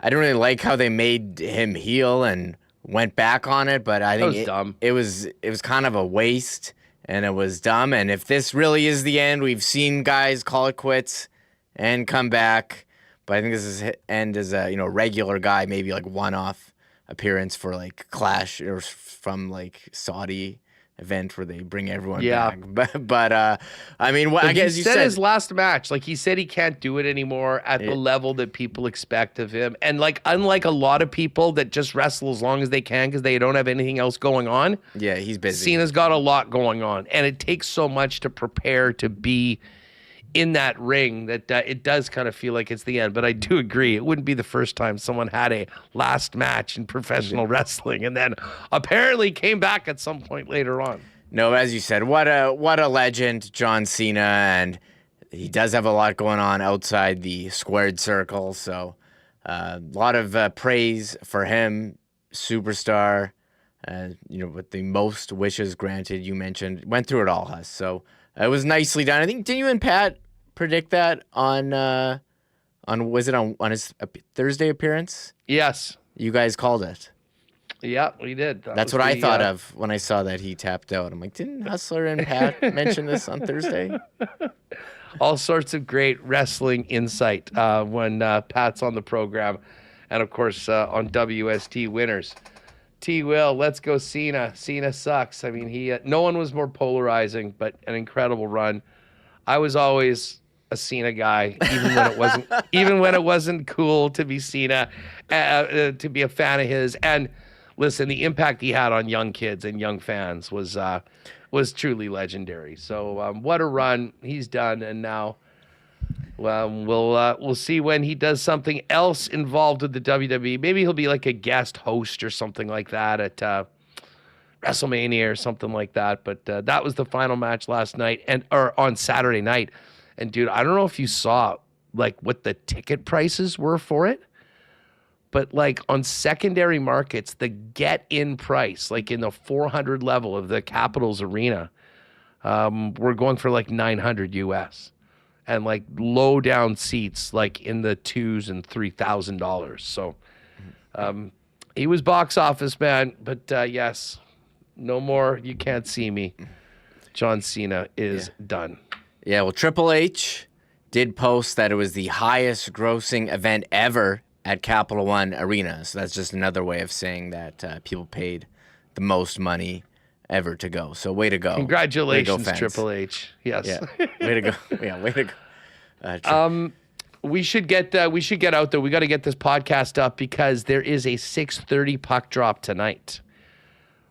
really like how they made him heel and went back on it, but I think was dumb. It was kind of a waste and it was dumb. And if this really is the end, we've seen guys call it quits and come back. But I think this is end as a regular guy, maybe like one-off appearance for like Clash or from like Saudi event where they bring everyone back. But I mean, I guess you said his last match, like he said he can't do it anymore at the level that people expect of him. And like, unlike a lot of people that just wrestle as long as they can because they don't have anything else going on. Yeah, he's busy. Cena's got a lot going on, and it takes so much to prepare to be in that ring that it does kind of feel like it's the end. But I do agree, it wouldn't be the first time someone had a last match in professional wrestling and then apparently came back at some point later on. No, as you said, what a legend, John Cena, and he does have a lot going on outside the squared circle. So a lot of praise for him, superstar. With the most wishes granted, you mentioned, went through it all, Huss. So it was nicely done. I think, didn't you and Pat predict that on his Thursday appearance? Yes. You guys called it. Yeah, we did. That's what I thought of when I saw that he tapped out. I'm like, didn't Hustler and Pat mention this on Thursday? All sorts of great wrestling insight when Pat's on the program. And, of course, on WST Winners. T-Will, let's go Cena. Cena sucks. I mean, no one was more polarizing, but an incredible run. I was always a Cena guy, even when it wasn't cool to be Cena, to be a fan of his. And listen, the impact he had on young kids and young fans was truly legendary. So what a run he's done, and now we'll see when he does something else involved with the WWE. Maybe he'll be like a guest host or something like that at WrestleMania or something like that. But that was the final match last night or on Saturday night. And dude, I don't know if you saw like what the ticket prices were for it. But like on secondary markets, the get-in price, like in the 400 level of the Capitals Arena, we're going for like $900 US, and like low down seats like in the $2,000 and $3,000. So he was box office, man. But yes, no more. You can't see me. John Cena is done. Yeah, well, Triple H did post that it was the highest grossing event ever at Capital One Arena. So that's just another way of saying that people paid the most money ever to go. So way to go. Congratulations, way to go, Triple H. Yes. Yeah. Way to go. Yeah, way to go. We should get out there. We got to get this podcast up because there is a 6:30 puck drop tonight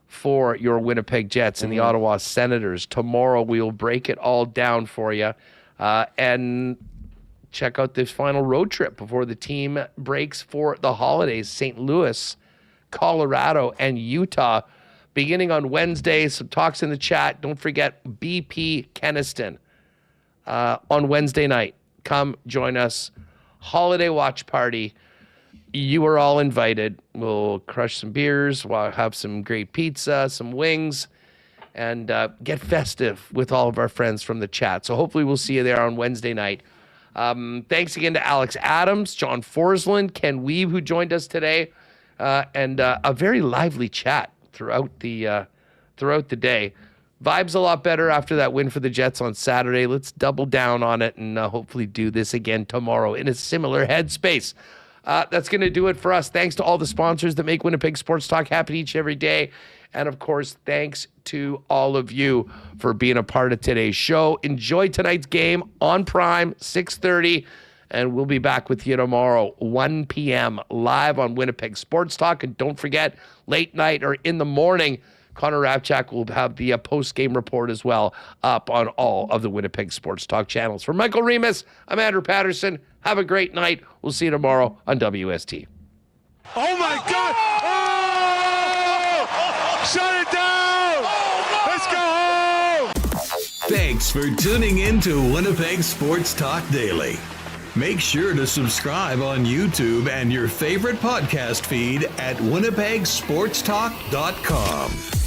for your Winnipeg Jets and the Ottawa Senators. Tomorrow we will break it all down for you and check out this final road trip before the team breaks for the holidays. St. Louis, Colorado, and Utah beginning on Wednesday. Some talks in the chat. Don't forget BP Keniston on Wednesday night. Come join us. Holiday watch party. You are all invited. We'll crush some beers. We'll have some great pizza, some wings, and get festive with all of our friends from the chat. So hopefully we'll see you there on Wednesday night. Thanks again to Alex Adams, John Forslund, Ken Wiebe, who joined us today, and a very lively chat throughout the day. Vibes a lot better after that win for the Jets on Saturday. Let's double down on it and hopefully do this again tomorrow in a similar headspace. That's going to do it for us. Thanks to all the sponsors that make Winnipeg Sports Talk happen each and every day. And, of course, thanks to all of you for being a part of today's show. Enjoy tonight's game on Prime, 6:30. And we'll be back with you tomorrow, 1 p.m., live on Winnipeg Sports Talk. And don't forget, late night or in the morning, Connor Rapchak will have the post-game report as well up on all of the Winnipeg Sports Talk channels. For Michael Remis, I'm Andrew Paterson. Have a great night. We'll see you tomorrow on WST. Oh, my God! Oh! Shut it down! Let's go home! Thanks for tuning in to Winnipeg Sports Talk Daily. Make sure to subscribe on YouTube and your favorite podcast feed at winnipegsportstalk.com.